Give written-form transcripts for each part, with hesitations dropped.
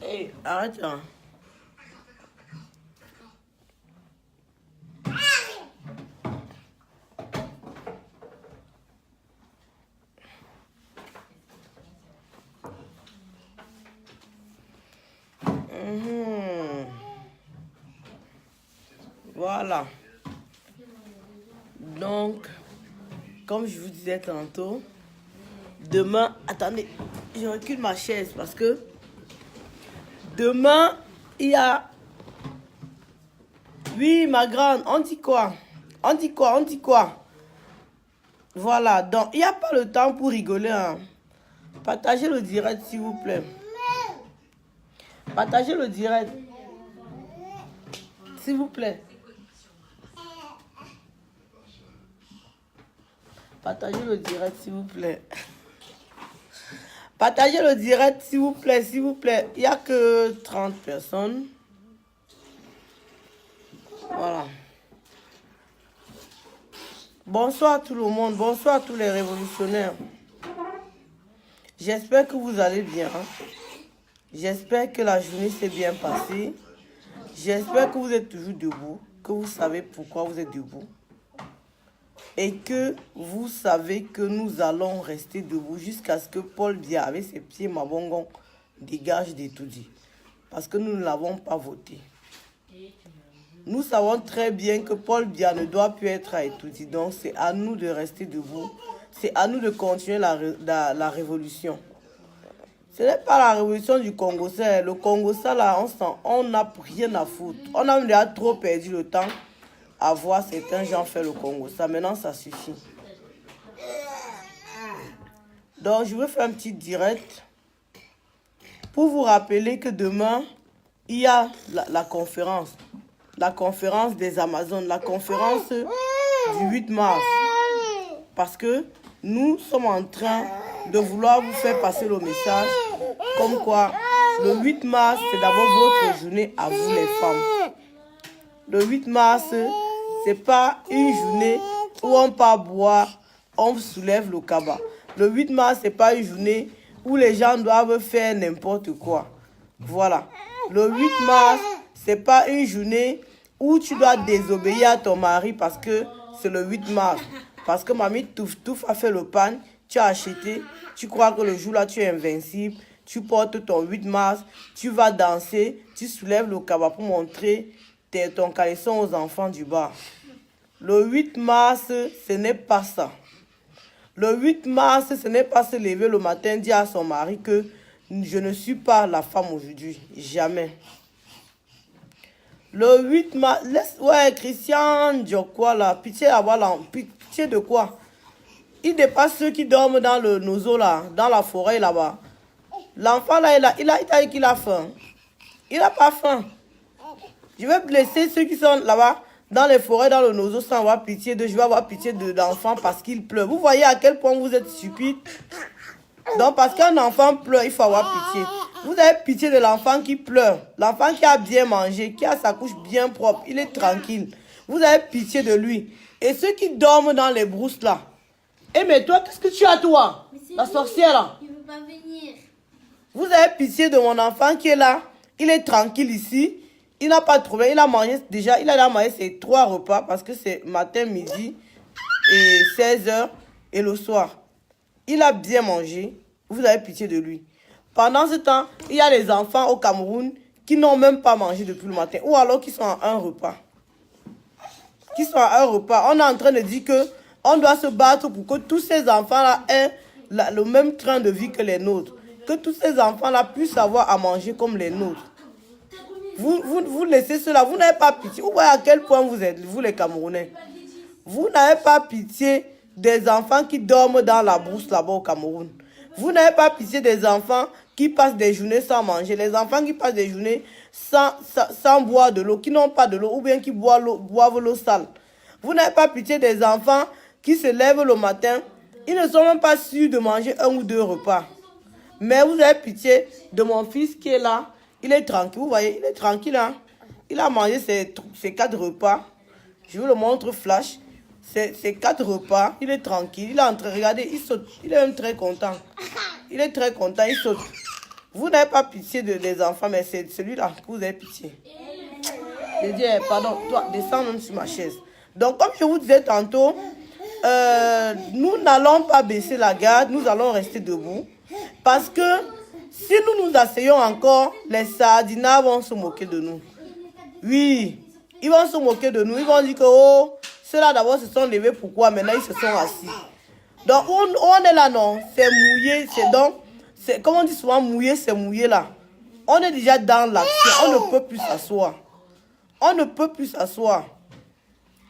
Hey, arrête là. Voilà. Donc, comme je vous disais tantôt, demain, attendez, je recule ma chaise parce que demain, il y a... Oui, ma grande, on dit quoi? On dit quoi? On dit quoi? Voilà, donc il n'y a pas le temps pour rigoler. Hein. Partagez le direct, s'il vous plaît. Partagez le direct. S'il vous plaît. Partagez le direct, s'il vous plaît. Partagez le direct, s'il vous plaît, s'il vous plaît. Il n'y a que 30 personnes. Voilà. Bonsoir tout le monde. Bonsoir tous les révolutionnaires. J'espère que vous allez bien. J'espère que la journée s'est bien passée. J'espère que vous êtes toujours debout. Que vous savez pourquoi vous êtes debout. Et que vous savez que nous allons rester debout jusqu'à ce que Paul Biya, avec ses pieds mabongon, dégage d'Etoudi. Parce que nous ne l'avons pas voté. Nous savons très bien que Paul Biya ne doit plus être à Etoudi. Donc c'est à nous de rester debout. C'est à nous de continuer la révolution. Ce n'est pas la révolution du Congo. Le Congo, ça là, on n'a rien à foutre. On a déjà trop perdu le temps à voir certains gens faire le Congo. Ça, maintenant, ça suffit. Donc, je vais faire un petit direct pour vous rappeler que demain, il y a la conférence. La conférence des Amazones. La conférence du 8 mars. Parce que nous sommes en train de vouloir vous faire passer le message comme quoi le 8 mars, c'est d'abord votre journée à vous les femmes. Le 8 mars, c'est pas une journée où on part boire, on soulève le cabas. Le 8 mars, c'est pas une journée où les gens doivent faire n'importe quoi. Voilà. Le 8 mars, c'est pas une journée où tu dois désobéir à ton mari parce que c'est le 8 mars. Parce que mamie Touf a fait le pan, tu as acheté, tu crois que le jour-là, tu es invincible, tu portes ton 8 mars, tu vas danser, tu soulèves le cabas pour montrer ton caleçon aux enfants du bar. Le 8 mars, ce n'est pas ça. Le 8 mars, ce n'est pas se lever le matin, dire à son mari que je ne suis pas la femme aujourd'hui. Jamais. Le 8 mars, ouais, Christian, quoi là, pitié pitié de quoi? Il dépasse ceux qui dorment dans le nozo là, dans la forêt là-bas. L'enfant là, il a dit qu'il a faim. Il n'a pas faim. Je vais blesser ceux qui sont là-bas, dans les forêts, dans le nozo, sans avoir pitié je vais avoir pitié de l'enfant parce qu'il pleure. Vous voyez à quel point vous êtes stupide. Donc, parce qu'un enfant pleure, il faut avoir pitié. Vous avez pitié de l'enfant qui pleure. L'enfant qui a bien mangé, qui a sa couche bien propre, il est tranquille. Vous avez pitié de lui. Et ceux qui dorment dans les brousses là. Eh mais toi, qu'est-ce que tu as toi? La sorcière là. Il ne veut pas venir. Vous avez pitié de mon enfant qui est là. Il est tranquille ici. Il n'a pas de problème. Il a mangé déjà. Il a mangé ses 3 repas parce que c'est matin, midi et 16h et le soir. Il a bien mangé. Vous avez pitié de lui. Pendant ce temps, il y a les enfants au Cameroun qui n'ont même pas mangé depuis le matin. Ou alors qui sont à un repas. Qui sont à un repas. On est en train de dire que on doit se battre pour que tous ces enfants-là aient le même train de vie que les nôtres. Que tous ces enfants-là puissent avoir à manger comme les nôtres. Vous laissez cela. Vous n'avez pas pitié. Vous voyez à quel point vous êtes, vous les Camerounais. Vous n'avez pas pitié des enfants qui dorment dans la brousse là-bas au Cameroun. Vous n'avez pas pitié des enfants qui passent des journées sans manger. Les enfants qui passent des journées sans boire de l'eau, qui n'ont pas de l'eau ou bien qui boivent l'eau sale. Vous n'avez pas pitié des enfants qui se lèvent le matin. Ils ne sont même pas sûrs de manger 1 ou 2 repas. Mais vous avez pitié de mon fils qui est là. Il est tranquille. Vous voyez, il est tranquille. Hein? Il a mangé ses 4 repas. Je vous le montre flash. Ces 4 repas, il est tranquille, il est en train, regardez, il saute, il est même très content. Il est très content, il saute. Vous n'avez pas pitié des enfants, mais c'est celui-là que vous avez pitié. Je dis, pardon, toi, descends même sur ma chaise. Donc, comme je vous disais tantôt, nous n'allons pas baisser la garde, nous allons rester debout. Parce que si nous nous asseyons encore, les sardinats vont se moquer de nous. Oui, ils vont se moquer de nous. Ils vont dire que, oh, ceux-là d'abord se sont levés, pourquoi maintenant ils se sont assis. Donc, on est là, non, c'est mouillé, c'est donc, comme on dit souvent, mouillé, c'est mouillé là. On est déjà dans l'action, on ne peut plus s'asseoir. On ne peut plus s'asseoir.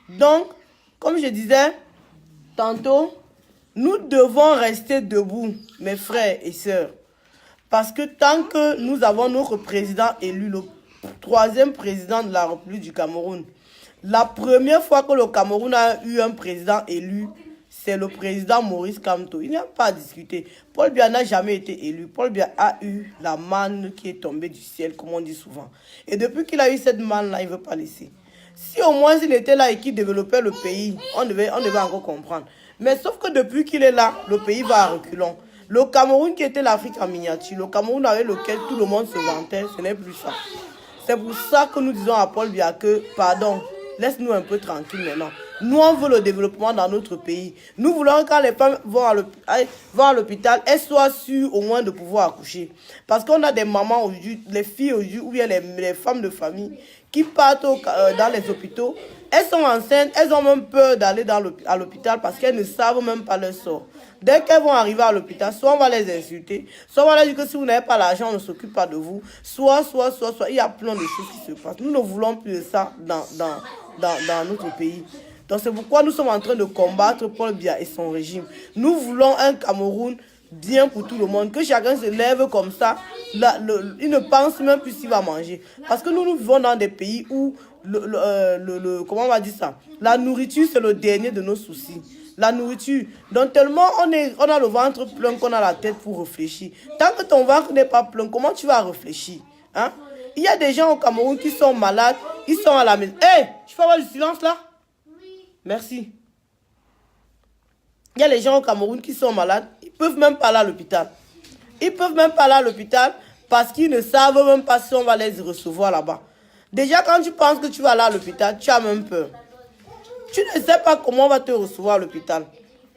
Donc, comme je disais tantôt, nous devons rester debout, mes frères et sœurs. Parce que tant que nous avons notre président élu, le 3e président de la République du Cameroun, la première fois que le Cameroun a eu un président élu, c'est le président Maurice Kamto. Il n'y a pas à discuter. Paul Biya n'a jamais été élu. Paul Biya a eu la manne qui est tombée du ciel, comme on dit souvent. Et depuis qu'il a eu cette manne-là, il ne veut pas laisser. Si au moins il était là et qu'il développait le pays, on devait encore comprendre. Mais sauf que depuis qu'il est là, le pays va à reculons. Le Cameroun qui était l'Afrique en miniature, le Cameroun avec lequel tout le monde se vantait, ce n'est plus ça. C'est pour ça que nous disons à Paul Biya que, pardon, laisse-nous un peu tranquille maintenant. Nous, on veut le développement dans notre pays. Nous voulons quand les femmes vont à l'hôpital, elles soient sûres au moins de pouvoir accoucher. Parce qu'on a des mamans aujourd'hui, les filles aujourd'hui, ou bien les femmes de famille qui partent dans les hôpitaux. Elles sont enceintes, elles ont même peur d'aller à l'hôpital parce qu'elles ne savent même pas leur sort. Dès qu'elles vont arriver à l'hôpital, soit on va les insulter, soit on va leur dire que si vous n'avez pas l'argent, on ne s'occupe pas de vous. Soit. Il y a plein de choses qui se passent. Nous ne voulons plus de ça dans notre pays. Donc c'est pourquoi nous sommes en train de combattre Paul Biya et son régime. Nous voulons un Cameroun bien pour tout le monde, que chacun se lève comme ça, il ne pense même plus s'il va manger. Parce que nous vivons dans des pays où, comment on va dire ça, la nourriture c'est le dernier de nos soucis. La nourriture, donc tellement on a le ventre plein qu'on a la tête pour réfléchir. Tant que ton ventre n'est pas plein, comment tu vas réfléchir, hein? Il y a des gens au Cameroun qui sont malades, ils sont à la maison. Hé, je peux avoir du silence là? Merci. Il y a les gens au Cameroun qui sont malades, ils ne peuvent même pas aller à l'hôpital. Ils ne peuvent même pas aller à l'hôpital parce qu'ils ne savent même pas si on va les recevoir là-bas. Déjà, quand tu penses que tu vas aller à l'hôpital, tu as même peur. Tu ne sais pas comment on va te recevoir à l'hôpital.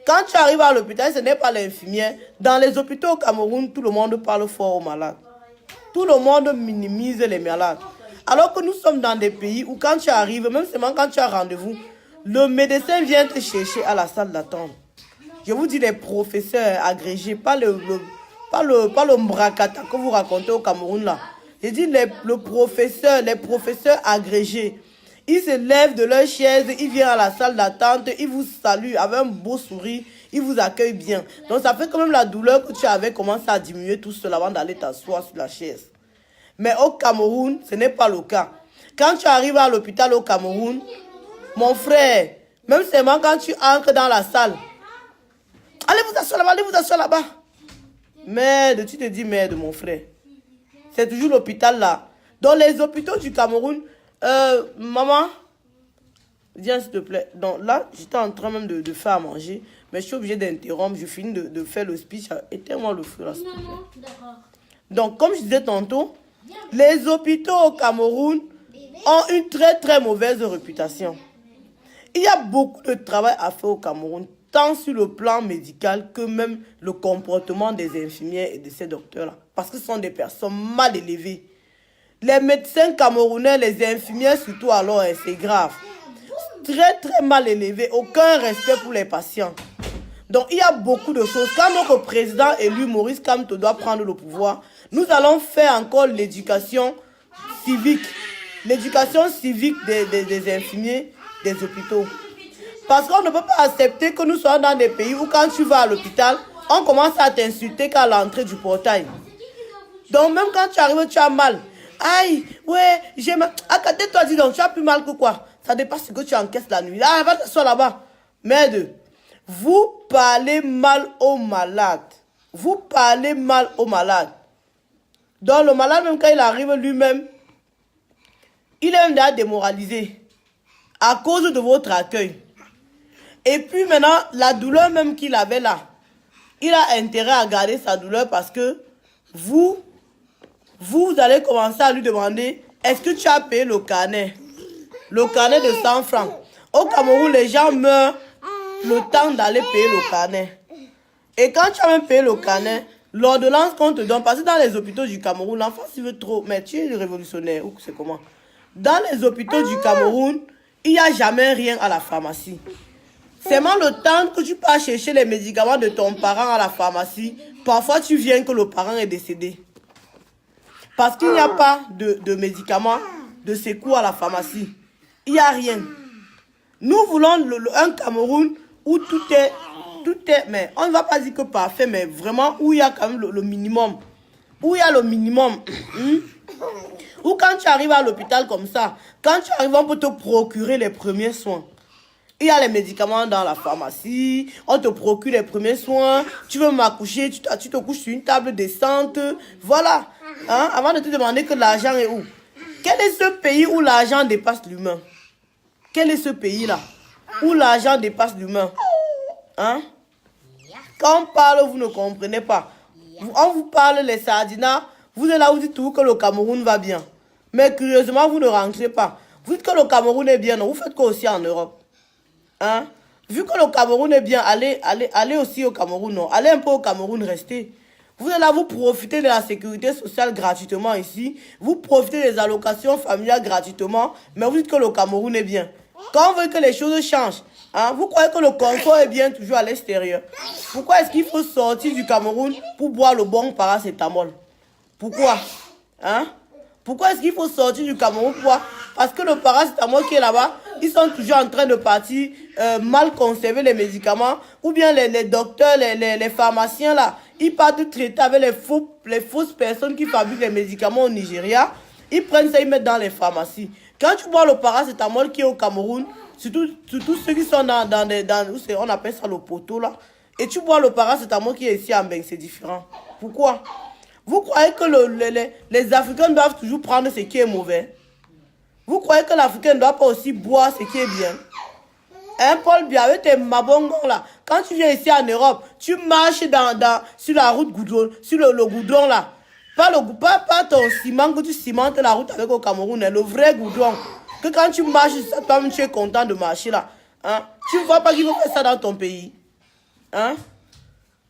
Quand tu arrives à l'hôpital, ce n'est pas l'infirmière. Dans les hôpitaux au Cameroun, tout le monde parle fort aux malades. Tout le monde minimise les malades. Alors que nous sommes dans des pays où quand tu arrives, même seulement quand tu as rendez-vous, le médecin vient te chercher à la salle d'attente. Je vous dis les professeurs agrégés, pas le mbrakata que vous racontez au Cameroun là. Je dis les professeurs agrégés. Ils se lèvent de leur chaise, ils viennent à la salle d'attente, ils vous saluent avec un beau sourire, ils vous accueillent bien. Donc ça fait quand même la douleur que tu avais commencé à diminuer tout seul avant d'aller t'asseoir sur la chaise. Mais au Cameroun, ce n'est pas le cas. Quand tu arrives à l'hôpital au Cameroun, mon frère, même seulement quand tu entres dans la salle, allez vous asseoir là-bas, Merde, tu te dis merde, mon frère. C'est toujours l'hôpital là. Dans les hôpitaux du Cameroun, maman, viens s'il te plaît. Donc là, j'étais en train même de faire à manger, mais je suis obligée d'interrompre. Je finis de faire le speech. Éteins-moi le feu là, s'il te plaît. Donc, comme je disais tantôt, les hôpitaux au Cameroun ont une très très mauvaise réputation. Il y a beaucoup de travail à faire au Cameroun, tant sur le plan médical que même le comportement des infirmières et de ces docteurs-là. Parce que ce sont des personnes mal élevées. Les médecins camerounais, les infirmières surtout alors, c'est grave. Très très mal élevés, aucun respect pour les patients. Donc il y a beaucoup de choses. Quand notre président élu, Maurice Kamto, doit prendre le pouvoir, nous allons faire encore l'éducation civique. L'éducation civique des infirmiers des hôpitaux. Parce qu'on ne peut pas accepter que nous soyons dans des pays où quand tu vas à l'hôpital, on commence à t'insulter qu'à l'entrée du portail. Donc même quand tu arrives, tu as mal. Aïe, ouais, j'ai mal. Ah, tais-toi, dis donc, tu as plus mal que quoi? Ça dépasse ce que tu encaisses la nuit. Ah, va t'asseoir là-bas. Merde, vous parlez mal aux malades. Vous parlez mal aux malades. Donc le malade, même quand il arrive lui-même, il est même déjà démoralisé à cause de votre accueil. Et puis maintenant, la douleur même qu'il avait là, il a intérêt à garder sa douleur parce que vous allez commencer à lui demander, est-ce que tu as payé le carnet? Le carnet de 100 francs. Au Cameroun, les gens meurent le temps d'aller payer le carnet. Et quand tu as même payé le carnet, l'ordonnance qu'on te donne, parce que dans les hôpitaux du Cameroun, l'enfant s'il veut trop, mais tu es révolutionnaire, ou c'est comment? Dans les hôpitaux du Cameroun, il n'y a jamais rien à la pharmacie. Seulement le temps que tu pars chercher les médicaments de ton parent à la pharmacie, parfois tu viens que le parent est décédé. Parce qu'il n'y a pas de médicaments de secours à la pharmacie. Il n'y a rien. Nous voulons un Cameroun où tout est, mais on ne va pas dire que parfait, mais vraiment où il y a quand même le minimum. Où il y a le minimum. Ou quand tu arrives à l'hôpital comme ça, quand tu arrives, on peut te procurer les premiers soins. Il y a les médicaments dans la pharmacie, on te procure les premiers soins, tu veux m'accoucher, tu te couches sur une table décente, voilà. Hein? Avant de te demander que l'argent est où. Quel est ce pays où l'argent dépasse l'humain? Quel est ce pays-là où l'argent dépasse l'humain? Hein? Quand on parle, vous ne comprenez pas. On vous parle les sardinats, vous êtes là, vous dites tout que le Cameroun va bien. Mais curieusement, vous ne rentrez pas. Vous dites que le Cameroun est bien, non? Vous faites quoi aussi en Europe? Hein? Vu que le Cameroun est bien, allez aussi au Cameroun, non? Allez un peu au Cameroun, restez. Vous êtes là, vous profitez de la sécurité sociale gratuitement ici. Vous profitez des allocations familiales gratuitement. Mais vous dites que le Cameroun est bien. Quand on veut que les choses changent, hein, vous croyez que le confort est bien toujours à l'extérieur. Pourquoi est-ce qu'il faut sortir du Cameroun pour boire le bon paracétamol? Pourquoi? Hein? Pourquoi est-ce qu'il faut sortir du Cameroun? Pourquoi? Parce que le paracétamol qui est là-bas, ils sont toujours en train de partir mal conserver les médicaments. Ou bien les docteurs, les pharmaciens là, ils partent traiter avec les fausses personnes qui fabriquent les médicaments au Nigeria. Ils prennent ça, ils mettent dans les pharmacies. Quand tu bois le paracétamol qui est au Cameroun, surtout ceux qui sont on appelle ça le poteau là, et tu bois le paracétamol qui est ici en Beng, c'est différent. Pourquoi? Vous croyez que les Africains doivent toujours prendre ce qui est mauvais? Vous croyez que l'Africain ne doit pas aussi boire ce qui est bien? Hein, Paul Biya, avec tes mabongons là, quand tu viens ici en Europe, tu marches sur la route goudron, sur le goudron là. Pas ton ciment que tu cimentes la route avec au Cameroun, le vrai goudron. Que quand tu marches, toi-même tu es content de marcher là. Hein? Tu ne vois pas qu'il faut faire ça dans ton pays. Hein?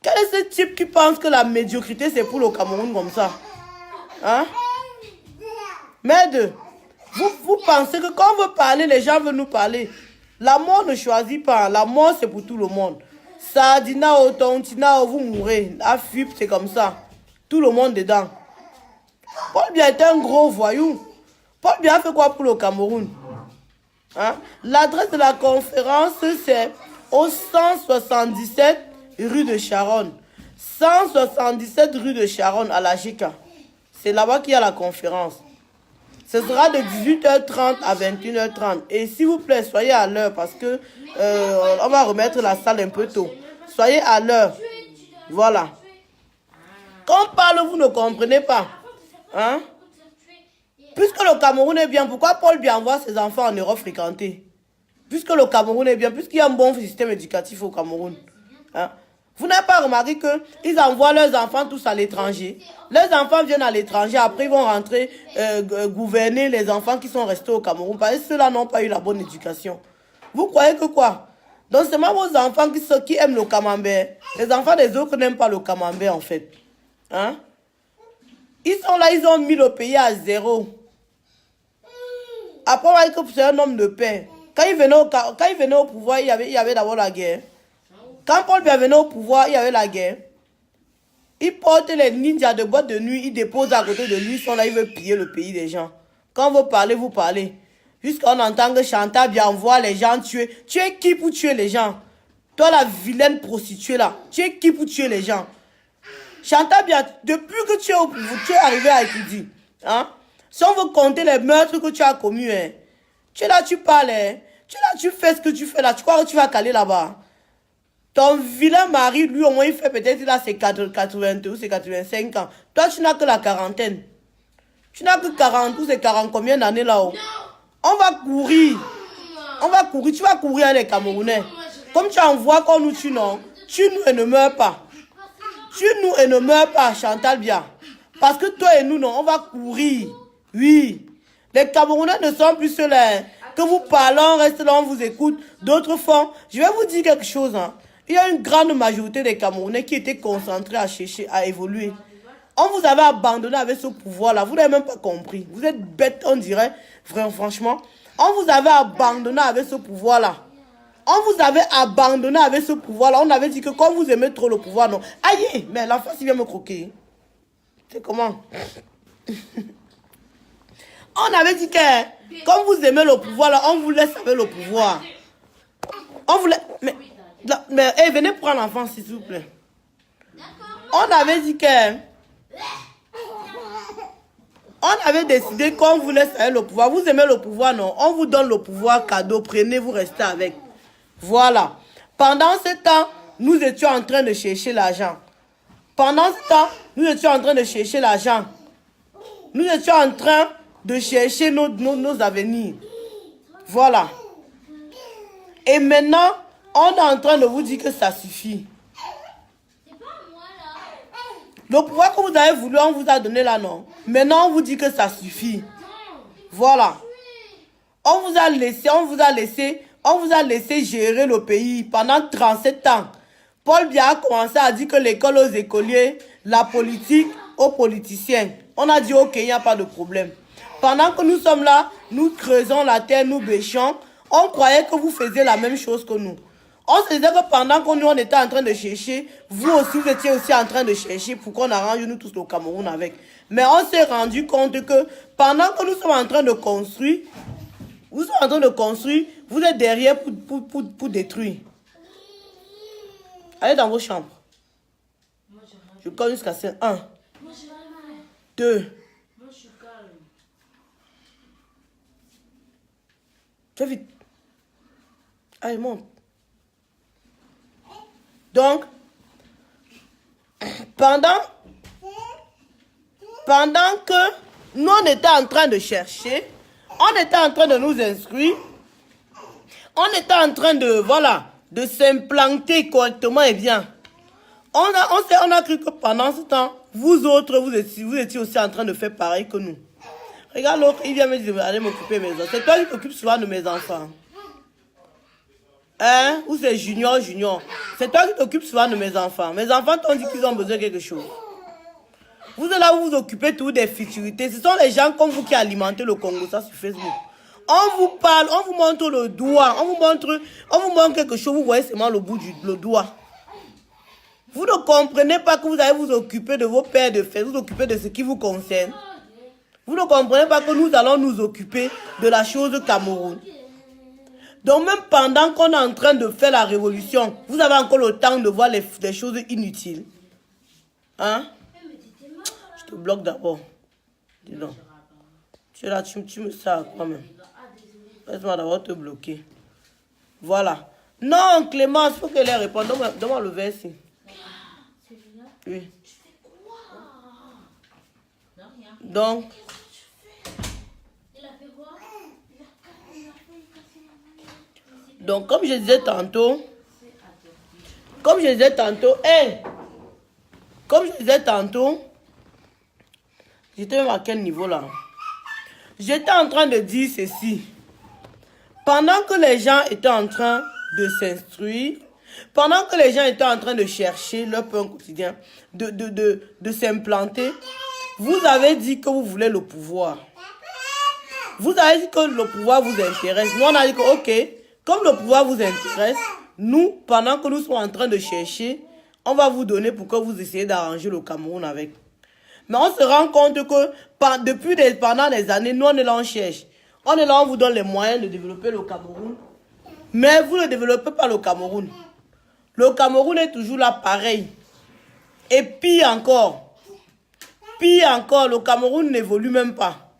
Quel est ce type qui pense que la médiocrité c'est pour le Cameroun comme ça? Hein? Merde, vous pensez que quand on veut parler, les gens veulent nous parler. La mort ne choisit pas. La mort c'est pour tout le monde. Sardina, Tontina, vous mourrez. La FUP c'est comme ça. Tout le monde dedans. Paul Biya est un gros voyou. Paul Biya fait quoi pour le Cameroun? Hein? L'adresse de la conférence, c'est au 177 rue de Charonne. 177 rue de Charonne à la GK. C'est là-bas qu'il y a la conférence. Ce sera de 18h30 à 21h30. Et s'il vous plaît, soyez à l'heure parce que on va remettre la salle un peu tôt. Soyez à l'heure. Voilà. Quand on parle, vous ne comprenez pas. Hein? Puisque le Cameroun est bien, pourquoi Paul Biya envoie ses enfants en Europe fréquenter? Puisque le Cameroun est bien, puisqu'il y a un bon système éducatif au Cameroun. Hein? Vous n'avez pas remarqué qu'ils envoient leurs enfants tous à l'étranger? Leurs enfants viennent à l'étranger, après ils vont rentrer gouverner les enfants qui sont restés au Cameroun. Parce que ceux-là n'ont pas eu la bonne éducation. Vous croyez que quoi? Donc c'est même vos enfants qui aiment le camembert. Les enfants des autres n'aiment pas le camembert en fait. Hein? Ils sont là, ils ont mis le pays à zéro. Après, on va dire que c'est un homme de paix. Quand il venait au pouvoir, il y avait d'abord la guerre. Quand Paul Biya venait au pouvoir, il y avait la guerre. Il porte les ninjas de boîte de nuit, il dépose à côté de lui, ils sont là, ils veulent piller le pays des gens. Quand vous parlez, vous parlez. Jusqu'on entend que Chantal Biya envoie les gens tuer. Tu es qui pour tuer les gens? Toi, la vilaine prostituée là, tu es qui pour tuer les gens? Chantal Biya, depuis que tu es au pouvoir, tu es arrivé à étudier. Hein? Si on veut compter les meurtres que tu as commis, hein, tu es là, tu parles, hein, tu es là, tu fais ce que tu fais là, tu crois que tu vas caler là-bas. Ton vilain mari, lui, au moins, il fait peut-être là, c'est 82 ou c'est 85 ans. Toi, tu n'as que la quarantaine. Tu n'as que 40 ou c'est 40 combien d'années là-haut? On va courir. On va courir. Tu vas courir avec les Camerounais. Comme tu envoies qu'on nous tue, non? Tue-nous et ne meurs pas. Tue-nous et ne meurs pas, Chantal bien. Parce que toi et nous, non, on va courir. Oui. Les Camerounais ne sont plus ceux-là. Hein. Que vous parlez, on reste là, on vous écoute. D'autres font. Je vais vous dire quelque chose. Hein. Il y a une grande majorité des Camerounais qui étaient concentrés à chercher, à évoluer. On vous avait abandonné avec ce pouvoir-là. Vous n'avez même pas compris. Vous êtes bête, on dirait. Vraiment, franchement. On vous avait abandonné avec ce pouvoir-là. On vous avait abandonné avec ce pouvoir-là. On avait dit que quand vous aimez trop le pouvoir, non. Aïe, mais l'enfant, il vient me croquer. C'est comment? On avait dit que quand vous aimez le pouvoir, là, on vous laisse avec le pouvoir. On vous laisse... Mais hey, venez prendre l'enfant, s'il vous plaît. On avait dit que... On avait décidé qu'on vous laisse avec le pouvoir. Vous aimez le pouvoir, non? On vous donne le pouvoir cadeau. Prenez, vous restez avec. Voilà. Pendant ce temps, nous étions en train de chercher l'argent. Pendant ce temps, nous étions en train de chercher l'argent. Nous étions en train de chercher nos avenirs. Voilà. Et maintenant, on est en train de vous dire que ça suffit. Le pouvoir que vous avez voulu, on vous a donné là, non? Maintenant, on vous dit que ça suffit. Voilà. On vous a laissé gérer le pays pendant 37 ans. Paul Biya a commencé à dire que l'école aux écoliers, la politique aux politiciens. On a dit ok, il n'y a pas de problème. Pendant que nous sommes là, nous creusons la terre, nous bêchons, on croyait que vous faisiez la même chose que nous. On se disait que pendant que nous on était en train de chercher, vous aussi vous étiez aussi en train de chercher pour qu'on arrange nous tous au Cameroun avec. Mais on s'est rendu compte que pendant que nous sommes en train de construire, vous êtes derrière pour détruire. Allez dans vos chambres. Je compte jusqu'à 5. 1, 2. Fais vite. Allez, monte. Donc, pendant que nous on était en train de chercher, on était en train de nous inscrire, on était en train de, voilà, de s'implanter correctement et bien. On a cru que pendant ce temps, vous autres, vous étiez aussi en train de faire pareil que nous. Regarde l'autre, il vient me dire, allez m'occuper de mes enfants. C'est toi qui t'occupes souvent de mes enfants. Hein? Ou c'est Junior. C'est toi qui t'occupes souvent de mes enfants. Mes enfants t'ont dit qu'ils ont besoin de quelque chose. Vous êtes là, vous vous occupez toujours des futurités. Ce sont les gens comme vous qui alimentent le Congo, ça sur Facebook. On vous parle, on vous montre le doigt, on vous montre quelque chose, vous voyez seulement le bout du doigt. Vous ne comprenez pas que vous allez vous occuper de vos pères de fête, vous occuper de ce qui vous concerne. Vous ne comprenez pas que nous allons nous occuper de la chose Cameroun. Donc même pendant qu'on est en train de faire la révolution, vous avez encore le temps de voir les choses inutiles. Hein? Je te bloque d'abord. Dis donc. Tu es là, tu me sers quand même. Laisse-moi d'abord te bloquer. Voilà. Non, Clémence, il faut qu'elle réponde. Donne-moi le verre ici. Oui. Donc. Donc, comme je disais tantôt, j'étais même à quel niveau là? J'étais en train de dire ceci. Pendant que les gens étaient en train de s'instruire, pendant que les gens étaient en train de chercher leur pain quotidien, de s'implanter, vous avez dit que vous voulez le pouvoir. Vous avez dit que le pouvoir vous intéresse. Nous, on a dit que, ok, comme le pouvoir vous intéresse, nous, pendant que nous sommes en train de chercher, on va vous donner pour que vous essayez d'arranger le Cameroun avec. Mais on se rend compte que pendant des années, nous, on est là, on cherche. On est là, on vous donne les moyens de développer le Cameroun. Mais vous ne développez pas le Cameroun. Le Cameroun est toujours là, pareil. Et pire encore, le Cameroun n'évolue même pas.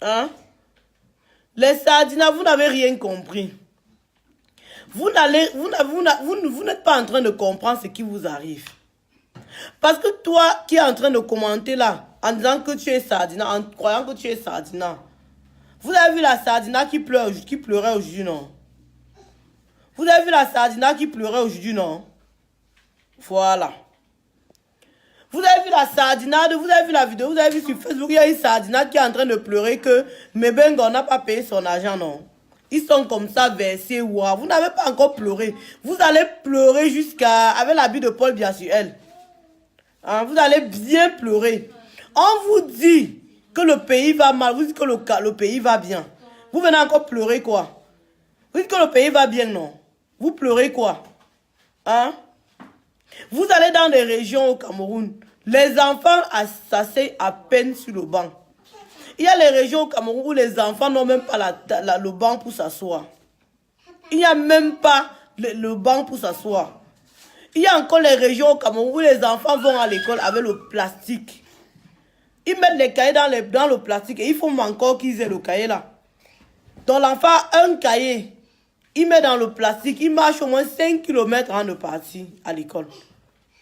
Hein? Les Sardinats, vous n'avez rien compris. Vous n'êtes pas en train de comprendre ce qui vous arrive. Parce que toi qui es en train de commenter là, en disant que tu es Sardinat, en croyant que tu es Sardinat, vous avez vu la Sardinat qui pleurait aujourd'hui, non? Vous avez vu la Sardina qui pleurait aujourd'hui, non? Voilà. Vous avez vu la Sardinade, vous avez vu la vidéo, vous avez vu sur Facebook, il y a une Sardinade qui est en train de pleurer que Mebengo n'a pas payé son argent, non? Ils sont comme ça versés, wow. Vous n'avez pas encore pleuré. Vous allez pleurer jusqu'à... avec l'habit de Paul Biasuel. Hein, vous allez bien pleurer. On vous dit que le pays va mal, vous dites que le pays va bien. Vous venez encore pleurer quoi? Vous dites que le pays va bien, non? Vous pleurez quoi? Hein? Vous allez dans des régions au Cameroun, les enfants s'asseyent à peine sur le banc. Il y a les régions au Cameroun où les enfants n'ont même pas le banc pour s'asseoir. Il n'y a même pas le banc pour s'asseoir. Il y a encore les régions au Cameroun où les enfants vont à l'école avec le plastique. Ils mettent les cahiers dans le plastique et il faut encore qu'ils aient le cahier là. Donc l'enfant a un cahier. Il met dans le plastique, il marche au moins 5 km avant de partir à l'école.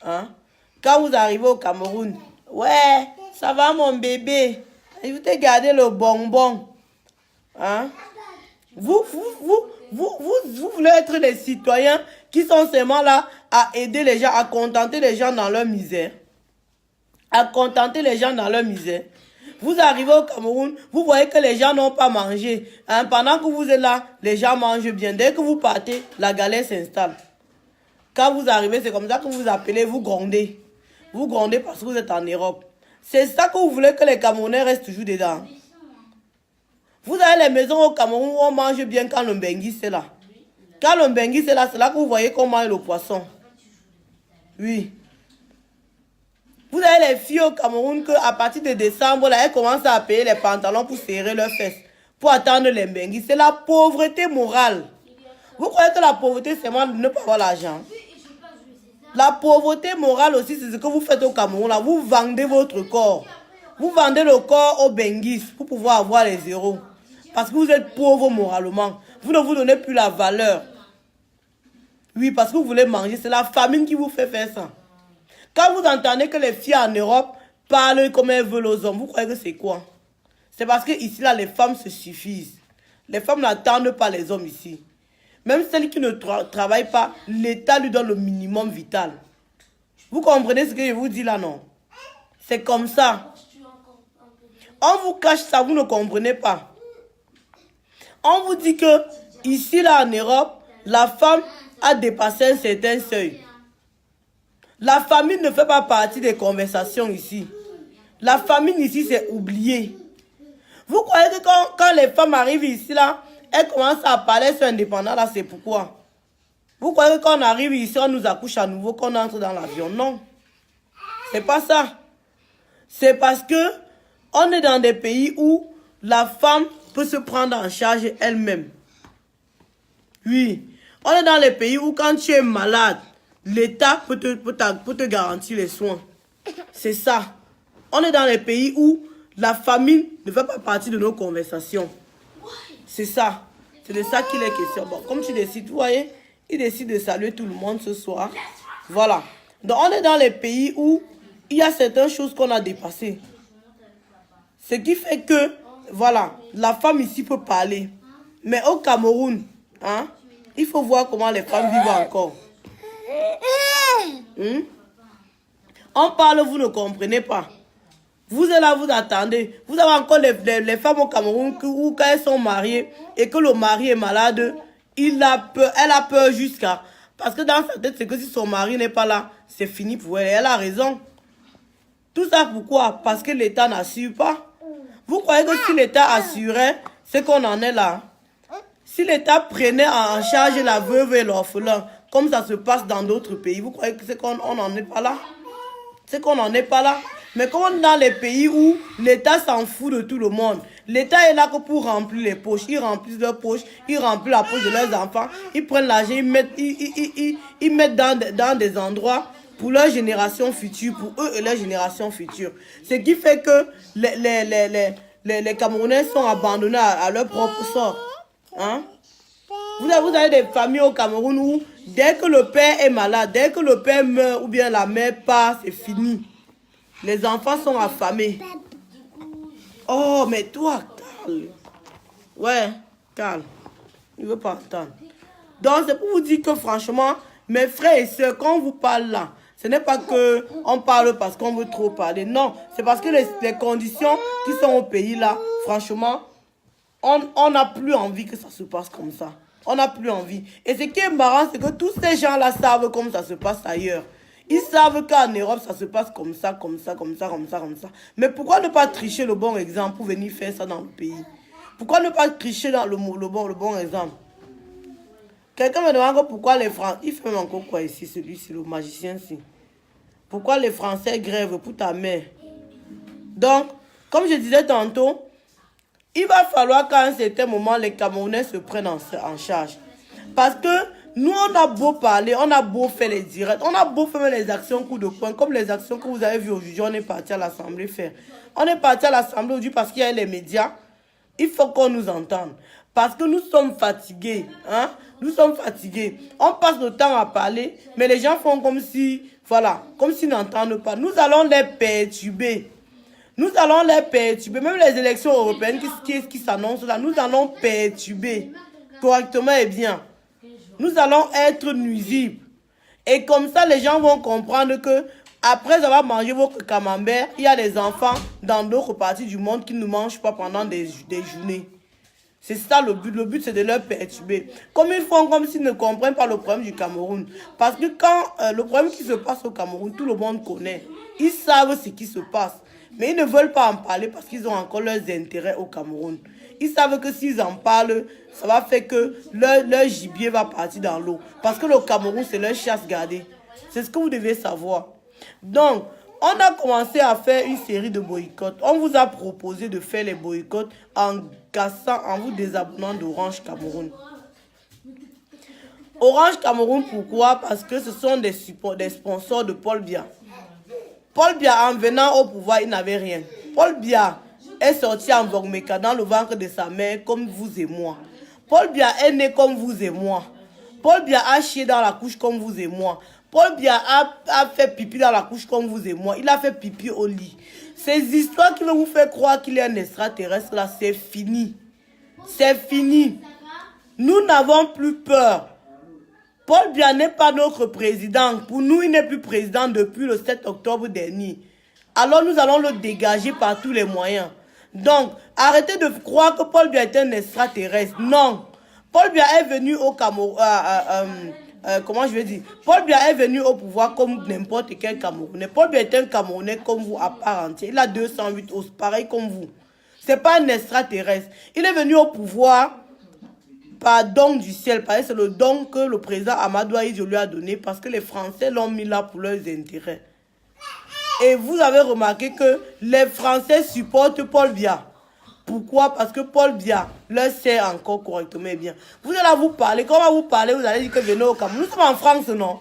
Hein? Quand vous arrivez au Cameroun, ouais, ça va mon bébé. Je vous ai gardé le bonbon. Hein? Vous voulez être des citoyens qui sont seulement là à aider les gens, à contenter les gens dans leur misère. À contenter les gens dans leur misère. Vous arrivez au Cameroun, vous voyez que les gens n'ont pas mangé. Hein? Pendant que vous êtes là, les gens mangent bien. Dès que vous partez, la galère s'installe. Quand vous arrivez, c'est comme ça que vous appelez, vous grondez. Vous grondez parce que vous êtes en Europe. C'est ça que vous voulez que les Camerounais restent toujours dedans. Vous avez les maisons au Cameroun où on mange bien quand le bengi c'est là. Quand le bengi c'est là que vous voyez qu'on mange le poisson. Oui. Vous avez les filles au Cameroun qu'à partir de décembre, là, elles commencent à payer les pantalons pour serrer leurs fesses, pour attendre les benguis. C'est la pauvreté morale. Vous croyez que la pauvreté, c'est moi de ne pas avoir l'argent? La pauvreté morale aussi, c'est ce que vous faites au Cameroun. Là. Vous vendez votre corps. Vous vendez le corps aux benguis pour pouvoir avoir les euros. Parce que vous êtes pauvre moralement. Vous ne vous donnez plus la valeur. Oui, parce que vous voulez manger. C'est la famine qui vous fait faire ça. Quand vous entendez que les filles en Europe parlent comme elles veulent aux hommes, vous croyez que c'est quoi? C'est parce que ici, là, les femmes se suffisent. Les femmes n'attendent pas les hommes ici. Même celles qui ne travaillent pas, l'État lui donne le minimum vital. Vous comprenez ce que je vous dis là, non? C'est comme ça. On vous cache ça, vous ne comprenez pas. On vous dit que ici, là, en Europe, la femme a dépassé un certain seuil. La famine ne fait pas partie des conversations ici. La famine ici, c'est oublié. Vous croyez que quand les femmes arrivent ici, là, elles commencent à parler sur indépendant, là, c'est pourquoi? Vous croyez que quand on arrive ici, on nous accouche à nouveau, qu'on entre dans l'avion? Non. C'est pas ça. C'est parce que on est dans des pays où la femme peut se prendre en charge elle-même. Oui. On est dans les pays où quand tu es malade, l'État peut te garantir les soins. C'est ça. On est dans les pays où la famine ne fait pas partie de nos conversations. C'est ça. C'est de ça qu'il est question. Bon, comme tu décides, vous voyez, il décide de saluer tout le monde ce soir. Voilà. Donc, on est dans les pays où il y a certaines choses qu'on a dépassées. Ce qui fait que, voilà, la femme ici peut parler. Mais au Cameroun, hein, il faut voir comment les femmes vivent encore. On parle, vous ne comprenez pas. Vous êtes là, vous attendez. Vous avez encore les femmes au Cameroun où quand elles sont mariées et que le mari est malade, elle a peur jusqu'à... Parce que dans sa tête, c'est que si son mari n'est pas là, c'est fini pour elle. Elle a raison. Tout ça pourquoi? Parce que l'État n'assure pas. Vous croyez que si l'État assurait, c'est qu'on en est là? Si l'État prenait en charge la veuve et l'orphelin, comme ça se passe dans d'autres pays, vous croyez que c'est qu'on n'en est pas là? C'est qu'on n'en est pas là. Mais comme on est dans les pays où l'État s'en fout de tout le monde, l'État est là que pour remplir les poches. Ils remplissent leurs poches, ils remplissent la poche de leurs enfants, ils prennent l'argent, ils mettent dans des endroits pour leur génération future, pour eux et leur génération future. Ce qui fait que les Camerounais sont abandonnés à leur propre sort. Hein? Vous avez des familles au Cameroun où dès que le père est malade, dès que le père meurt ou bien la mère part, c'est fini. Les enfants sont affamés. Oh, mais toi, calme. Ouais, calme. Il ne veut pas entendre. Donc, c'est pour vous dire que franchement, mes frères et sœurs, quand on vous parle là, ce n'est pas que on parle parce qu'on veut trop parler. Non, c'est parce que les conditions qui sont au pays là, franchement, on n'a plus envie que ça se passe comme ça. On n'a plus envie. Et ce qui est marrant, c'est que tous ces gens-là savent comment ça se passe ailleurs. Ils savent qu'en Europe, ça se passe comme ça, comme ça, comme ça, comme ça, comme ça. Mais pourquoi ne pas tricher le bon exemple pour venir faire ça dans le pays? Pourquoi ne pas tricher dans le bon exemple? Quelqu'un me demande pourquoi les Français... Il fait encore quoi ici, celui-ci, le magicien-ci? Pourquoi les Français grèvent pour ta mère? Donc, comme je disais tantôt, il va falloir qu'à un certain moment, les Camerounais se prennent en charge. Parce que nous, on a beau parler, on a beau faire les directs, on a beau faire les actions coup de poing, comme les actions que vous avez vues aujourd'hui, on est parti à l'Assemblée faire. On est parti à l'Assemblée aujourd'hui parce qu'il y a les médias. Il faut qu'on nous entende. Parce que nous sommes fatigués. Hein? Nous sommes fatigués. On passe le temps à parler, mais les gens font comme si, voilà, comme s'ils n'entendent pas. Nous allons les perturber. Nous allons les perturber. Même les élections européennes qui s'annoncent là, nous allons perturber correctement et bien. Nous allons être nuisibles. Et comme ça, les gens vont comprendre que après avoir mangé votre camembert, il y a des enfants dans d'autres parties du monde qui ne mangent pas pendant des journées. C'est ça le but. Le but, c'est de leur perturber. Comme ils font comme s'ils ne comprennent pas le problème du Cameroun. Parce que quand le problème qui se passe au Cameroun, tout le monde connaît. Ils savent ce qui se passe. Mais ils ne veulent pas en parler parce qu'ils ont encore leurs intérêts au Cameroun. Ils savent que s'ils en parlent, ça va faire que leur gibier va partir dans l'eau. Parce que le Cameroun, c'est leur chasse gardée. C'est ce que vous devez savoir. Donc, on a commencé à faire une série de boycotts. On vous a proposé de faire les boycotts en vous désabonnant d'Orange Cameroun. Orange Cameroun, pourquoi? Parce que ce sont des sponsors de Paul Biya. Paul Biya, en venant au pouvoir, il n'avait rien. Paul Biya est sorti en Vogmeka dans le ventre de sa mère comme vous et moi. Paul Biya est né comme vous et moi. Paul Biya a chié dans la couche comme vous et moi. Paul Biya a fait pipi dans la couche comme vous et moi. Il a fait pipi au lit. Ces histoires qui vont vous faire croire qu'il est un extraterrestre, là, c'est fini. C'est fini. Nous n'avons plus peur. Paul Biya n'est pas notre président. Pour nous, il n'est plus président depuis le 7 octobre dernier. Alors nous allons le dégager par tous les moyens. Donc, arrêtez de croire que Paul Biya est un extraterrestre. Non. Paul Biya est venu au Cameroun. Comment je vais dire? Paul Biya est venu au pouvoir comme n'importe quel Camerounais. Paul Biya est un Camerounais comme vous à part entière. Il a 208 os, pareil comme vous. C'est pas un extraterrestre. Il est venu au pouvoir par don du ciel. Parce que c'est le don que le président Amadou Ahidjo lui a donné parce que les Français l'ont mis là pour leurs intérêts. Et vous avez remarqué que les Français supportent Paul Biya. Pourquoi? Parce que Paul Biya leur sert encore correctement bien. Vous allez vous parler. Quand on va vous parler, vous allez dire que venez au Cameroun. Nous sommes en France, non?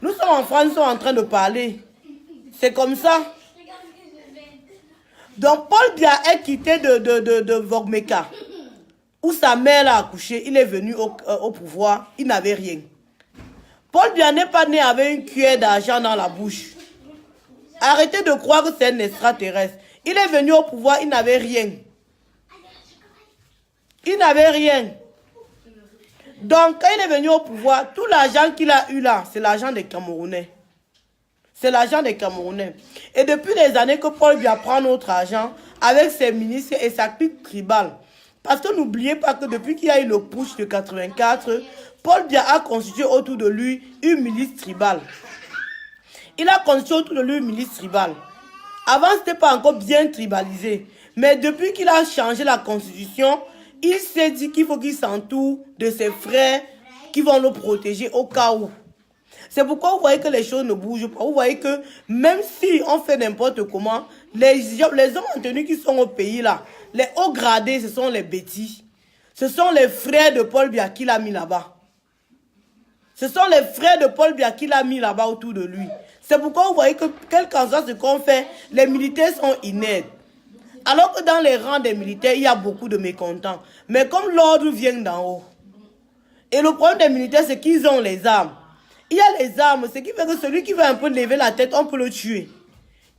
Nous sommes en France, nous sommes en train de parler. C'est comme ça. Donc Paul Biya est quitté de Vogmeka, où sa mère l'a accouché. Il est venu au pouvoir. Il n'avait rien. Paul Biya n'est pas né avec une cuillère d'argent dans la bouche. Arrêtez de croire que c'est un extraterrestre. Il est venu au pouvoir, il n'avait rien. Il n'avait rien. Donc, quand il est venu au pouvoir, tout l'argent qu'il a eu là, c'est l'argent des Camerounais. C'est l'argent des Camerounais. Et depuis des années que Paul Biya prend notre argent avec ses ministres et sa clique tribale. Parce que n'oubliez pas que depuis qu'il y a eu le putsch de 84, Paul Biya a constitué autour de lui une milice tribale. Il a constitué autour de lui une milice tribale. Avant, ce n'était pas encore bien tribalisé. Mais depuis qu'il a changé la constitution, il s'est dit qu'il faut qu'il s'entoure de ses frères qui vont le protéger au cas où. C'est pourquoi vous voyez que les choses ne bougent pas. Vous voyez que même si on fait n'importe comment, les hommes en tenue qui sont au pays là, les hauts gradés, ce sont les bêtis. Ce sont les frères de Paul Biya qui l'a mis là-bas. Ce sont les frères de Paul Biya qui l'a mis là-bas autour de lui. C'est pourquoi vous voyez que, quel qu'en soit ce qu'on fait, les militaires sont inertes. Alors que dans les rangs des militaires, il y a beaucoup de mécontents. Mais comme l'ordre vient d'en haut. Et le problème des militaires, c'est qu'ils ont les armes. Il y a les armes, ce qui fait que celui qui veut un peu lever la tête, on peut le tuer.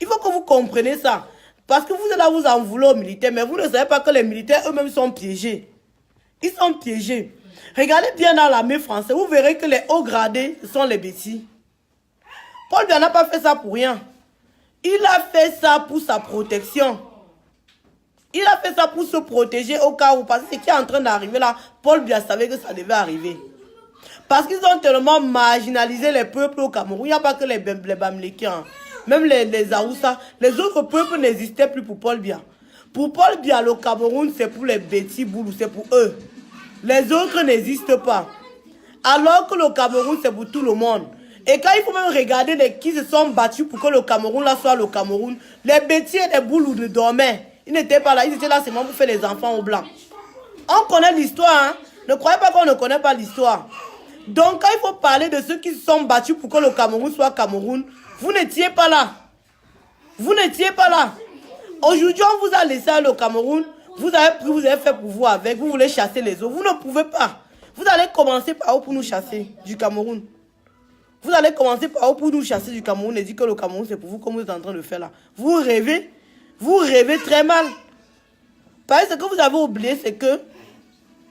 Il faut que vous compreniez ça. Parce que vous êtes là, vous en voulez aux militaires, mais vous ne savez pas que les militaires eux-mêmes sont piégés. Ils sont piégés. Regardez bien dans l'armée française, vous verrez que les hauts gradés sont les bêtis. Paul Biya n'a pas fait ça pour rien. Il a fait ça pour sa protection. Il a fait ça pour se protéger au cas où, parce que ce qui est en train d'arriver là, Paul Biya savait que ça devait arriver. Parce qu'ils ont tellement marginalisé les peuples au Cameroun. Il n'y a pas que les Bamileke, hein. Même les Aoussa. Les autres peuples n'existaient plus pour Paul Biya. Pour Paul Biya, le Cameroun, c'est pour les Bétis Boulou, c'est pour eux. Les autres n'existent pas. Alors que le Cameroun, c'est pour tout le monde. Et quand il faut même regarder les qui se sont battus pour que le Cameroun là soit le Cameroun, les Bétis et les Boulou ne dormaient. Ils n'étaient pas là, ils étaient là seulement pour faire les enfants au blanc. On connaît l'histoire, hein? Ne croyez pas qu'on ne connaît pas l'histoire. Donc quand il faut parler de ceux qui se sont battus pour que le Cameroun soit Cameroun, vous n'étiez pas là. Vous n'étiez pas là. Aujourd'hui, on vous a laissé le Cameroun. Vous avez pris, vous avez fait pour vous avec. Vous voulez chasser les autres. Vous ne pouvez pas. Vous allez commencer par où pour nous chasser du Cameroun. Vous allez commencer par où pour nous chasser du Cameroun et dire que le Cameroun c'est pour vous comme vous êtes en train de faire là. Vous rêvez. Vous rêvez très mal. Parce que ce que vous avez oublié, c'est que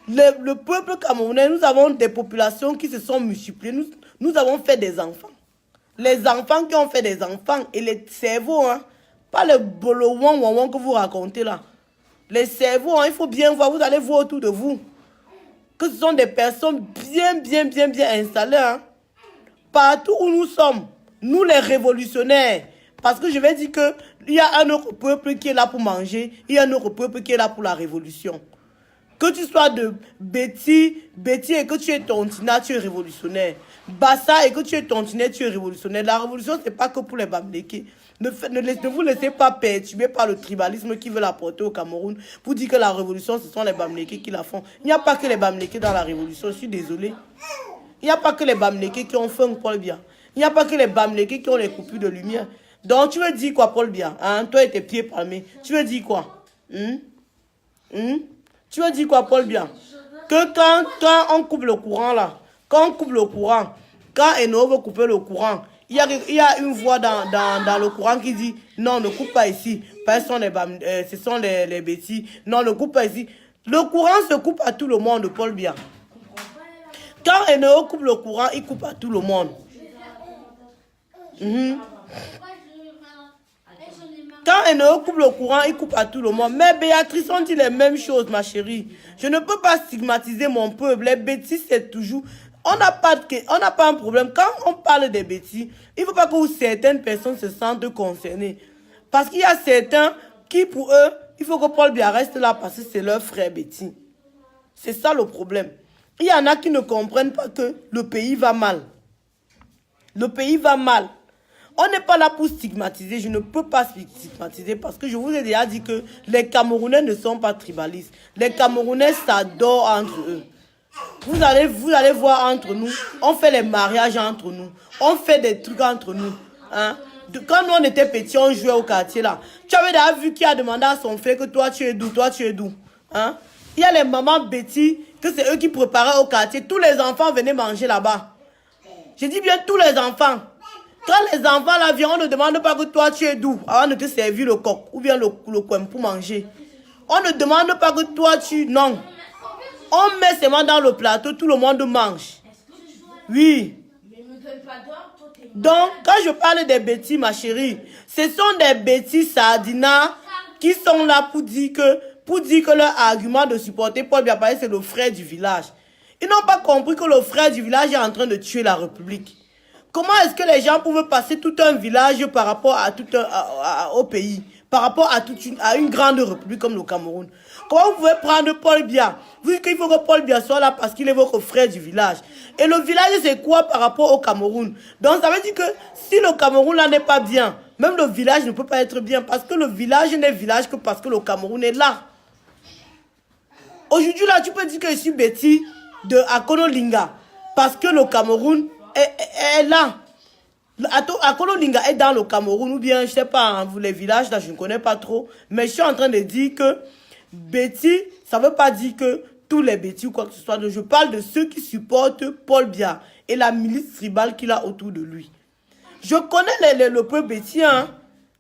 le peuple camerounais, nous avons des populations qui se sont multipliées. Nous avons fait des enfants. Les enfants qui ont fait des enfants et les cerveaux, hein, pas le bolowon que vous racontez là. Les cerveaux, hein, il faut bien voir, vous allez voir autour de vous que ce sont des personnes bien installées. Hein. Partout où nous sommes, nous les révolutionnaires. Parce que je vais dire qu'il y a un autre peuple qui est là pour manger, il y a un autre peuple qui est là pour la révolution. Que tu sois de Béti et que tu es Tontina, tu es révolutionnaire. Bassa et que tu es Tontina, tu es révolutionnaire. La révolution, ce n'est pas que pour les Bamileke. Ne vous laissez pas perturber par le tribalisme qui veut l'apporter au Cameroun pour dire que la révolution, ce sont les Bamileke qui la font. Il n'y a pas que les Bamileke dans la révolution, je suis désolé. Il n'y a pas que les Bamileke qui ont faim, Paul Biya. Il n'y a pas que les Bamileke qui ont les coupures de lumière. Donc, tu veux dire quoi, Paul Biya, hein? Toi et tes pieds palmés. Tu veux dire quoi? Tu veux dire quoi, Paul Biya? Que quand on coupe le courant, là, quand on coupe le courant, quand Eno veut couper le courant, il y a une voix dans le courant qui dit non, ne coupe pas ici. Parce que ce sont les bêtises. Non, ne coupe pas ici. Le courant se coupe à tout le monde, Paul Biya. Quand Eno coupe le courant, il coupe à tout le monde. Quand Eno coupe le courant, il coupe à tout le monde. Mais Béatrice, on dit les mêmes choses, ma chérie. Je ne peux pas stigmatiser mon peuple. Les bêtises, c'est toujours... On n'a pas un problème. Quand on parle des bêtises, il ne faut pas que certaines personnes se sentent concernées. Parce qu'il y a certains qui, pour eux, il faut que Paul Biya reste là parce que c'est leur frère bêtis. C'est ça le problème. Il y en a qui ne comprennent pas que le pays va mal. Le pays va mal. On n'est pas là pour stigmatiser. Je ne peux pas stigmatiser parce que je vous ai déjà dit que les Camerounais ne sont pas tribalistes. Les Camerounais s'adorent entre eux. Vous allez voir entre nous. On fait les mariages entre nous. On fait des trucs entre nous. Hein? Quand nous on était petits, on jouait au quartier là. Tu avais déjà vu qui a demandé à son frère que toi tu es d'où, toi tu es d'où. Hein? Il y a les mamans Betty, que c'est eux qui préparaient au quartier. Tous les enfants venaient manger là-bas. Je dis bien tous les enfants. Quand les enfants là viennent, on ne demande pas que toi tu es d'où avant de te servir le coq ou bien le coin pour manger. On ne demande pas que toi tu... Non. On met seulement dans le plateau, tout le monde mange. Oui. Donc, quand je parle des bêtises, ma chérie, ce sont des bêtises sardinas qui sont là pour dire que leur argument de supporter Paul Biya, c'est le frère du village. Ils n'ont pas compris que le frère du village est en train de tuer la République. Comment est-ce que les gens peuvent passer tout un village par rapport à au pays, par rapport à une grande république comme le Cameroun? Comment vous pouvez prendre Paul Biya? Vous dites qu'il faut que Paul Biya soit là parce qu'il est votre frère du village. Et le village, c'est quoi par rapport au Cameroun? Donc ça veut dire que si le Cameroun là n'est pas bien, même le village ne peut pas être bien parce que le village n'est village que parce que le Cameroun est là. Aujourd'hui là, tu peux dire que je suis Betty de Akono Linga parce que le Cameroun est là. Akono Linga est dans le Cameroun ou bien, je sais pas, hein, les villages là, je ne connais pas trop. Mais je suis en train de dire que Betty, ça ne veut pas dire que tous les Betty ou quoi que ce soit. Je parle de ceux qui supportent Paul Biya et la milice tribale qu'il a autour de lui. Je connais le peuple Betty. Hein.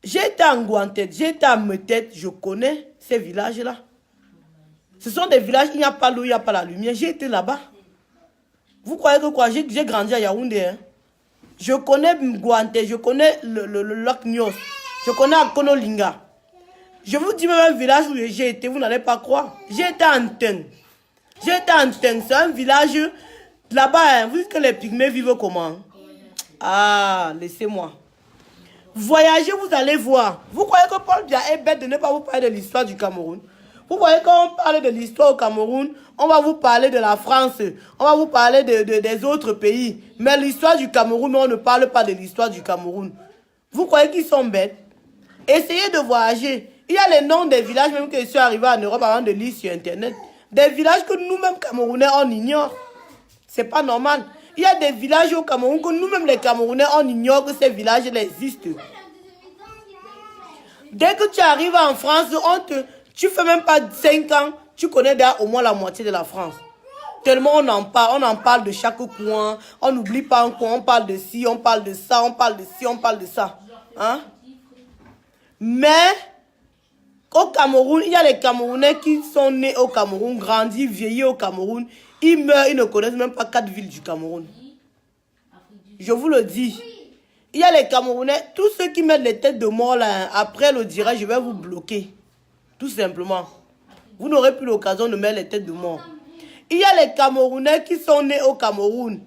J'ai été à Ngouantet, j'ai été à Metet, je connais ces villages-là. Ce sont des villages, il n'y a pas l'eau, il n'y a pas la lumière. J'ai été là-bas. Vous croyez que quoi? J'ai grandi à Yaoundé. Hein? Je connais Mgwante, je connais le lac Nyos, je connais Akonolinga. Je vous dis même un village où j'ai été, vous n'allez pas croire. J'ai été à Anteng. J'ai été à Anteng, c'est un village là-bas. Hein, vous dites que les pygmées vivent comment? Ah, laissez-moi. Voyagez, vous allez voir. Vous croyez que Paul Biya est bête de ne pas vous parler de l'histoire du Cameroun? Vous voyez quand on parle de l'histoire au Cameroun, on va vous parler de la France, on va vous parler des autres pays. Mais l'histoire du Cameroun, on ne parle pas de l'histoire du Cameroun. Vous croyez qu'ils sont bêtes? Essayez de voyager. Il y a les noms des villages même que je suis arrivé en Europe avant de lire sur Internet. Des villages que nous-mêmes Camerounais, on ignore. C'est pas normal. Il y a des villages au Cameroun que nous-mêmes les Camerounais, on ignore que ces villages existent. Dès que tu arrives en France, tu fais même pas 5 ans, tu connais déjà au moins la moitié de la France. Tellement on en parle de chaque coin, on n'oublie pas un coin, on parle de ci, on parle de ça, on parle de ci, on parle de ça. Hein? Mais au Cameroun, il y a les Camerounais qui sont nés au Cameroun, grandis, vieillis au Cameroun. Ils meurent, ils ne connaissent même pas 4 villes du Cameroun. Je vous le dis. Il y a les Camerounais, tous ceux qui mettent les têtes de mort là, après le direct, je vais vous bloquer. Tout simplement. Vous n'aurez plus l'occasion de mettre les têtes de mort. Il y a les Camerounais qui sont nés au Cameroun,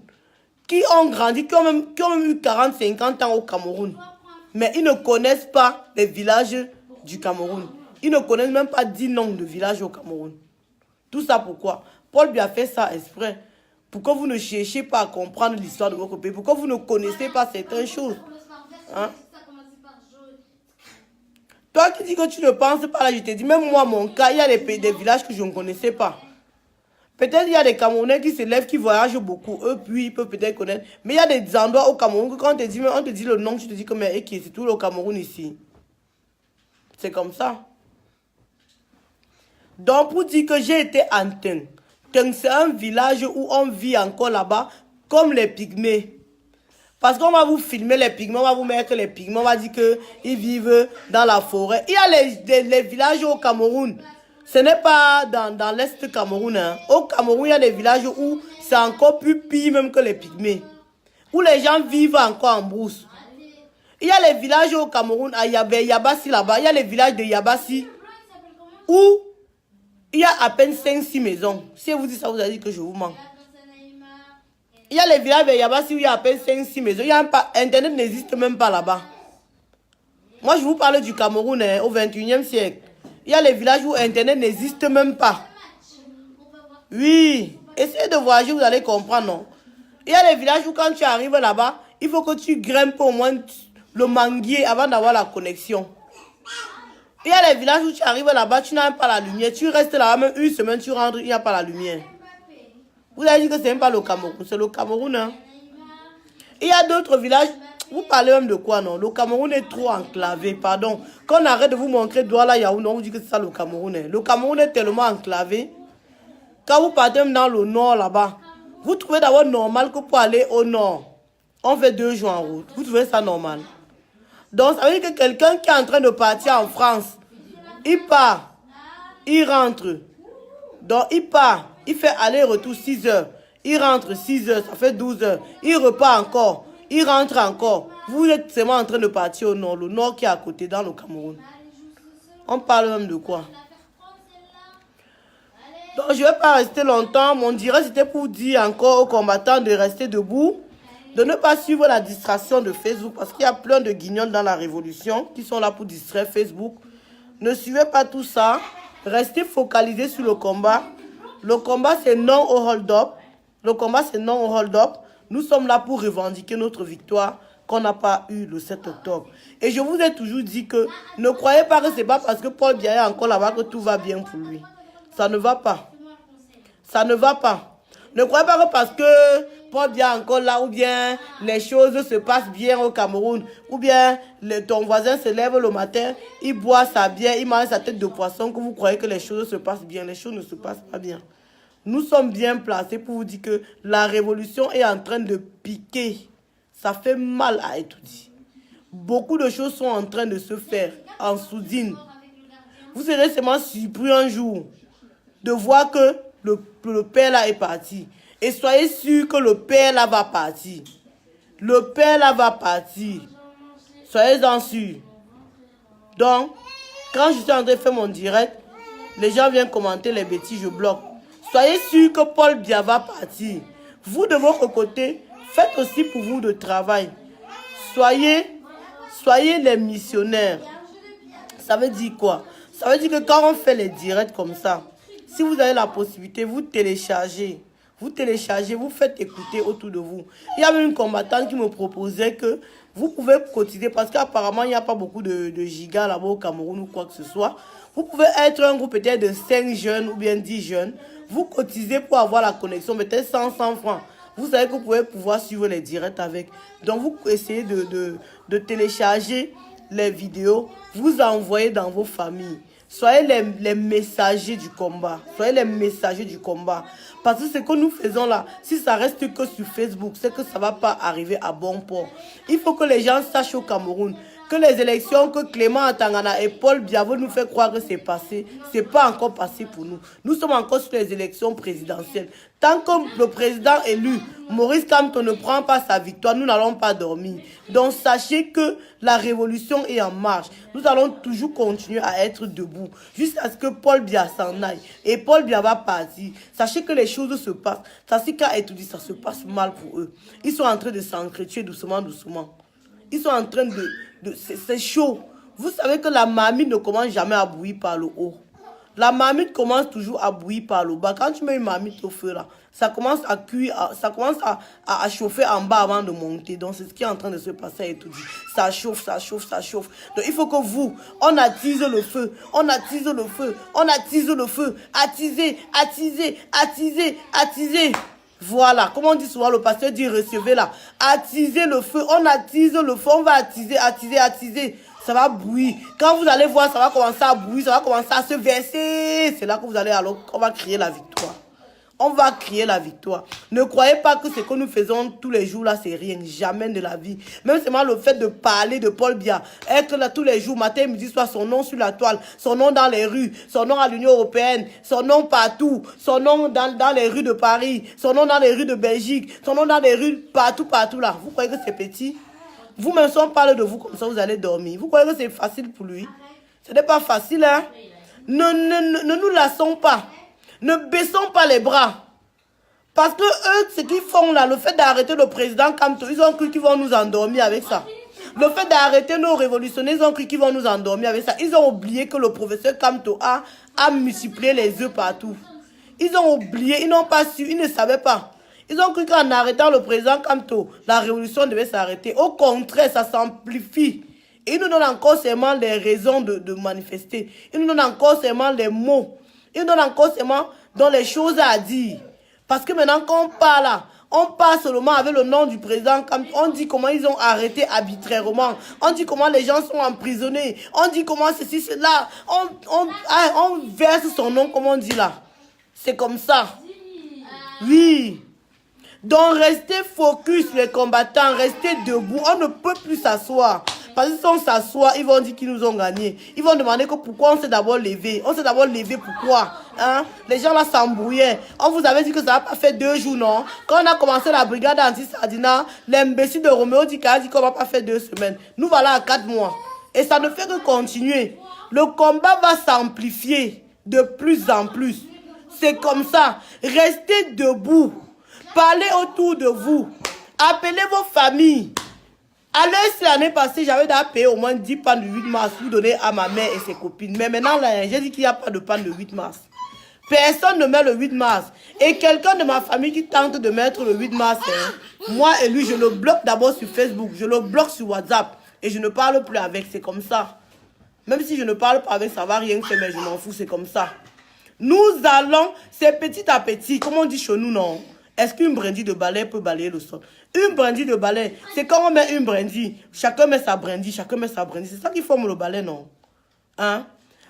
qui ont grandi, qui ont même eu 40, 50 ans au Cameroun. Mais ils ne connaissent pas les villages du Cameroun. Ils ne connaissent même pas 10 noms de villages au Cameroun. Tout ça pourquoi? Paul Biya fait ça exprès. Pourquoi vous ne cherchez pas à comprendre l'histoire de votre pays? Pourquoi vous ne connaissez pas certaines choses? Hein? Toi qui dis que tu ne penses pas là, je te dis, même moi, mon cas, il y a des villages que je ne connaissais pas. Peut-être il y a des Camerounais qui se lèvent, qui voyagent beaucoup. Eux, puis, ils peuvent peut-être connaître. Mais il y a des endroits au Cameroun que quand on te dit le nom, tu te dis que c'est tout le Cameroun ici. C'est comme ça. Donc, pour dire que j'ai été en Teng. Teng, c'est un village où on vit encore là-bas, comme les pygmées. Parce qu'on va vous filmer les pygmées, on va vous mettre les pygmées, on va dire qu'ils vivent dans la forêt. Il y a les villages au Cameroun. Ce n'est pas dans l'Est Cameroun. Hein. Au Cameroun, il y a des villages où c'est encore plus pire même que les pygmées. Où les gens vivent encore en brousse. Il y a les villages au Cameroun, à Yabassi là-bas. Il y a les villages de Yabassi où il y a à peine 5-6 maisons. Si vous dites ça, vous allez dire que je vous mens. Il y a les villages de Yabassi où il y a à peine 5-6 maisons. Internet n'existe même pas là-bas. Moi, je vous parle du Cameroun hein, au 21e siècle. Il y a les villages où Internet n'existe même pas. Oui. Essayez de voyager, vous allez comprendre, non? Il y a les villages où quand tu arrives là-bas, il faut que tu grimpes au moins le manguier avant d'avoir la connexion. Il y a les villages où tu arrives là-bas, tu n'as même pas la lumière. Tu restes là-bas, même une semaine, tu rentres, il n'y a pas la lumière. Vous avez dit que ce n'est même pas le Cameroun, c'est le Cameroun. Hein? Il y a d'autres villages, vous parlez même de quoi, non? Le Cameroun est trop enclavé, pardon. Quand on arrête de vous montrer doigt là, Yaoundé, on vous dit que c'est ça le Cameroun. Hein? Le Cameroun est tellement enclavé. Quand vous partez même dans le nord là-bas, vous trouvez d'abord normal que pour aller au nord, on fait 2 jours en route. Vous trouvez ça normal? Donc, ça veut dire que quelqu'un qui est en train de partir en France, il part, il rentre. Donc, il part, il fait aller-retour 6 heures. Il rentre 6 heures, ça fait 12 heures. Il repart encore, il rentre encore. Vous êtes seulement en train de partir au nord, le nord qui est à côté, dans le Cameroun. On parle même de quoi? Donc, je ne vais pas rester longtemps. Mon direct, c'était pour dire encore aux combattants de rester debout. De ne pas suivre la distraction de Facebook parce qu'il y a plein de guignols dans la révolution qui sont là pour distraire Facebook. Ne suivez pas tout ça. Restez focalisés sur le combat. Le combat, c'est non au hold-up. Le combat, c'est non au hold-up. Nous sommes là pour revendiquer notre victoire qu'on n'a pas eu le 7 octobre. Et je vous ai toujours dit que ne croyez pas que ce n'est pas parce que Paul Biya est encore là-bas que tout va bien pour lui. Ça ne va pas. Ça ne va pas. Ne croyez pas que parce que Paul Biya est encore là, ou bien les choses se passent bien au Cameroun, ou bien ton voisin se lève le matin, il boit sa bière, il mange sa tête de poisson, que vous croyez que les choses se passent bien. Les choses ne se passent pas bien. Nous sommes bien placés pour vous dire que la révolution est en train de piquer. Ça fait mal à étudier. Beaucoup de choses sont en train de se faire en soudine. Vous serez seulement surpris un jour de voir que le père là est parti. Et soyez sûr que le père là va partir. Le père là va partir. Soyez-en sûrs. Donc, quand je suis en train de faire mon direct, les gens viennent commenter les bêtises, je bloque. Soyez sûr que Paul Biya va partir. Vous, de votre côté, faites aussi pour vous de travail. Soyez les missionnaires. Ça veut dire quoi? Ça veut dire que quand on fait les directs comme ça, si vous avez la possibilité, vous téléchargez. Vous téléchargez, vous faites écouter autour de vous. Il y avait une combattante qui me proposait que vous pouvez cotiser parce qu'apparemment, il n'y a pas beaucoup de gigas là-bas au Cameroun ou quoi que ce soit. Vous pouvez être un groupe peut-être de 5 jeunes ou bien 10 jeunes. Vous cotisez pour avoir la connexion, peut-être 100 francs. Vous savez que vous pouvez pouvoir suivre les directs avec. Donc, vous essayez de télécharger les vidéos, vous envoyez dans vos familles. Soyez les messagers du combat. Soyez les messagers du combat. Parce que ce que nous faisons là, si ça reste que sur Facebook, c'est que ça ne va pas arriver à bon port. Il faut que les gens sachent au Cameroun que les élections que Clément Atangana et Paul Biya veulent nous faire croire que c'est passé, ce n'est pas encore passé pour nous. Nous sommes encore sur les élections présidentielles. Tant que le président élu, Maurice Kamto, ne prend pas sa victoire, nous n'allons pas dormir. Donc sachez que la révolution est en marche. Nous allons toujours continuer à être debout jusqu'à ce que Paul Biya s'en aille. Et Paul Biya va partir. Sachez que les choses se passent. Sachez qu'à étudier, ça se passe mal pour eux. Ils sont en train de s'entretuer doucement, doucement. Ils sont en train de c'est chaud. Vous savez que la marmite ne commence jamais à bouillir par le haut. La marmite commence toujours à bouillir par le bas. Quand tu mets une marmite au feu là, ça commence à cuire, ça commence à chauffer en bas avant de monter. Donc c'est ce qui est en train de se passer et tout dit. Ça chauffe, ça chauffe, ça chauffe. Donc il faut que vous, on attise le feu, on attise le feu, on attise le feu. Attisez, attisez, attisez, attisez. Voilà, comme on dit souvent, le pasteur dit recevez là. Attisez le feu, on attise le feu, on va attiser, attiser, attiser. Ça va bouillir. Quand vous allez voir, ça va commencer à bouillir, ça va commencer à se verser. C'est là que vous allez alors, on va crier la victoire. On va crier la victoire. Ne croyez pas que ce que nous faisons tous les jours là, c'est rien. Jamais de la vie. Même seulement le fait de parler de Paul Biya, être là tous les jours, matin, midi, soir, son nom sur la toile, son nom dans les rues, son nom à l'Union européenne, son nom partout, son nom dans les rues de Paris, son nom dans les rues de Belgique, son nom dans les rues partout, partout là. Vous croyez que c'est petit? Vous-même, si on parle de vous comme ça, vous allez dormir. Vous croyez que c'est facile pour lui? Ce n'est pas facile, hein? Ne nous lassons pas. Ne baissons pas les bras. Parce que eux, ce qu'ils font là, le fait d'arrêter le président Kamto, ils ont cru qu'ils vont nous endormir avec ça. Le fait d'arrêter nos révolutionnaires, ils ont cru qu'ils vont nous endormir avec ça. Ils ont oublié que le professeur Kamto a multiplié les œufs partout. Ils ont oublié, ils n'ont pas su, ils ne savaient pas. Ils ont cru qu'en arrêtant le président Kamto, la révolution devait s'arrêter. Au contraire, ça s'amplifie. Et ils nous donnent encore seulement les raisons de manifester. Ils nous donnent encore seulement les mots. Ils nous donnent encore seulement dans les choses à dire. Parce que maintenant, quand on parle là, on parle seulement avec le nom du président Kamto. On dit comment ils ont arrêté arbitrairement. On dit comment les gens sont emprisonnés. On dit comment ceci, cela. On verse son nom, comme on dit là. C'est comme ça. Oui. Donc, restez focus, les combattants. Restez debout. On ne peut plus s'asseoir. Parce que si on s'assoit, ils vont dire qu'ils nous ont gagné. Ils vont demander que pourquoi on s'est d'abord levé. On s'est d'abord levé, pourquoi hein? Les gens là s'embrouillaient. On vous avait dit que ça n'a pas fait 2 jours, non? Quand on a commencé la brigade anti-Sardina, l'imbécile de Roméo dit qu'on va pas faire 2 semaines. Nous voilà à 4 mois. Et ça ne fait que continuer. Le combat va s'amplifier de plus en plus. C'est comme ça. Restez debout. Parlez autour de vous. Appelez vos familles. Alors, l'année passée, j'avais déjà payé au moins 10 pans de 8 mars pour donner à ma mère et ses copines. Mais maintenant, là, j'ai dit qu'il n'y a pas de pan de 8 mars. Personne ne met le 8 mars. Et quelqu'un de ma famille qui tente de mettre le 8 mars, hein, moi et lui, je le bloque d'abord sur Facebook, je le bloque sur WhatsApp. Et je ne parle plus avec, c'est comme ça. Même si je ne parle pas avec, ça ne va rien faire, mais je m'en fous, c'est comme ça. Nous allons, c'est petit à petit, comme on dit chez nous, non? Est-ce qu'une brindille de balai peut balayer le sol? Une brindille de balai, c'est quand on met une brindille. Chacun met sa brindille, chacun met sa brindille. C'est ça qui forme le balai, non? Hein?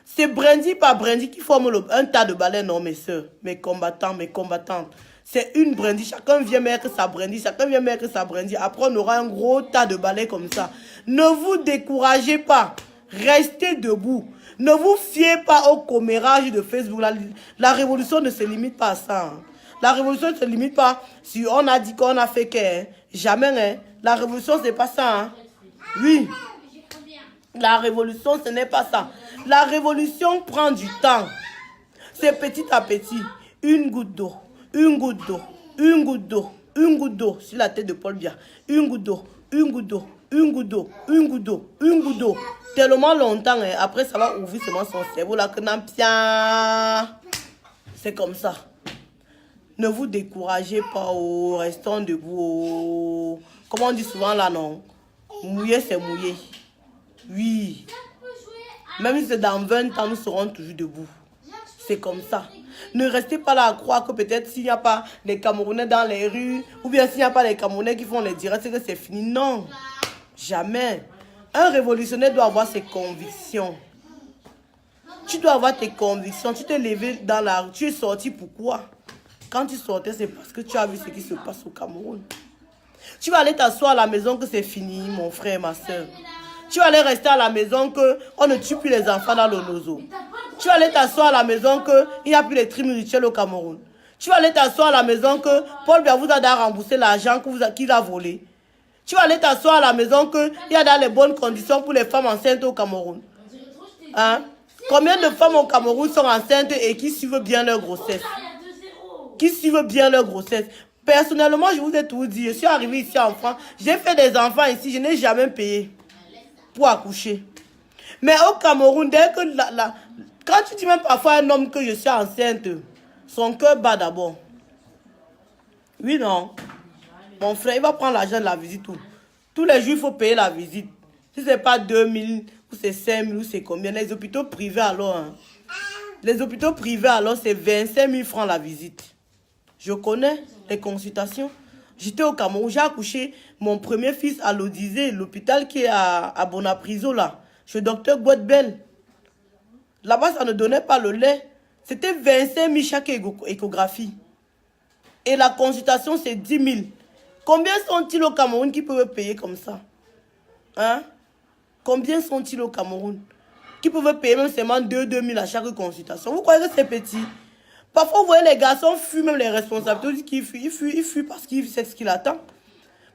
C'est brindille par brindille qui forme un tas de balais, non, mes soeurs, mes combattants, mes combattantes. C'est une brindille. Chacun vient mettre sa brindille, chacun vient mettre sa brindille. Après, on aura un gros tas de balais comme ça. Ne vous découragez pas. Restez debout. Ne vous fiez pas au commérage de Facebook. La révolution ne se limite pas à ça. Hein. La révolution ne se limite pas si on a dit qu'on a fait que. Jamais, hein. La révolution, ce n'est pas ça. Hein. Oui. La révolution, ce n'est pas ça. La révolution prend du temps. C'est petit à petit. Une goutte d'eau, une goutte d'eau, une goutte d'eau, une goutte d'eau sur la tête de Paul Biya. Une goutte d'eau, une goutte d'eau, une goutte d'eau, une goutte d'eau, une goutte d'eau. Tellement longtemps, hein. Après ça va ouvrir seulement son cerveau là que c'est comme ça. Ne vous découragez pas, oh, restons debout. Oh. Comme on dit souvent là, non? Mouiller, c'est mouiller. Oui. Même si c'est dans 20 ans, nous serons toujours debout. C'est comme ça. Ne restez pas là à croire que peut-être s'il n'y a pas les Camerounais dans les rues, ou bien s'il n'y a pas les Camerounais qui font les directs, c'est que c'est fini. Non. Jamais. Un révolutionnaire doit avoir ses convictions. Tu dois avoir tes convictions. Tu t'es levé dans la rue. Tu es sorti pourquoi? Quand tu sortais, c'est parce que tu as vu ce qui se passe au Cameroun. Tu vas aller t'asseoir à la maison que c'est fini, mon frère et ma soeur. Tu vas aller rester à la maison qu'on ne tue plus les enfants dans le nozo. Tu vas aller t'asseoir à la maison qu'il n'y a plus les crimes rituels au Cameroun. Tu vas aller t'asseoir à la maison que Paul Biya vous a remboursé l'argent qu'il a volé. Tu vas aller t'asseoir à la maison qu'il y a dans les bonnes conditions pour les femmes enceintes au Cameroun. Hein? Combien de femmes au Cameroun sont enceintes et qui suivent bien leur grossesse? Qui suivent bien leur grossesse? Personnellement, je vous ai tout dit. Je suis arrivé ici en France. J'ai fait des enfants ici. Je n'ai jamais payé pour accoucher. Mais au Cameroun, dès que quand tu dis même parfois à un homme que je suis enceinte, son cœur bat d'abord. Oui, non. Mon frère, il va prendre l'argent de la visite. Tous les jours, il faut payer la visite. Si ce n'est pas 2000, ou c'est 5000, ou c'est combien. Les hôpitaux privés, alors. Hein. Les hôpitaux privés, alors, c'est 25 000 francs la visite. Je connais les consultations. J'étais au Cameroun, j'ai accouché mon premier fils à l'Odyssée, l'hôpital qui est à Bonapriso, là. Chez le docteur Guadbel. Là-bas, ça ne donnait pas le lait. C'était 25 000 chaque échographie. Et la consultation, c'est 10 000. Combien sont-ils au Cameroun qui peuvent payer comme ça? Hein? Combien sont-ils au Cameroun qui peuvent payer même seulement 2 000 à chaque consultation? Vous croyez que c'est petit? Parfois, vous voyez, les garçons fuient même les responsabilités. Ils fuient parce qu'ils savent ce qu'il attend.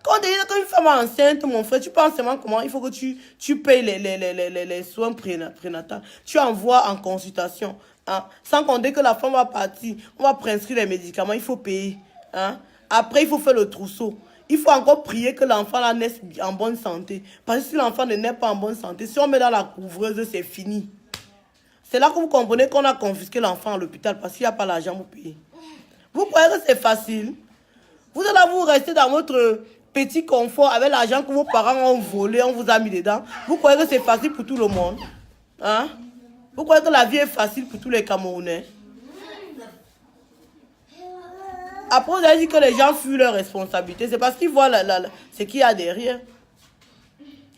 Quand on dit qu'une femme est enceinte, mon frère, tu penses seulement comment il faut que tu payes les soins prénataux. Tu envoies en consultation. Hein? Sans compter que la femme va partir, on va prescrire les médicaments, il faut payer. Hein? Après, il faut faire le trousseau. Il faut encore prier que l'enfant là naisse en bonne santé. Parce que si l'enfant ne naît pas en bonne santé, si on met dans la couvreuse, c'est fini. C'est là que vous comprenez qu'on a confisqué l'enfant à l'hôpital parce qu'il n'y a pas l'argent pour payer. Vous croyez que c'est facile? Vous allez vous rester dans votre petit confort avec l'argent que vos parents ont volé, on vous a mis dedans. Vous croyez que c'est facile pour tout le monde? Hein? Vous croyez que la vie est facile pour tous les Camerounais? Après, vous avez dit que les gens fuient leurs responsabilités. C'est parce qu'ils voient ce qu'il y a derrière.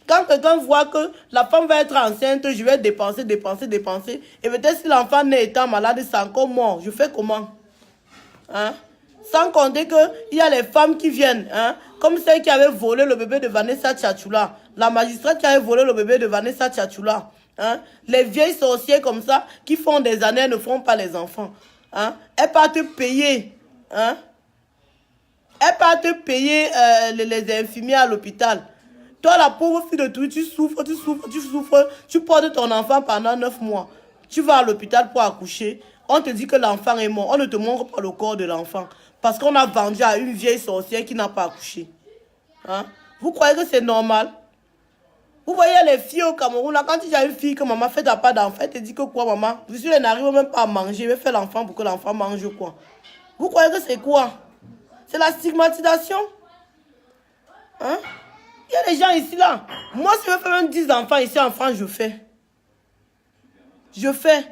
Quand quelqu'un voit que la femme va être enceinte, je vais dépenser. Et peut-être si l'enfant naît étant malade, c'est encore mort. Je fais comment? Hein? Sans compter qu'il y a les femmes qui viennent, hein? Comme celle qui avait volé le bébé de Vanessa Tchatchoula. La magistrate qui avait volé le bébé de Vanessa Tchatchoula. Hein? Les vieilles sorcières comme ça, qui font des années, ne font pas les enfants. Hein? Elles partent payer. Hein? Elles partent payer les infirmiers à l'hôpital. Toi, la pauvre fille de tout, tu souffres, tu portes ton enfant pendant 9 mois. Tu vas à l'hôpital pour accoucher. On te dit que l'enfant est mort. On ne te montre pas le corps de l'enfant. Parce qu'on a vendu à une vieille sorcière qui n'a pas accouché. Hein? Vous croyez que c'est normal? Vous voyez les filles au Cameroun, là, quand tu as une fille que maman fait pas d'enfant, elle te dit que quoi, maman? Je suis, elle n'arrive même pas à manger. Je vais faire l'enfant pour que l'enfant mange quoi? Vous croyez que c'est quoi? C'est la stigmatisation? Hein? Il y a des gens ici, là. Moi, si je veux faire même 10 enfants ici en France, je fais. Je fais.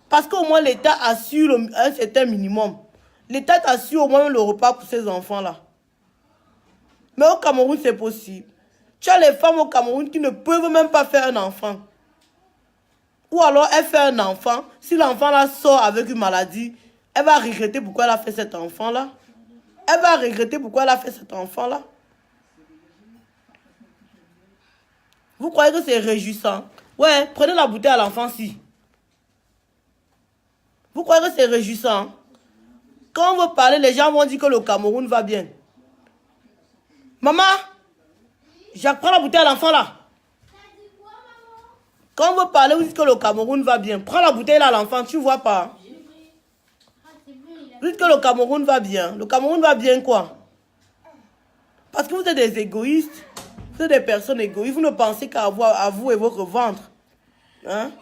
Parce qu'au moins, l'État assure un certain minimum. L'État assure au moins le repas pour ces enfants-là. Mais au Cameroun, c'est possible. Tu as les femmes au Cameroun qui ne peuvent même pas faire un enfant. Ou alors, elle fait un enfant. Si l'enfant-là sort avec une maladie, elle va regretter pourquoi elle a fait cet enfant-là. Elle va regretter pourquoi elle a fait cet enfant-là. Vous croyez que c'est réjouissant? Ouais, prenez la bouteille à l'enfant si. Vous croyez que c'est réjouissant? Quand on veut parler, les gens vont dire que le Cameroun va bien. Maman, Jacques, prends la bouteille à l'enfant là. Quand on veut parler, vous dites que le Cameroun va bien. Prends la bouteille là à l'enfant, tu vois pas. Vous dites que le Cameroun va bien. Le Cameroun va bien quoi? Parce que vous êtes des égoïstes. Vous êtes des personnes égoïstes. Vous ne pensez qu'à vous et votre ventre. Hein?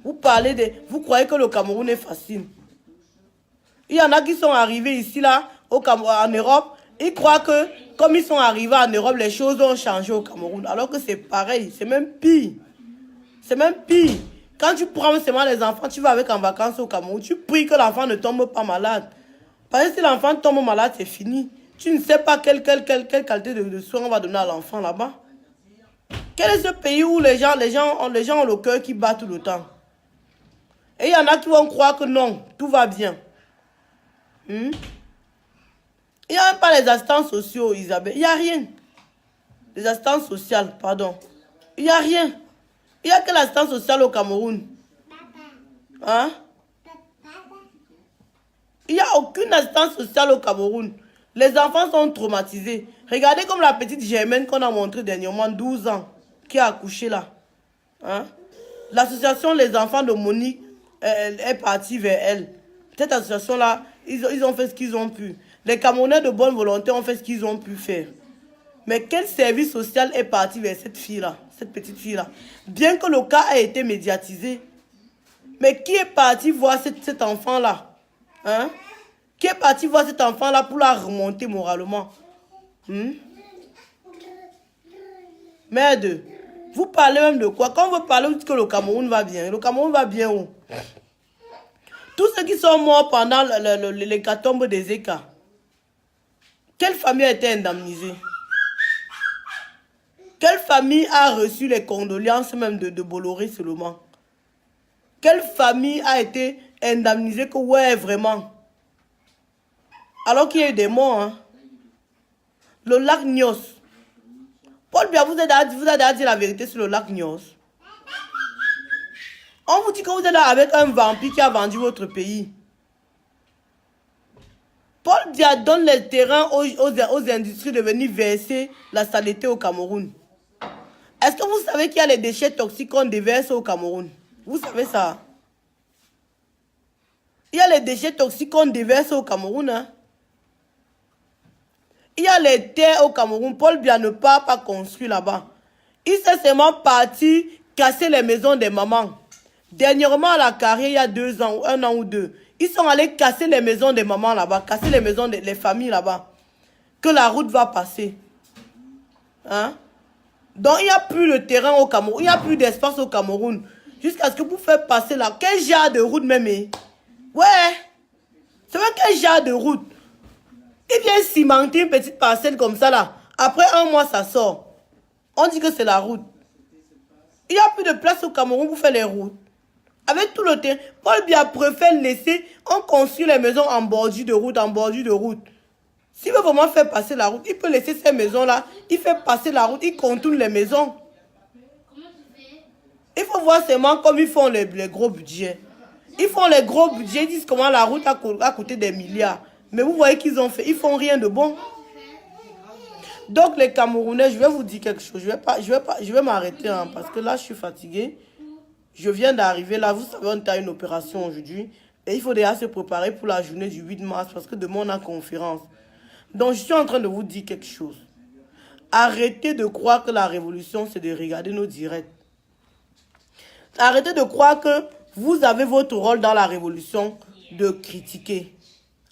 Vous parlez de... Vous croyez que le Cameroun est facile. Il y en a qui sont arrivés ici, là, en Europe. Ils croient que, comme ils sont arrivés en Europe, les choses ont changé au Cameroun. Alors que c'est pareil. C'est même pire. C'est même pire. Quand tu prends seulement les enfants, tu vas avec en vacances au Cameroun. Tu pries que l'enfant ne tombe pas malade. Parce que si l'enfant tombe malade, c'est fini. Tu ne sais pas quelle qualité de soins on va donner à l'enfant là-bas. Quel est ce pays où les gens ont le cœur qui bat tout le temps? Et il y en a qui vont croire que non, tout va bien. Il n'y a même pas les assistances sociaux, Isabelle. Il n'y a rien. Les assistances sociales, pardon. Il n'y a rien. Il n'y a que l'assistance sociale au Cameroun. Hein? Il n'y a aucune assistance sociale au Cameroun. Les enfants sont traumatisés. Regardez comme la petite Germaine qu'on a montrée dernièrement, 12 ans, qui a accouché là. Hein? L'association Les Enfants de Monique est partie vers elle. Cette association-là, ils ont fait ce qu'ils ont pu. Les Camerounais de bonne volonté ont fait ce qu'ils ont pu faire. Mais quel service social est parti vers cette fille-là, cette petite fille-là? Bien que le cas ait été médiatisé. Mais qui est parti voir cet enfant-là? Hein? Qui est parti voir cet enfant-là pour la remonter moralement? Merde, vous parlez même de quoi? Quand vous parlez, vous dites que le Cameroun va bien. Le Cameroun va bien où? Tous ceux qui sont morts pendant l'hécatombe des Écas, quelle famille a été indemnisée? Quelle famille a reçu les condoléances même de Bolloré seulement? Quelle famille a été indemnisée que ouais, vraiment? Alors qu'il y a eu des morts. Hein? Le lac Nyos. Paul Biya vous a dit la vérité sur le lac Nyos. On vous dit que vous êtes là avec un vampire qui a vendu votre pays. Paul Biya donne les terrains aux industries de venir verser la saleté au Cameroun. Est-ce que vous savez qu'il y a les déchets toxiques qu'on déverse au Cameroun? Vous savez ça? Il y a les déchets toxiques qu'on déverse au Cameroun. Hein? Il y a les terres au Cameroun. Paul Biya ne part pas construire là-bas. Il s'est seulement parti casser les maisons des mamans. Dernièrement à la carrière, il y a 2 ans, 1 an ou 2, ils sont allés casser les maisons des mamans là-bas, casser les maisons des familles là-bas. Que la route va passer. Hein? Donc il n'y a plus de terrain au Cameroun, il n'y a plus d'espace au Cameroun. Jusqu'à ce que vous faites passer là. Quel genre de route même? Ouais. C'est vrai quel genre de route? Il vient cimenter une petite parcelle comme ça là. Après 1 mois, ça sort. On dit que c'est la route. Il n'y a plus de place au Cameroun pour faire les routes. Avec tout le terrain, Paul Biya préfère laisser, on construit les maisons en bordure de route, en bordure de route. S'il veut vraiment faire passer la route, il peut laisser ces maisons-là, il fait passer la route, il contourne les maisons. Il faut voir seulement comme ils font les gros budgets. Ils font les gros budgets, ils disent comment la route a coûté des milliards. Mais vous voyez qu'ils ont fait, ils font rien de bon. Donc les Camerounais, je vais vous dire quelque chose. Je vais m'arrêter hein, parce que là, je suis fatiguée. Je viens d'arriver là. Vous savez, on a une opération aujourd'hui. Et il faut déjà se préparer pour la journée du 8 mars parce que demain, on a conférence. Donc, je suis en train de vous dire quelque chose. Arrêtez de croire que la révolution, c'est de regarder nos directs. Arrêtez de croire que vous avez votre rôle dans la révolution de critiquer.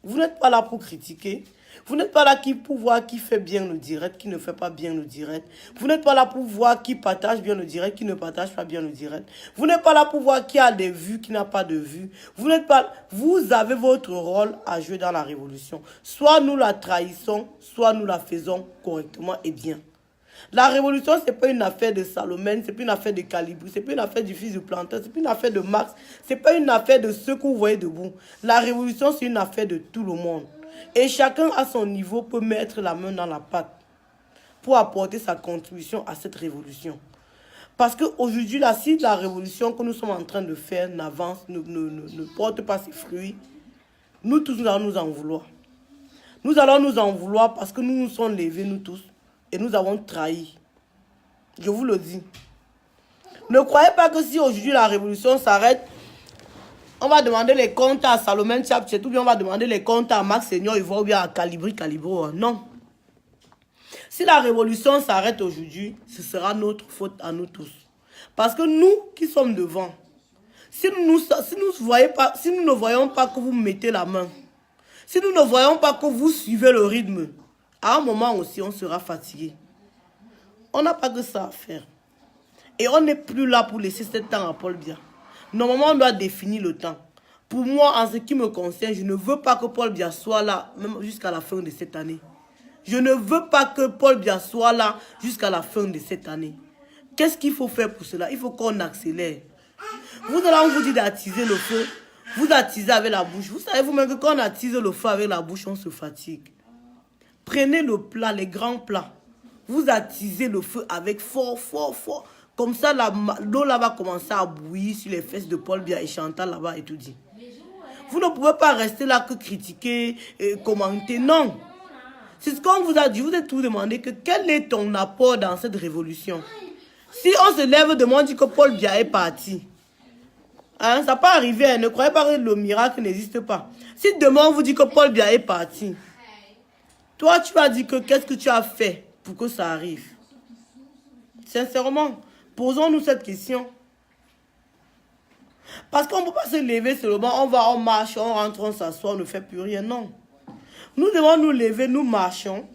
Vous n'êtes pas là pour critiquer. Vous n'êtes pas là pour voir qui fait bien le direct, qui ne fait pas bien le direct. Vous n'êtes pas là pour voir qui partage bien le direct, qui ne partage pas bien le direct. Vous n'êtes pas là pour voir qui a des vues, qui n'a pas de vues. Vous avez votre rôle à jouer dans la révolution. Soit nous la trahissons, soit nous la faisons correctement et bien. La révolution, ce n'est pas une affaire de Salomon, ce n'est pas une affaire de Calibre, ce n'est pas une affaire du fils du planteur, ce n'est pas une affaire de Marx, ce n'est pas une affaire de ceux que vous voyez debout. La révolution, c'est une affaire de tout le monde. Et chacun à son niveau peut mettre la main dans la pâte pour apporter sa contribution à cette révolution. Parce qu'aujourd'hui, si la révolution que nous sommes en train de faire n'avance, ne porte pas ses fruits, nous tous, nous allons nous en vouloir. Nous allons nous en vouloir parce que nous nous sommes levés, nous tous, et nous avons trahi. Je vous le dis. Ne croyez pas que si aujourd'hui la révolution s'arrête, on va demander les comptes à Salomon Tchapchet, ou bien on va demander les comptes à Max Seigneur, ou bien à Calibro. Non. Si la révolution s'arrête aujourd'hui, ce sera notre faute à nous tous. Parce que nous qui sommes devant, si nous ne voyons pas que vous mettez la main, si nous ne voyons pas que vous suivez le rythme, à un moment aussi, on sera fatigué. On n'a pas que ça à faire. Et on n'est plus là pour laisser ce temps à Paul Biya. Normalement, on doit définir le temps. Pour moi, en ce qui me concerne, je ne veux pas que Paul Biya soit là, même jusqu'à la fin de cette année. Je ne veux pas que Paul Biya soit là jusqu'à la fin de cette année. Qu'est-ce qu'il faut faire pour cela? Il faut qu'on accélère. Vous allez, on vous dit d'attiser le feu. Vous attisez avec la bouche. Vous savez vous-même que quand on attise le feu avec la bouche, on se fatigue. Prenez le plat, les grands plats. Vous attisez le feu avec fort. Comme ça, l'eau là va commencer à bouillir sur les fesses de Paul Biya et Chantal là-bas et tout dit. Vous ne pouvez pas rester là que critiquer et commenter. Non. C'est ce qu'on vous a dit. Vous êtes tout demandé que quel est ton apport dans cette révolution. Si on se lève demain, on dit que Paul Biya est parti. Hein, ça peut arriver. Hein, ne croyez pas que le miracle n'existe pas. Si demain on vous dit que Paul Biya est parti, toi tu vas dire que qu'est-ce que tu as fait pour que ça arrive. Sincèrement, posons-nous cette question. Parce qu'on ne peut pas se lever seulement, on marche, on rentre, on s'assoit, on ne fait plus rien. Non. Nous devons nous lever, nous marchons,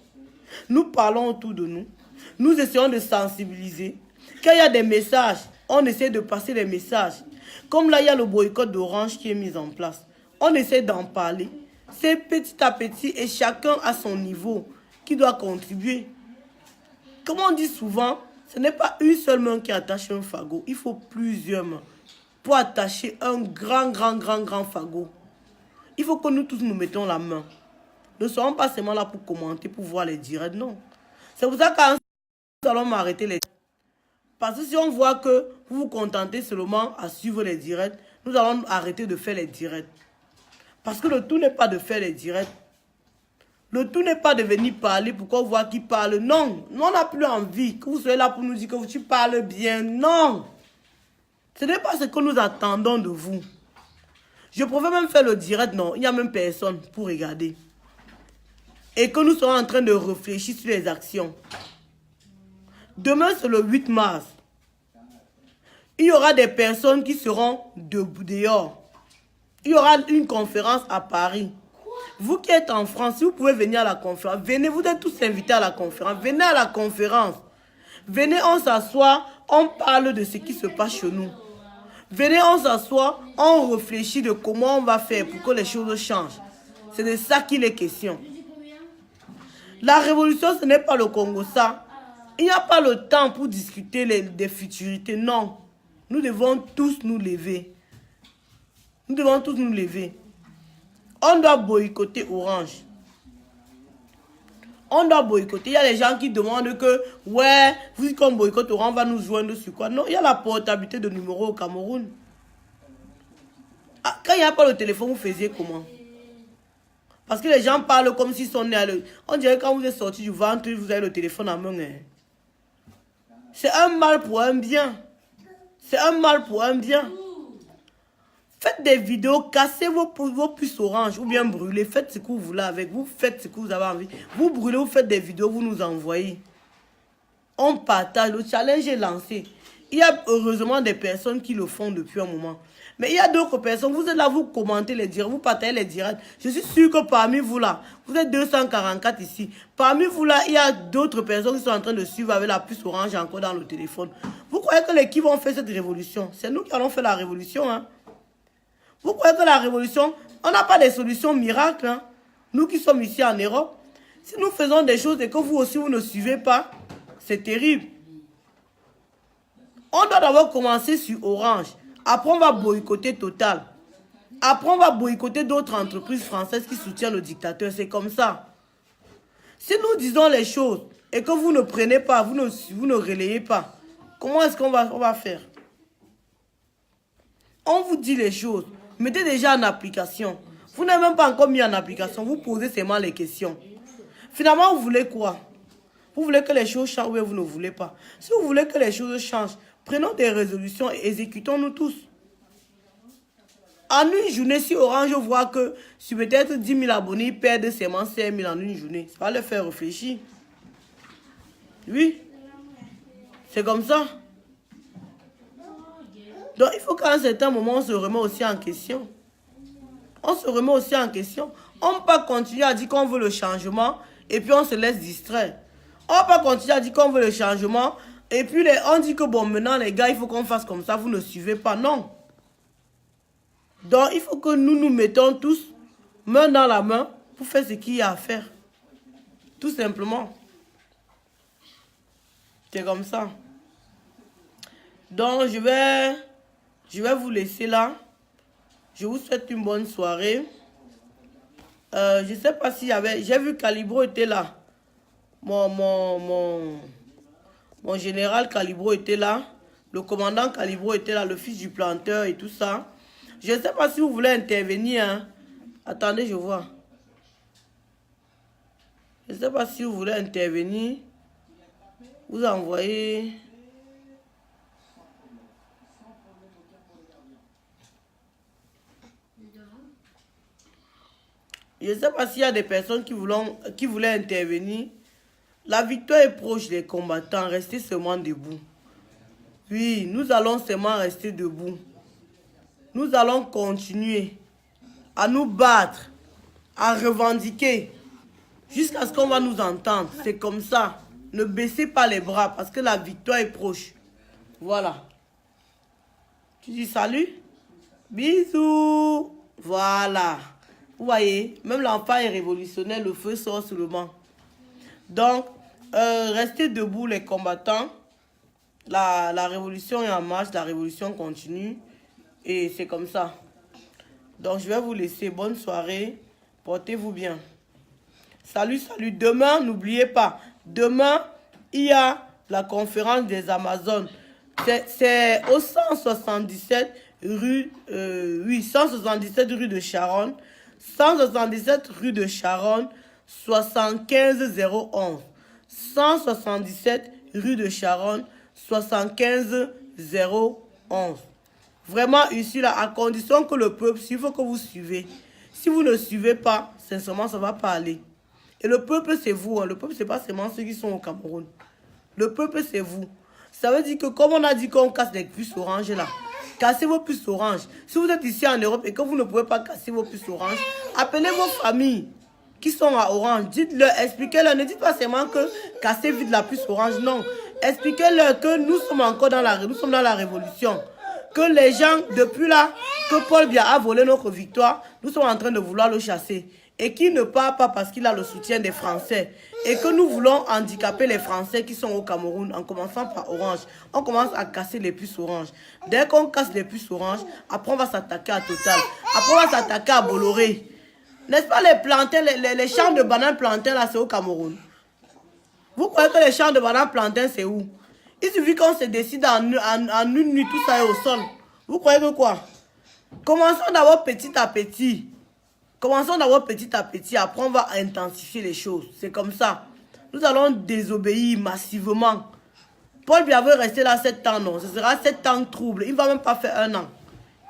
nous parlons autour de nous, nous essayons de sensibiliser. Quand il y a des messages, on essaie de passer les messages. Comme là, il y a le boycott d'Orange qui est mis en place. On essaie d'en parler. C'est petit à petit et chacun à son niveau qui doit contribuer. Comme on dit souvent, ce n'est pas une seule main qui attache un fagot. Il faut plusieurs mains pour attacher un grand fagot. Il faut que nous tous nous mettons la main. Ne soyons pas seulement là pour commenter, pour voir les directs. Non. C'est pour ça qu'en nous allons m'arrêter les... Parce que si on voit que vous vous contentez seulement à suivre les directs, nous allons arrêter de faire les directs. Parce que le tout n'est pas de faire les directs. Le tout n'est pas de venir parler pour qu'on voit qui parle. Non, on n'a plus envie que vous soyez là pour nous dire que tu parles bien. Non. Ce n'est pas ce que nous attendons de vous. Je pourrais même faire le direct, non. Il n'y a même personne pour regarder. Et que nous serons en train de réfléchir sur les actions. Demain, c'est le 8 mars. Il y aura des personnes qui seront dehors. Il y aura une conférence à Paris. Vous qui êtes en France, si vous pouvez venir à la conférence, venez, vous êtes tous invités à la conférence. Venez à la conférence. Venez, on s'assoit, on parle de ce qui se passe chez nous. Venez, on s'assoit, on réfléchit de comment on va faire pour que les choses changent. C'est de ça qu'il est question. La révolution, ce n'est pas le Congo, ça. Il n'y a pas le temps pour discuter des futurités, non. Nous devons tous nous lever. Nous devons tous nous lever. On doit boycotter Orange. On doit boycotter. Il y a des gens qui demandent que, ouais, vous dites qu'on boycotte Orange, on va nous joindre sur quoi? Non, il y a la portabilité de numéro au Cameroun. Ah, quand il n'y a pas le téléphone, vous faisiez comment? Parce que les gens parlent comme s'ils sont nés à l'œil. On dirait que quand vous êtes sorti du ventre, vous avez le téléphone en main. C'est un mal pour un bien. C'est un mal pour un bien. Faites des vidéos, cassez vos puces orange ou bien brûlez. Faites ce que vous voulez avec vous. Faites ce que vous avez envie. Vous brûlez, vous faites des vidéos, vous nous envoyez. On partage. Le challenge est lancé. Il y a heureusement des personnes qui le font depuis un moment. Mais il y a d'autres personnes. Vous êtes là, vous commentez les directs, vous partagez les directs. Je suis sûr que parmi vous là, vous êtes 244 ici. Parmi vous là, il y a d'autres personnes qui sont en train de suivre avec la puce orange encore dans le téléphone. Vous croyez que les qui vont faire cette révolution? C'est nous qui allons faire la révolution, hein? Vous croyez que la révolution, on n'a pas de solution miracle, hein? Nous qui sommes ici en Europe, si nous faisons des choses et que vous aussi vous ne suivez pas, c'est terrible. On doit d'abord commencer sur Orange. Après, on va boycotter Total. Après, on va boycotter d'autres entreprises françaises qui soutiennent le dictateur. C'est comme ça. Si nous disons les choses et que vous ne prenez pas, vous ne relayez pas, comment est-ce qu'on va faire? On vous dit les choses. Mettez déjà en application. Vous n'avez même pas encore mis en application. Vous posez seulement les questions. Finalement, vous voulez quoi? Vous voulez que les choses changent ou vous ne voulez pas? Si vous voulez que les choses changent, prenons des résolutions et exécutons-nous tous. En une journée, si Orange voit que sur peut-être 10 000 abonnés, ils perdent seulement 5 000 en une journée, ça va les faire réfléchir. Oui, c'est comme ça. Donc, il faut qu'à un certain moment, on se remet aussi en question. On se remet aussi en question. On ne peut pas continuer à dire qu'on veut le changement et puis on se laisse distraire. On ne peut pas continuer à dire qu'on veut le changement et puis on dit que bon, maintenant les gars, il faut qu'on fasse comme ça, vous ne suivez pas. Non. Donc, il faut que nous nous mettons tous main dans la main pour faire ce qu'il y a à faire. Tout simplement. C'est comme ça. Donc, je vais vous laisser là. Je vous souhaite une bonne soirée. Je ne sais pas s'il y avait... J'ai vu Calibro était là. Mon général Calibro était là. Le commandant Calibro était là. Le fils du planteur et tout ça. Je ne sais pas si vous voulez intervenir. Hein. Attendez, je vois. Je ne sais pas si vous voulez intervenir. Vous envoyez... Je ne sais pas s'il y a des personnes qui voulaient intervenir. La victoire est proche des combattants. Restez seulement debout. Oui, nous allons seulement rester debout. Nous allons continuer à nous battre, à revendiquer, jusqu'à ce qu'on va nous entendre. C'est comme ça. Ne baissez pas les bras parce que la victoire est proche. Voilà. Tu dis salut? Bisous. Voilà. Vous voyez, même l'enfant est révolutionnaire, le feu sort sur le banc. Donc, restez debout les combattants. La révolution est en marche, la révolution continue. Et c'est comme ça. Donc, je vais vous laisser. Bonne soirée. Portez-vous bien. Salut, salut. Demain, n'oubliez pas. Demain, il y a la conférence des Amazones. C'est au 177 rue, 177 rue de Charonne. 177 rue de Charonne, 75011. 177 rue de Charonne, 75011. Vraiment ici, là, à condition que le peuple, s'il faut que vous suivez. Si vous ne suivez pas, sincèrement, ça ne va pas aller. Et le peuple, c'est vous. Hein. Le peuple, ce n'est pas seulement ceux qui sont au Cameroun. Le peuple, c'est vous. Ça veut dire que comme on a dit qu'on casse les puces oranges là, cassez vos puces oranges. Si vous êtes ici en Europe et que vous ne pouvez pas casser vos puces oranges, appelez vos familles qui sont à Orange. Dites-leur, expliquez-leur. Ne dites pas seulement que casser vite la puce orange. Non. Expliquez-leur que nous sommes encore dans la révolution. Que les gens, depuis là, que Paul Biya a volé notre victoire, nous sommes en train de vouloir le chasser. Et qu'il ne part pas parce qu'il a le soutien des Français. Et que nous voulons handicaper les Français qui sont au Cameroun en commençant par Orange. On commence à casser les puces oranges. Dès qu'on casse les puces oranges, après on va s'attaquer à Total. Après on va s'attaquer à Bolloré. N'est-ce pas les plantains, les champs de bananes plantains là, c'est au Cameroun. Vous croyez que les champs de bananes plantains c'est où? Il suffit qu'on se décide en une nuit, tout ça est au sol. Vous croyez que quoi? Commençons d'abord petit à petit. Commençons d'abord petit à petit, après on va intensifier les choses. C'est comme ça. Nous allons désobéir massivement. Paul Biya veut rester là 7 ans, non. Ce sera 7 ans trouble. Il ne va même pas faire 1 an.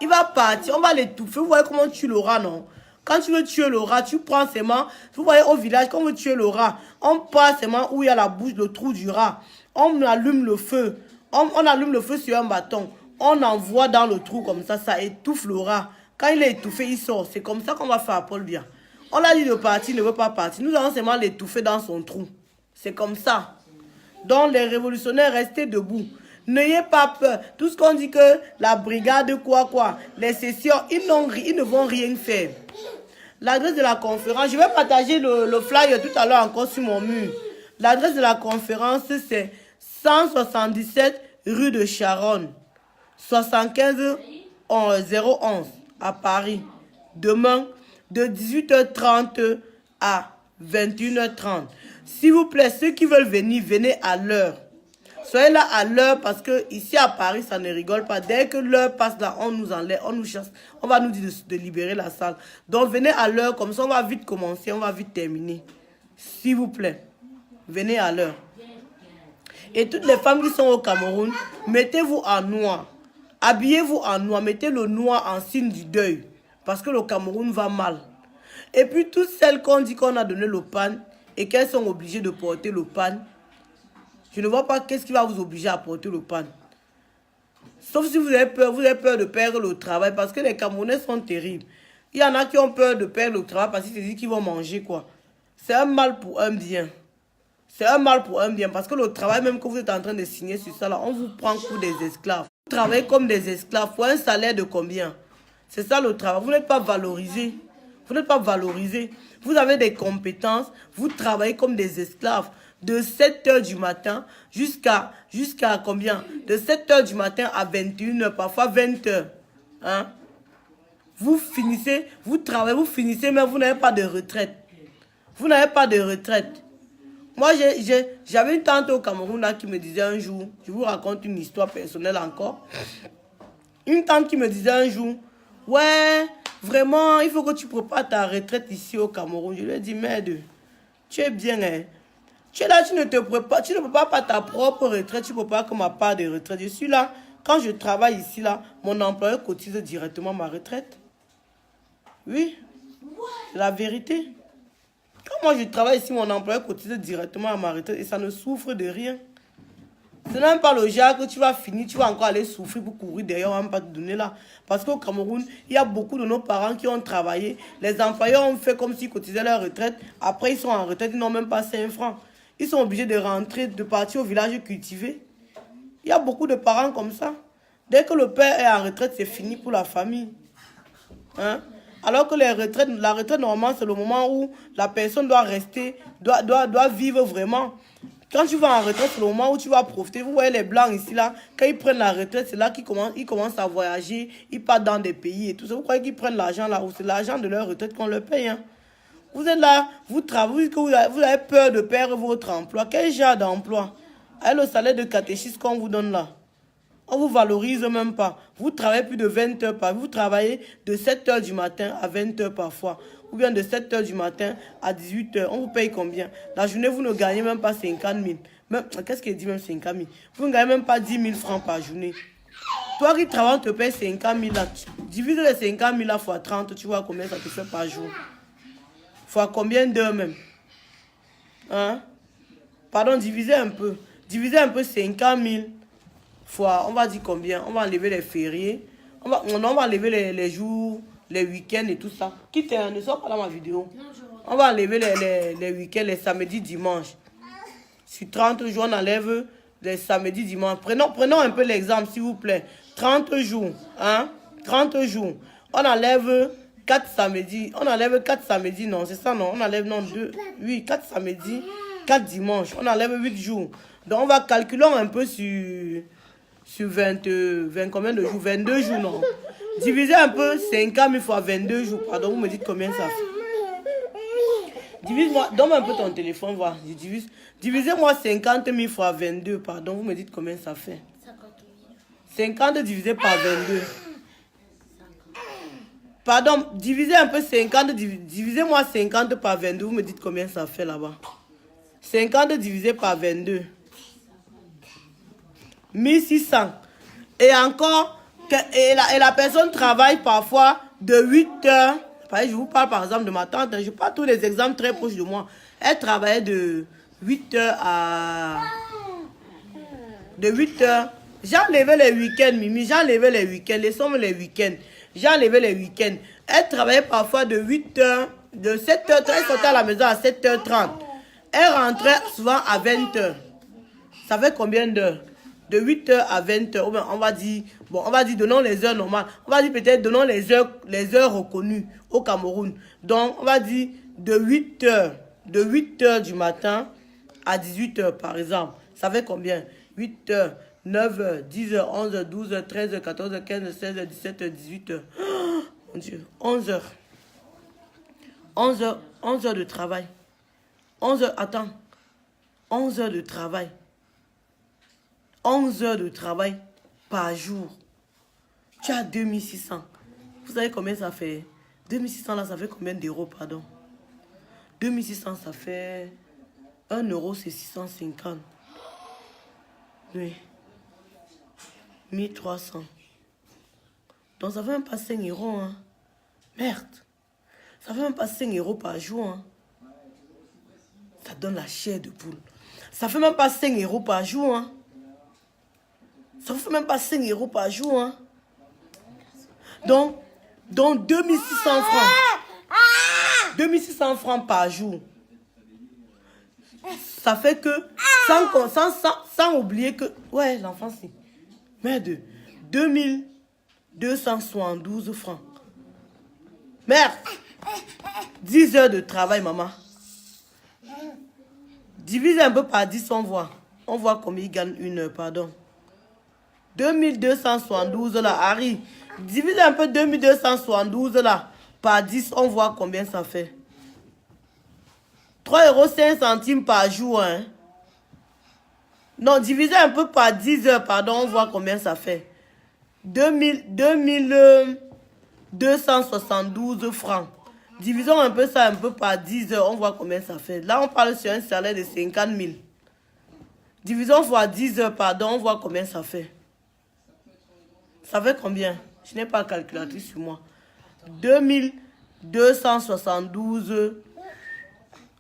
Il va partir, on va l'étouffer. Vous voyez comment tu le rat, non? Quand tu veux tuer le rat, tu prends seulement... Vous voyez au village, quand on veut tuer le rat, on passe seulement où il y a la bouche, le trou du rat. On allume le feu. On allume le feu sur un bâton. On envoie dans le trou comme ça étouffe le rat. Quand il est étouffé, il sort. C'est comme ça qu'on va faire à Paul Biya. On a dit de partir, il ne veut pas partir. Nous allons seulement l'étouffer dans son trou. C'est comme ça. Donc les révolutionnaires, restez debout. N'ayez pas peur. Tout ce qu'on dit que la brigade, les sessions, ils ne vont rien faire. L'adresse de la conférence, je vais partager le flyer tout à l'heure encore sur mon mur. L'adresse de la conférence, c'est 177 rue de Charonne, 75 011 à Paris. Demain, de 18h30 à 21h30. S'il vous plaît, ceux qui veulent venir, venez à l'heure. Soyez là à l'heure parce que ici à Paris, ça ne rigole pas. Dès que l'heure passe là, on nous enlève, on nous chasse. On va nous dire de libérer la salle. Donc venez à l'heure, comme ça on va vite commencer, on va vite terminer. S'il vous plaît, venez à l'heure. Et toutes les femmes qui sont au Cameroun, mettez-vous en noir. Habillez-vous en noir, mettez le noir en signe du deuil. Parce que le Cameroun va mal. Et puis toutes celles qu'on dit qu'on a donné le pan et qu'elles sont obligées de porter le pan, je ne vois pas qu'est-ce qui va vous obliger à porter le pan. Sauf si vous avez peur de perdre le travail parce que les Camerounais sont terribles. Il y en a qui ont peur de perdre le travail parce qu'ils se disent qu'ils vont manger quoi. C'est un mal pour un bien. C'est un mal pour un bien parce que le travail même que vous êtes en train de signer sur ça là, on vous prend pour des esclaves. Vous travaillez comme des esclaves pour un salaire de combien? C'est ça le travail. Vous n'êtes pas valorisé. Vous n'êtes pas valorisé. Vous avez des compétences. Vous travaillez comme des esclaves. De 7 h du matin jusqu'à combien? De 7 h du matin à 21 h, parfois 20 h. Hein? Vous finissez, vous travaillez, vous finissez, mais vous n'avez pas de retraite. Vous n'avez pas de retraite. Moi, j'avais une tante au Cameroun là, qui me disait un jour, je vous raconte une histoire personnelle encore. Une tante qui me disait un jour, ouais, vraiment, il faut que tu prépares ta retraite ici au Cameroun. Je lui ai dit, merde, tu es bien, hein. Tu es là, tu ne prépares pas ta propre retraite, tu ne prépares que ma part de retraite. Je suis là, quand je travaille ici, là, mon employeur cotise directement ma retraite. Oui, c'est la vérité. Quand moi je travaille ici, mon employeur cotise directement à ma retraite et ça ne souffre de rien. Ce n'est même pas le genre que tu vas finir, tu vas encore aller souffrir pour courir derrière, on ne va pas te donner là. Parce qu'au Cameroun, il y a beaucoup de nos parents qui ont travaillé. Les employeurs ont fait comme s'ils cotisaient leur retraite. Après, ils sont en retraite, ils n'ont même pas 5 francs. Ils sont obligés de rentrer, de partir au village cultiver. Il y a beaucoup de parents comme ça. Dès que le père est en retraite, c'est fini pour la famille. Hein? Alors que la retraite, normalement, c'est le moment où la personne doit rester, doit vivre vraiment. Quand tu vas en retraite, c'est le moment où tu vas profiter. Vous voyez les Blancs ici, là, quand ils prennent la retraite, c'est là qu'ils commencent à voyager, ils partent dans des pays et tout ça. Vous croyez qu'ils prennent l'argent là, ou c'est l'argent de leur retraite qu'on leur paye, hein? Vous êtes là, vous travaillez, vous avez peur de perdre votre emploi. Quel genre d'emploi? Avec le salaire de catéchisme qu'on vous donne là. On vous valorise même pas. Vous travaillez plus de 20 heures par jour. Vous travaillez de 7 h du matin à 20 h parfois. Ou bien de 7 h du matin à 18 h. On vous paye combien? La journée, vous ne gagnez même pas 50 000. Qu'est-ce qu'il dit même 50 000? Vous ne gagnez même pas 10 000 francs par journée. Toi qui travailles, on te paye 50 000 là. Divise les 50 000 là fois 30, tu vois combien ça te fait par jour. Fois combien d'heures même? Hein? Pardon, divisez un peu. Divisez un peu 50 000 fois, on va dire combien? On va enlever les fériés. On va enlever les jours, les week-ends et tout ça. Quitte, ne sors pas dans ma vidéo. On va enlever les week-ends, les samedis, dimanches. Sur 30 jours, on enlève les samedis, dimanches. Prenons un peu l'exemple, s'il vous plaît. 30 jours. Hein? 30 jours. On enlève 4 samedis. On enlève 4 samedis, non, c'est ça, non? On enlève, non, 2, 8, 4 samedis, 4 dimanches. On enlève 8 jours. Donc, on va calculer un peu sur 20 combien de jours? 22 jours, non? Divisez un peu 50 000 fois 22 jours. Pardon, vous me dites combien ça fait? Divise-moi, donne-moi un peu ton téléphone, voir. Divisez-moi 50 000 fois 22. Pardon, vous me dites combien ça fait? 50 divisé par 22. Pardon, divisez un peu 50, divisez-moi 50 par 22. Vous me dites combien ça fait là-bas? 50 divisé par 22. 1600. Et encore, et la personne travaille parfois de 8 heures. Je vous parle par exemple de ma tante. Je parle tous les exemples très proches de moi. Elle travaillait de 8 heures à... De 8 heures. J'ai enlevé les week-ends, Mimi. J'ai enlevé les week-ends. Laissons les week-ends. J'ai enlevé les week-ends. Elle travaillait parfois de 8 heures, de 7 heures. Elle sortait à la maison à 7h30. Elle rentrait souvent à 20 heures. Ça fait combien d'heures? De 8 heures à 20 heures. On va dire, donnons les heures normales. On va dire peut-être donnons les heures reconnues au Cameroun. Donc, on va dire de 8 heures du matin à 18 heures, par exemple. Ça fait combien? 8 heures, 9 heures, 10 heures, 11 heures, 12 heures, 13 heures, 14 heures, 15 heures, 16 heures, 17 heures, 18 heures. Oh, mon Dieu, 11 heures. 11 heures de travail. 11 heures, attends. 11 heures de travail. 11 heures de travail par jour. Tu as 2600. Vous savez combien ça fait? 2600 là, ça fait combien d'euros, pardon? 2600, ça fait 1 euro, c'est 650. Oui. 1300. Donc ça fait même pas 5 euros, hein. Merde. Ça fait même pas 5 euros par jour, hein. Ça donne la chair de poule. Ça fait même pas 5 euros par jour, hein. Ça fait même pas 5 euros par jour, hein. Donc 2600 francs. 2600 francs par jour. Ça fait que, sans oublier que, ouais, l'enfant, c'est, merde, 2272 francs. Merde, 10 heures de travail, maman. Divise un peu par 10, on voit. On voit combien il gagne une heure, pardon. 2272 là, Harry. Divise un peu 2272 là par 10, on voit combien ça fait. 3 euros 5 centimes par jour, hein. Non, divisé un peu par 10 heures, pardon, on voit combien ça fait. 2272 francs. Divisons un peu ça un peu par 10 heures, on voit combien ça fait. Là, on parle sur un salaire de 50 000. Divisons fois 10 heures, pardon, on voit combien ça fait. Ça fait combien? Je n'ai pas de calculatrice sur moi. 2272,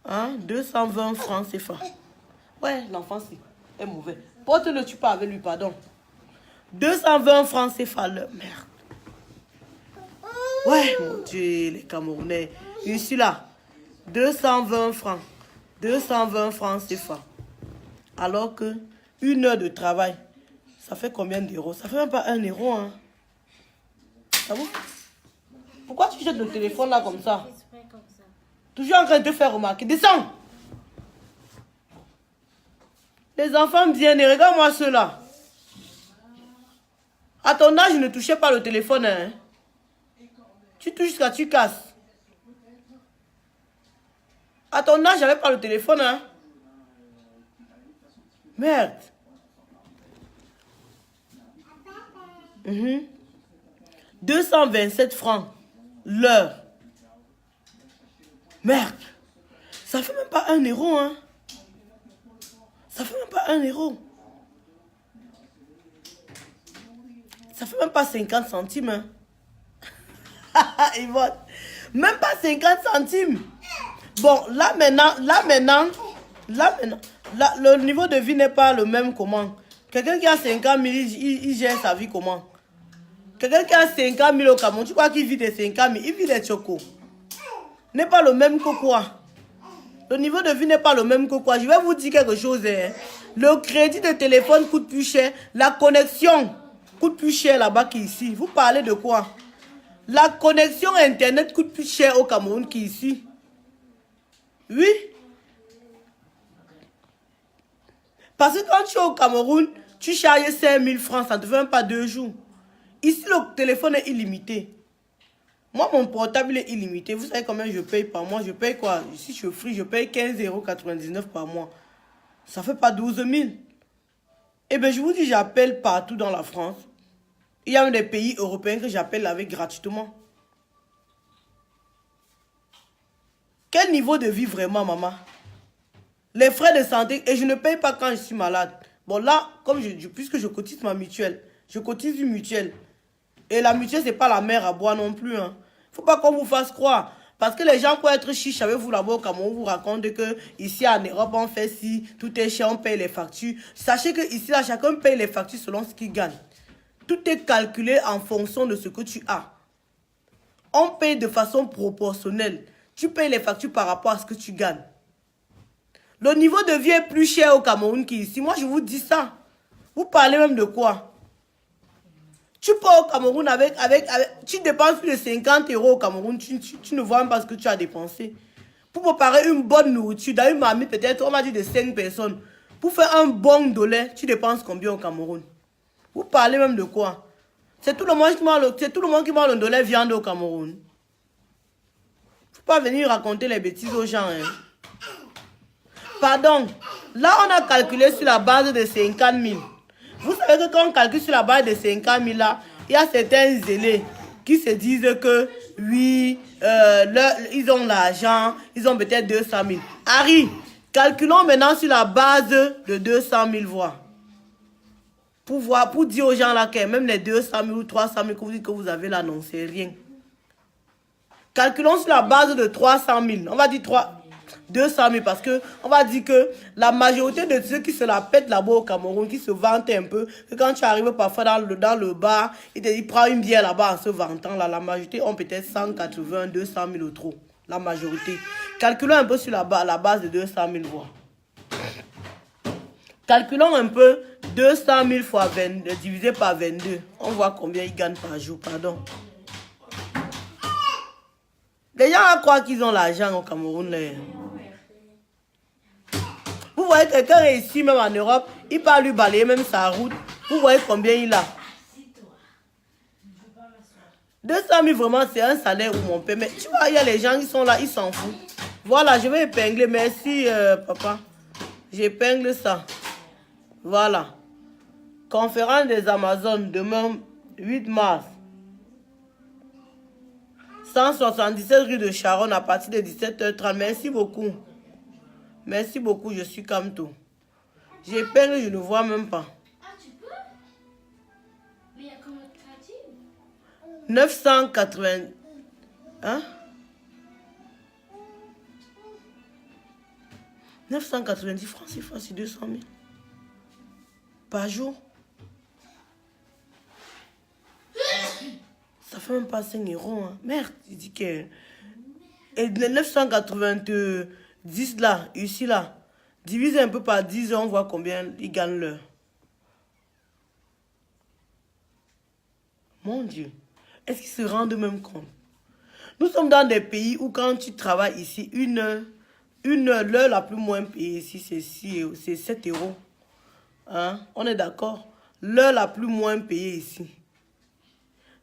hein, 220 francs CFA. Ouais, l'enfant est mauvais. Porte-le, tu parles avec lui, pardon. 220 francs CFA, merde. Ouais, mon Dieu, les Camerounais. Je suis là. 220 francs. 220 francs CFA. Alors que 1 heure de travail, ça fait combien d'euros? Ça fait même pas 1 euro, hein. Ça vous? Pourquoi tu jettes le téléphone là comme ça? Toujours en train de te faire remarquer. Descends! Les enfants bien, regarde-moi ceux-là. À ton âge, ne touchez pas le téléphone, hein. Tu touches jusqu'à tu casses. À ton âge, j'avais pas le téléphone, hein. Merde. 227 francs l'heure. Merde. Ça fait même pas 1 euro, hein. Ça fait même pas 1 euro. Ça fait même pas 50 centimes, hein. Yvonne. Même pas 50 centimes. Bon, là maintenant, le niveau de vie n'est pas le même comment. Quelqu'un qui a 50 000, il gère sa vie comment? Quelqu'un qui a 50 000 au Cameroun, tu crois qu'il vit des 50 000, il vit des chocos. N'est pas le même que quoi? Le niveau de vie n'est pas le même que quoi? Je vais vous dire quelque chose. Hein. Le crédit de téléphone coûte plus cher. La connexion coûte plus cher là-bas qu'ici. Vous parlez de quoi? La connexion Internet coûte plus cher au Cameroun qu'ici. Oui. Parce que quand tu es au Cameroun, tu charges 5 000 francs, ça ne te fait même pas 2 jours. Ici, le téléphone est illimité. Moi, mon portable est illimité. Vous savez combien je paye par mois? Je paye quoi? Ici, je suis free, je paye 15,99 € par mois. Ça fait pas 12 000. Eh bien, je vous dis, j'appelle partout dans la France. Il y a même des pays européens que j'appelle avec gratuitement. Quel niveau de vie vraiment, maman? Les frais de santé, et je ne paye pas quand je suis malade. Bon, là, comme puisque je cotise ma mutuelle, je cotise une mutuelle. Et la mutuelle, c'est pas la mer à boire non plus. Hein. Faut pas qu'on vous fasse croire. Parce que les gens, pour être chiches avec vous là-bas au Cameroun, vous racontent que ici en Europe, on fait ci, tout est cher, on paye les factures. Sachez que ici, là, chacun paye les factures selon ce qu'il gagne. Tout est calculé en fonction de ce que tu as. On paye de façon proportionnelle. Tu payes les factures par rapport à ce que tu gagnes. Le niveau de vie est plus cher au Cameroun qu'ici. Moi, je vous dis ça. Vous parlez même de quoi? Tu pars au Cameroun tu dépenses plus de 50 € au Cameroun. Tu ne vois même pas ce que tu as dépensé. Pour préparer une bonne nourriture, dans une mamie peut-être, on m'a dit de 5 personnes. Pour faire un bon dollar, tu dépenses combien au Cameroun? Vous parlez même de quoi? C'est tout le monde qui mange le dollar viande au Cameroun. Faut pas venir raconter les bêtises aux gens. Hein. Pardon. Là, on a calculé sur la base de 50 000. Vous savez que quand on calcule sur la base de 50 000 là, il y a certains zélés qui se disent que oui, ils ont l'argent, ils ont peut-être 200 000. Harry, calculons maintenant sur la base de 200 000 voix. Pour dire aux gens là que même les 200 000 ou 300 000 que vous dites que vous avez là, non, c'est rien. Calculons sur la base de 300 000. On va dire 200 000 parce que on va dire que la majorité de ceux qui se la pètent là-bas au Cameroun, qui se vantent un peu, que quand tu arrives parfois dans le bar, ils te disent prends une bière là-bas en se vantant. Là, la majorité ont peut-être 180, 200 000 ou trop. La majorité. Calculons un peu sur la base de 200 000 voix. Calculons un peu 200 000 fois 20, divisé par 22. On voit combien ils gagnent par jour, pardon. Les gens croient qu'ils ont l'argent au Cameroun. Là. Vous voyez quelqu'un est ici, même en Europe, il peut lui balayer même sa route. Vous voyez combien il a. 200 000 vraiment, c'est un salaire où mon père. Mais tu vois, il y a les gens qui sont là, ils s'en foutent. Voilà, je vais épingler. Merci, papa. J'épingle ça. Voilà. Conférence des Amazones, demain, 8 mars. 177 rue de Charonne à partir de 17h30. Merci beaucoup. Merci beaucoup, je suis comme tout. J'épingle, je ne vois même pas. Ah, tu peux? Mais il y a comment traduire? 980. Hein? 990 francs, c'est fois, c'est 200 000. Par jour. Ça fait même pas 5 euros. Hein. Merde, il dit que... Et les 990 là, ici là, divise un peu par 10 ans, on voit combien ils gagnent l'heure. Mon Dieu, est-ce qu'ils se rendent même compte? Nous sommes dans des pays où quand tu travailles ici, l'heure la plus moins payée ici, c'est 7 euros. Hein? On est d'accord? L'heure la plus moins payée ici.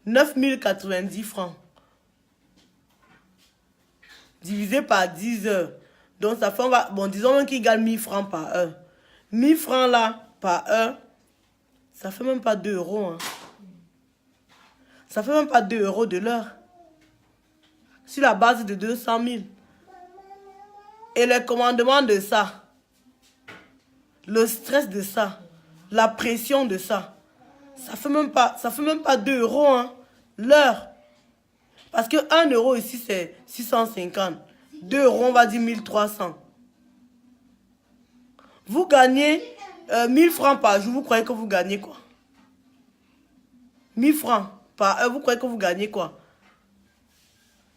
9 090 francs. Divisé par 10 heures. Donc ça fait, bon, disons même qu'il gagne 1000 francs par heure. 1000 francs là, par heure, ça fait même pas 2 euros. Hein. Ça fait même pas 2 euros de l'heure. Sur la base de 200 000. Et le commandement de ça, le stress de ça, la pression de ça, ça fait même pas 2 euros, hein, l'heure. Parce que 1 euro ici, c'est 650. 2 euros, on va dire 1300. Vous gagnez 1000 francs par jour, vous croyez que vous gagnez quoi? 1000 francs par heure, vous croyez que vous gagnez quoi?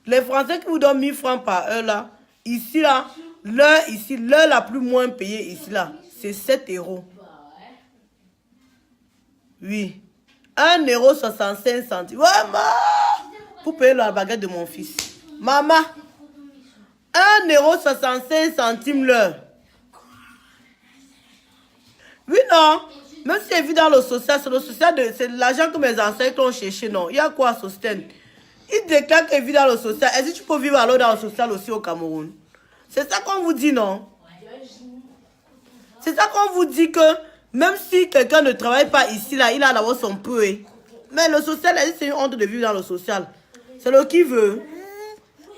Les Français qui vous donnent 1000 francs par heure, là, ici, là, l'heure la plus moins payée, ici, là, c'est 7 euros. Oui. 1 euro 65 centimes. Ouais, maman! Pour payer la baguette de mon fils. Maman! 1 euro 65 centimes l'heure. Oui, non. Même si c'est vu dans le social, c'est l'argent que mes ancêtres ont cherché, non. Il y a quoi à Sosten? Il déclare qu'il vit dans le social. Est-ce que tu peux vivre alors dans le social aussi au Cameroun? C'est ça qu'on vous dit, non? C'est ça qu'on vous dit que même si quelqu'un ne travaille pas ici, là, il a d'abord son peu. Mais le social, c'est une honte de vivre dans le social. C'est le qui veut.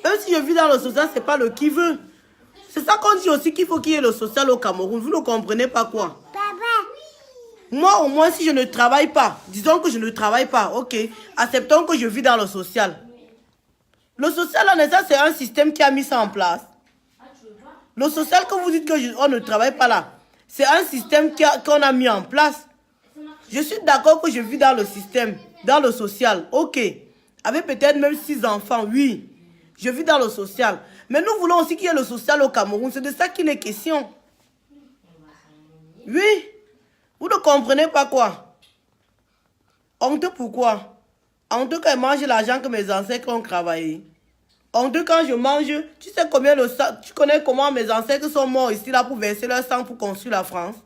Même si je vis dans le social, c'est pas le qui veut. C'est ça qu'on dit aussi qu'il faut qu'il y ait le social au Cameroun. Vous ne comprenez pas quoi? Moi, au moins, si je ne travaille pas, disons que je ne travaille pas, ok, acceptons que je vis dans le social. Le social, en essence, c'est un système qui a mis ça en place. Le social que vous dites qu'on ne travaille pas là, c'est un système qu'on a mis en place. Je suis d'accord que je vis dans le système, dans le social, ok. Avec peut-être même 6 enfants, oui. Je vis dans le social. Mais nous voulons aussi qu'il y ait le social au Cameroun. C'est de ça qu'il est question. Oui. Vous ne comprenez pas quoi? Honteux pourquoi? Honteux quand je mange l'argent que mes ancêtres ont travaillé. Honteux quand je mange, tu sais combien tu connais comment mes ancêtres sont morts ici là pour verser leur sang pour construire la France?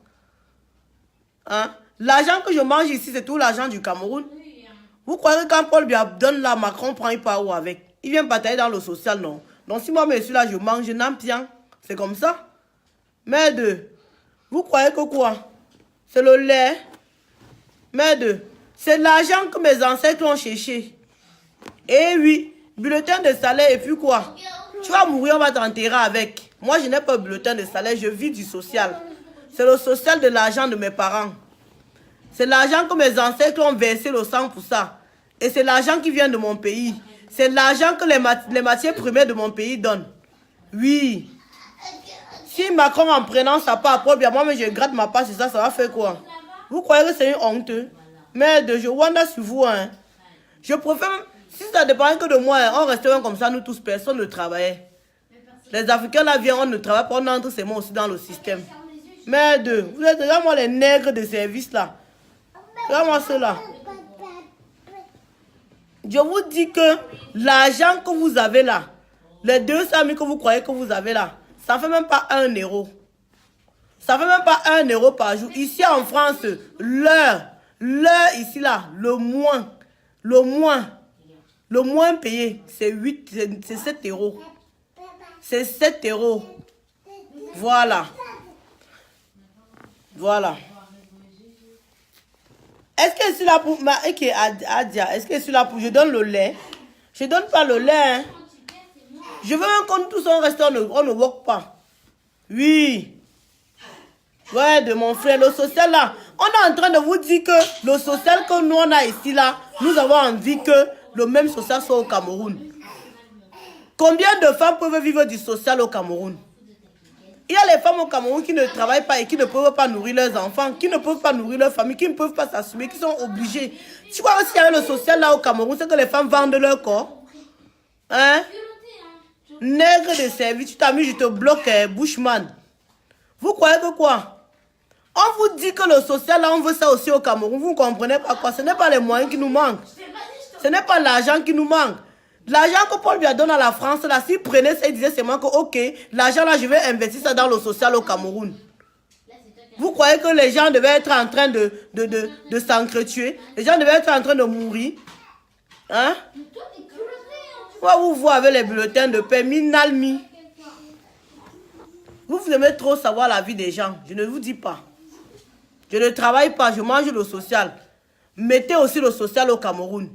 Hein? L'argent que je mange ici, c'est tout l'argent du Cameroun. Vous croyez que quand Paul lui donne la Macron, prend il part où avec? Il vient batailler dans le social, non? Donc si moi, monsieur là, je mange, je n'aime rien. C'est comme ça. Mais vous croyez que quoi? C'est le lait, Merde, c'est l'argent que mes ancêtres ont cherché. Eh oui, bulletin de salaire et puis quoi? Tu vas mourir, on va t'enterrer avec. Moi, je n'ai pas de bulletin de salaire, je vis du social. C'est le social de l'argent de mes parents. C'est l'argent que mes ancêtres ont versé le sang pour ça. Et c'est l'argent qui vient de mon pays. C'est l'argent que les matières premières de mon pays donnent. Oui. Si Macron, en prenant sa part propre, bien moi, mais je gratte ma part sur ça, ça va faire quoi? Vous croyez que c'est une honte? Merde, je wonder sur vous, hein. Je préfère, si ça dépend que de moi, hein, on resterait comme ça, nous tous, personne ne travaillait. Les Africains là viennent, on ne travaille pas, on entre seulement aussi dans le système. Merde, vous êtes déjà moi les nègres de service là. Regarde-moi cela. Je vous dis que l'argent que vous avez là, les 200 000 que vous croyez que vous avez là, ça ne fait même pas 1 euro. Ça ne fait même pas 1 euro par jour. Ici en France, l'heure ici là, le moins payé, c'est 7 euros. C'est 7 euros. Voilà. Voilà. Est-ce que je suis là pour... Adia, est-ce que je suis là pour... Je donne le lait. Je donne pas le lait. Hein. Je veux même qu'on tous on reste, on ne work pas. Oui. Ouais, de mon frère, le social là. On est en train de vous dire que le social que nous on a ici là, nous avons envie que le même social soit au Cameroun. Combien de femmes peuvent vivre du social au Cameroun? Il y a les femmes au Cameroun qui ne travaillent pas et qui ne peuvent pas nourrir leurs enfants, qui ne peuvent pas nourrir leur famille, qui ne peuvent pas s'assumer, qui sont obligées. Tu vois, s'il y a le social là au Cameroun, c'est que les femmes vendent leur corps. Hein? Nègre de service, tu t'as mis, je te bloque, Bushman. Vous croyez que quoi? On vous dit que le social là, on veut ça aussi au Cameroun. Vous ne comprenez pas quoi? Ce n'est pas les moyens qui nous manquent. Ce n'est pas l'argent qui nous manque. L'argent que Paul lui a donné à la France, là, s'il prenait ça, il disait seulement que, ok, l'argent là, je vais investir ça dans le social au Cameroun. Vous croyez que les gens devaient être en train de s'entretuer? Les gens devaient être en train de mourir? Hein? Vous voyez avec les bulletins de paix, Minalmi. Vous aimez trop savoir la vie des gens. Je ne vous dis pas. Je ne travaille pas, je mange le social. Mettez aussi le social au Cameroun.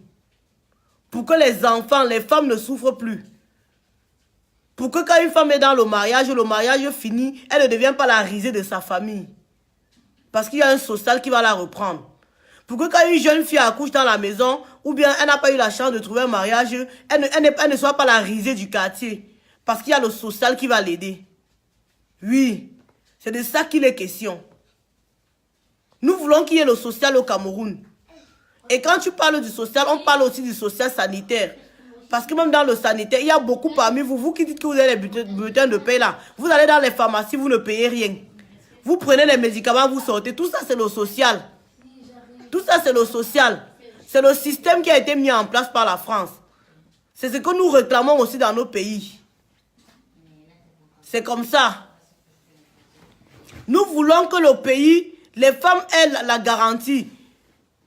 Pour que les enfants, les femmes ne souffrent plus. Pour que quand une femme est dans le mariage finit, elle ne devient pas la risée de sa famille. Parce qu'il y a un social qui va la reprendre. Pour que quand une jeune fille accouche dans la maison, ou bien elle n'a pas eu la chance de trouver un mariage, elle ne soit pas la risée du quartier. Parce qu'il y a le social qui va l'aider. Oui, c'est de ça qu'il est question. Nous voulons qu'il y ait le social au Cameroun. Et quand tu parles du social, on parle aussi du social sanitaire. Parce que même dans le sanitaire, il y a beaucoup parmi vous, vous qui dites que vous avez les bulletins de paie là. Vous allez dans les pharmacies, vous ne payez rien. Vous prenez les médicaments, vous sortez. Tout ça, c'est le social. Tout ça, c'est le social. C'est le système qui a été mis en place par la France. C'est ce que nous réclamons aussi dans nos pays. C'est comme ça. Nous voulons que le pays, les femmes aient la garantie.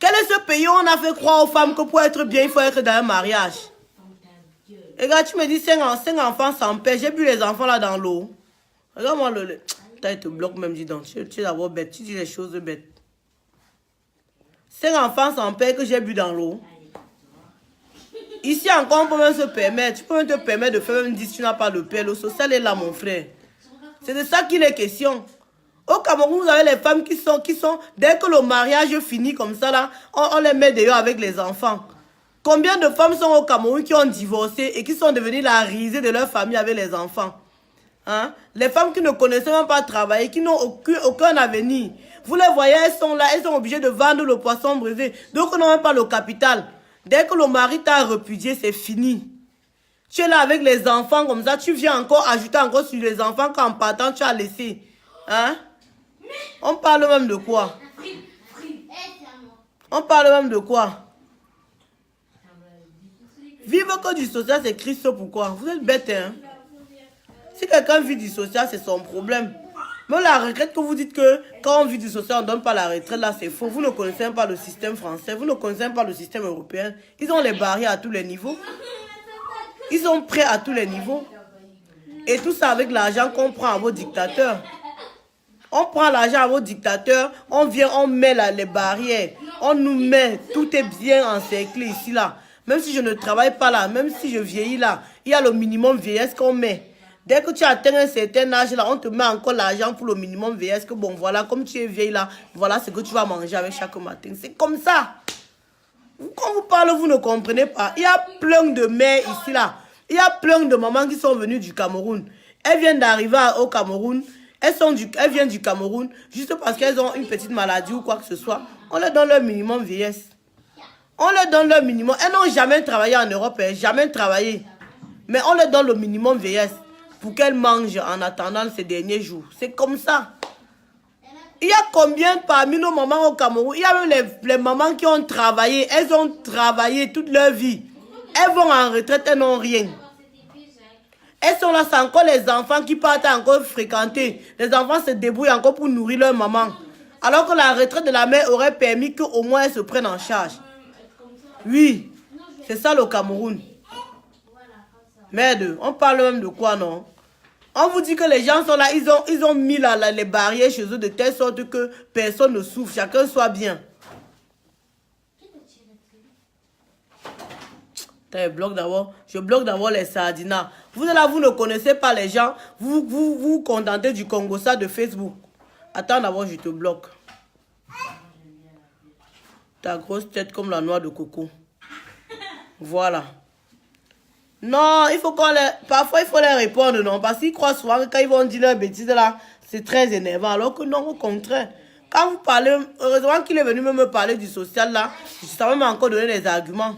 Quel est ce pays où on a fait croire aux femmes que pour être bien, il faut être dans un mariage? Et regarde, tu me dis 5 enfants sans paix. J'ai bu les enfants là dans l'eau. Regarde-moi le... Tu te bloques même, dis donc. Tu es d'abord bête. Tu dis les choses bêtes. 5 enfants sans paix que j'ai bu dans l'eau. Ici encore, on peut même se permettre. Tu peux même te permettre de faire même 10 si tu n'as pas de paix. Le social est là, mon frère. C'est de ça qu'il est question. Au Cameroun, vous avez les femmes qui sont, dès que le mariage finit comme ça, là, on les met dehors avec les enfants. Combien de femmes sont au Cameroun qui ont divorcé et qui sont devenues la risée de leur famille avec les enfants? Hein? Les femmes qui ne connaissaient même pas travailler, qui n'ont aucun avenir. Vous les voyez, elles sont là, elles sont obligées de vendre le poisson brisé. Donc, on n'a même pas le capital. Dès que le mari t'a repudié, c'est fini. Tu es là avec les enfants comme ça, tu viens encore ajouter encore sur les enfants qu'en partant, tu as laissé. Hein? On parle même de quoi? On parle même de quoi? Vivre que du social, c'est Christ, pourquoi? Vous êtes bête, hein? Si quelqu'un vit du social, c'est son problème. Mais la retraite que vous dites que quand on vit du social, on ne donne pas la retraite, là, c'est faux. Vous ne connaissez pas le système français, vous ne connaissez pas le système européen. Ils ont les barrières à tous les niveaux. Ils sont prêts à tous les niveaux. Et tout ça avec l'argent qu'on prend à vos dictateurs. On prend l'argent à vos dictateurs, on vient, on met là, les barrières, on nous met, tout est bien encerclé ici, là. Même si je ne travaille pas là, même si je vieillis là, il y a le minimum vieillesse qu'on met. Dès que tu atteins un certain âge là, on te met encore l'argent pour le minimum vieillesse, que bon, voilà, comme tu es vieille là, voilà ce que tu vas manger avec chaque matin. C'est comme ça. Quand vous parlez, vous ne comprenez pas. Il y a plein de mères ici là. Il y a plein de mamans qui sont venues du Cameroun. Elles viennent d'arriver au Cameroun. Elles viennent du Cameroun juste parce qu'elles ont une petite maladie ou quoi que ce soit. On leur donne leur minimum vieillesse. On leur donne leur minimum. Elles n'ont jamais travaillé en Europe, jamais travaillé. Mais on leur donne le minimum vieillesse pour qu'elles mangent en attendant ces derniers jours. C'est comme ça. Il y a combien parmi nos mamans au Cameroun? Il y a même les mamans qui ont travaillé. Elles ont travaillé toute leur vie. Elles vont en retraite, elles n'ont rien. Elles sont là, c'est encore les enfants qui partent encore fréquenter. Les enfants se débrouillent encore pour nourrir leur maman. Alors que la retraite de la mère aurait permis qu'au moins elles se prennent en charge. Oui, c'est ça le Cameroun. Merde, on parle même de quoi, non? On vous dit que les gens sont là, ils ont mis là, les barrières chez eux de telle sorte que personne ne souffre, chacun soit bien. Je bloque d'abord les sardinas. Vous là, vous ne connaissez pas les gens. Vous contentez du Congo ça de Facebook. Attends d'abord, je te bloque. Ta grosse tête comme la noix de coco. Voilà. Non, il faut qu'on les... Parfois, il faut les répondre, non. Parce qu'ils croient souvent que quand ils vont dire leurs bêtises là, c'est très énervant. Alors que non, au contraire. Quand vous parlez... Heureusement qu'il est venu me parler du social là. Je savais même encore donner des arguments.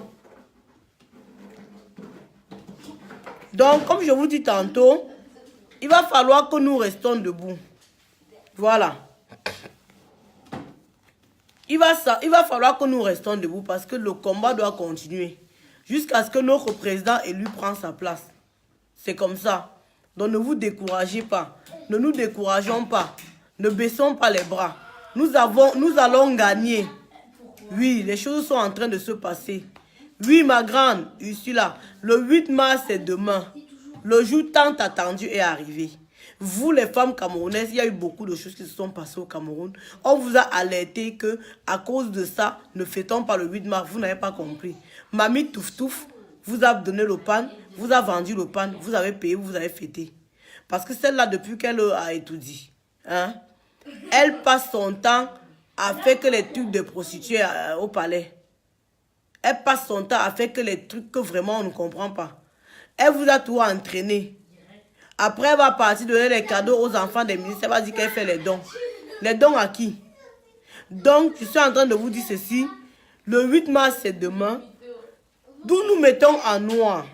Donc, comme je vous dis tantôt, il va falloir que nous restons debout. Voilà. Il va falloir que nous restons debout parce que le combat doit continuer. Jusqu'à ce que notre président élu prenne sa place. C'est comme ça. Donc, ne vous découragez pas. Ne nous décourageons pas. Ne baissons pas les bras. Nous allons gagner. Oui, les choses sont en train de se passer. Oui, ma grande, je suis là. Le 8 mars, c'est demain. Le jour tant attendu est arrivé. Vous, les femmes camerounaises, il y a eu beaucoup de choses qui se sont passées au Cameroun. On vous a alerté que, à cause de ça, ne fêtons pas le 8 mars. Vous n'avez pas compris. Mamie Touf Touf vous a donné le pan, vous a vendu le pan, vous avez payé, vous avez fêté. Parce que celle-là, depuis qu'elle a étudié, hein, elle passe son temps à faire que les trucs de prostituées au palais. Elle passe son temps à faire que les trucs que vraiment on ne comprend pas. Elle vous a tout entraîné. Après, elle va partir donner les cadeaux aux enfants des ministres. Elle va dire qu'elle fait les dons. Les dons à qui? Donc, je suis en train de vous dire ceci. Le 8 mars, c'est demain. D'où nous mettons en noir.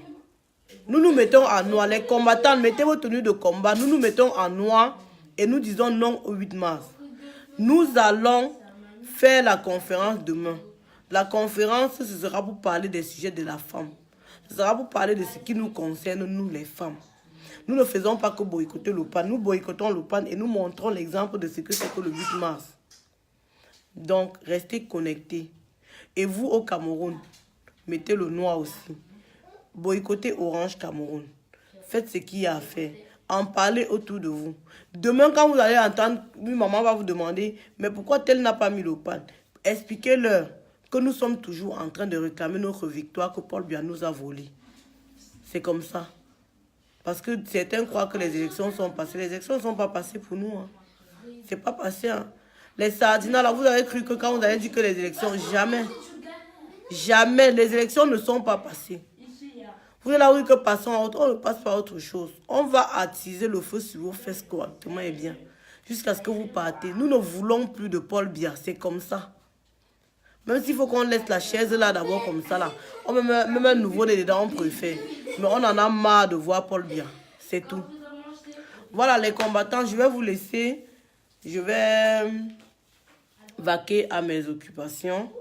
Nous nous mettons en noir. Les combattants, mettez vos tenues de combat. Nous nous mettons en noir et nous disons non au 8 mars. Nous allons faire la conférence demain. La conférence, ce sera pour parler des sujets de la femme. Ce sera pour parler de ce qui nous concerne, nous les femmes. Nous ne faisons pas que boycotter le PAN. Nous boycottons le PAN et nous montrons l'exemple de ce que c'est que le 8 mars. Donc, restez connectés. Et vous, au Cameroun, mettez le noir aussi. Boycottez Orange Cameroun. Faites ce qu'il y a à faire. En parlez autour de vous. Demain, quand vous allez entendre, maman va vous demander, mais pourquoi tel n'a pas mis le PAN? Expliquez-leur que nous sommes toujours en train de réclamer notre victoire que Paul Biya nous a volée. C'est comme ça. Parce que certains croient que les élections sont passées. Les élections ne sont pas passées pour nous. Hein. C'est pas passé. Hein. Les sardinas, là, vous avez cru que quand vous avez dit que les élections, jamais. Jamais. Les élections ne sont pas passées. Vous allez voir que passons à autre, on ne passe pas à autre chose. On va attiser le feu sur vos fesses correctement et bien. Jusqu'à ce que vous partez. Nous ne voulons plus de Paul Biya. C'est comme ça. Même s'il faut qu'on laisse la chaise là d'abord comme ça là. On met même un nouveau dedans, on préfère. Mais on en a marre de voir Paul Biya. C'est tout. Voilà les combattants, je vais vous laisser. Je vais vaquer à mes occupations.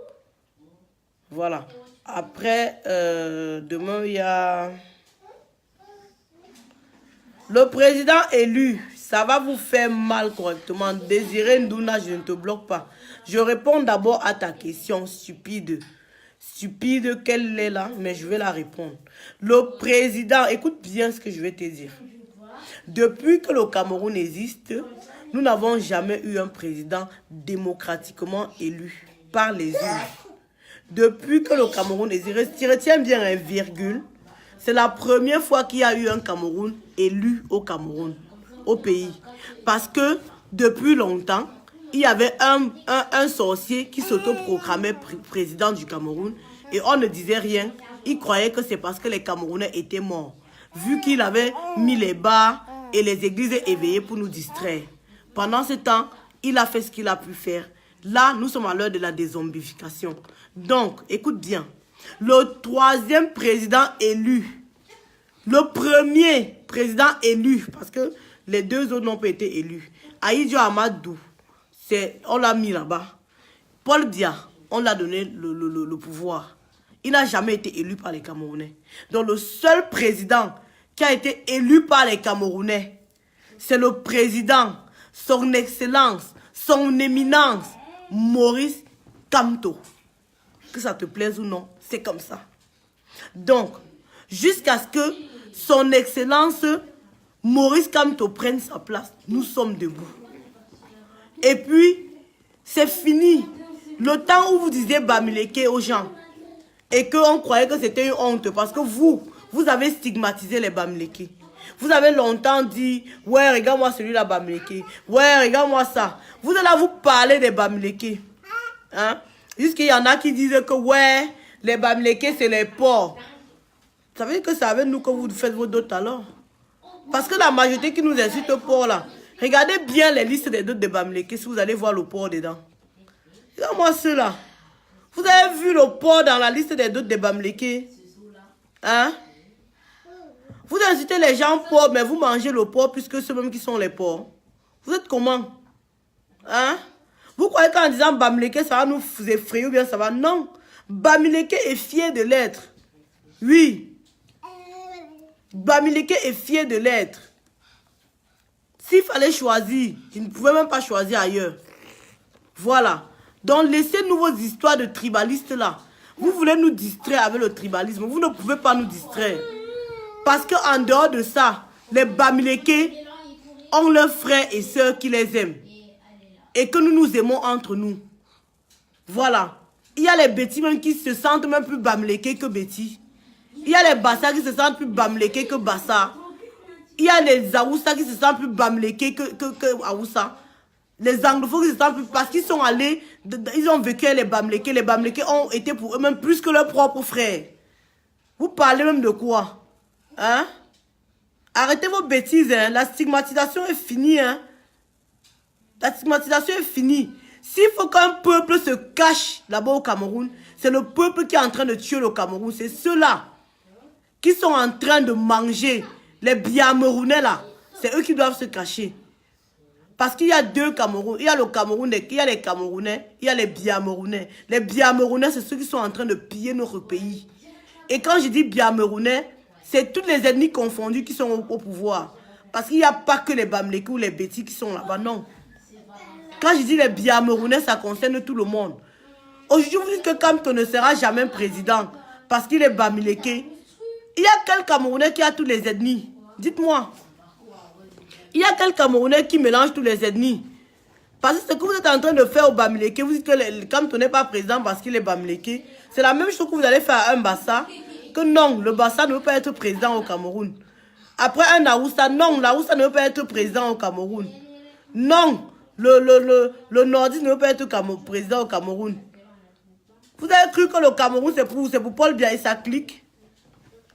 Voilà. Après, demain, il y a le président élu. Ça va vous faire mal correctement. Désiré Ndouna, je ne te bloque pas. Je réponds d'abord à ta question stupide. Stupide qu'elle est là, mais je vais la répondre. Le président, écoute bien ce que je vais te dire. Depuis que le Cameroun existe, nous n'avons jamais eu un président démocratiquement élu par les urnes. Depuis que le Cameroun est... Retiens bien un virgule. C'est la première fois qu'il y a eu un Cameroun élu au Cameroun, au pays. Parce que depuis longtemps, il y avait un sorcier qui s'autoproclamait président du Cameroun et on ne disait rien. Il croyait que c'est parce que les Camerounais étaient morts. Vu qu'il avait mis les bars et les églises éveillées pour nous distraire. Pendant ce temps, il a fait ce qu'il a pu faire. Là, nous sommes à l'heure de la dézombification. Donc, écoute bien. Le troisième président élu, le premier président élu, parce que les deux autres n'ont pas été élus, Ahidjo Amadou, on l'a mis là-bas. Paul Biya, on l'a donné le pouvoir. Il n'a jamais été élu par les Camerounais. Donc le seul président qui a été élu par les Camerounais, c'est le président, son excellence, son éminence, Maurice Kamto. Que ça te plaise ou non, c'est comme ça. Donc, jusqu'à ce que son excellence Maurice Kamto prenne sa place, nous sommes debout. Et puis, c'est fini. Le temps où vous disiez Bamileke aux gens et qu'on croyait que c'était une honte parce que vous avez stigmatisé les Bamileke. Vous avez longtemps dit, ouais, regarde-moi celui-là, Bamileke. Ouais, regarde-moi ça. Vous allez vous parler des Bamileke. Hein? Jusqu'il y en a qui disent que, ouais, les Bamileke, c'est les porcs. Ça veut dire que c'est avec nous que vous faites vos doutes alors. Parce que la majorité qui nous insulte au porc là, regardez bien les listes des doutes de Bamileke si vous allez voir le porc dedans. Regarde-moi ceux-là. Vous avez vu le porc dans la liste des doutes de Bamileke? Hein? Vous insultez les gens pauvres, mais vous mangez le porc plus que ceux-mêmes qui sont les porcs. Vous êtes comment? Hein? Vous croyez qu'en disant Bamileke, ça va nous effrayer ou bien ça va? Non. Bamileke est fier de l'être. Oui. Bamileke est fier de l'être. S'il fallait choisir, il ne pouvait même pas choisir ailleurs. Voilà. Donc laissez-nous vos histoires de tribalistes là. Vous voulez nous distraire avec le tribalisme. Vous ne pouvez pas nous distraire. Parce qu'en dehors de ça, les Bamileke ont leurs frères et sœurs qui les aiment. Et que nous nous aimons entre nous. Voilà. Il y a les Betty même qui se sentent même plus Bamileke que Betty. Il y a les Bassa qui se sentent plus Bamileke que Bassa. Il y a les Aoussa qui se sentent plus Bamileke que Aoussa. Les anglophones qui se sentent plus... Parce qu'ils sont allés... Ils ont vécu les Bamileke. Les Bamileke ont été pour eux-mêmes plus que leurs propres frères. Vous parlez même de quoi? Hein? Arrêtez vos bêtises, hein? La stigmatisation est finie, hein? La stigmatisation est finie. S'il faut qu'un peuple se cache là-bas au Cameroun, c'est le peuple qui est en train de tuer le Cameroun. C'est ceux-là qui sont en train de manger les Biamerounais là. C'est eux qui doivent se cacher. Parce qu'il y a deux Cameroun. Il y a le Cameroun, il y a les Camerounais, il y a les Biamerounais. Les Biamerounais, c'est ceux qui sont en train de piller notre pays. Et quand je dis Biamerounais, c'est toutes les ethnies confondues qui sont au pouvoir. Parce qu'il n'y a pas que les Bamileke ou les Betty qui sont là-bas, non. Quand je dis les Biamerounais, ça concerne tout le monde. Aujourd'hui, vous dites que Kamto ne sera jamais président parce qu'il est Bamileke. Il y a quel Camerounais qui a toutes les ethnies? Dites-moi. Il y a quel Camerounais qui mélange toutes les ethnies? Parce que ce que vous êtes en train de faire au Bamileke, vous dites que le Kamto n'est pas président parce qu'il est Bamileke. C'est la même chose que vous allez faire à un Bassa. Que non, le Bassa ne veut pas être président au Cameroun. Après un Aoussa, non, l'Aoussa ne veut pas être président au Cameroun. Non, le Nordiste ne veut pas être président au Cameroun. Vous avez cru que le Cameroun c'est pour Paul Biya et sa clique?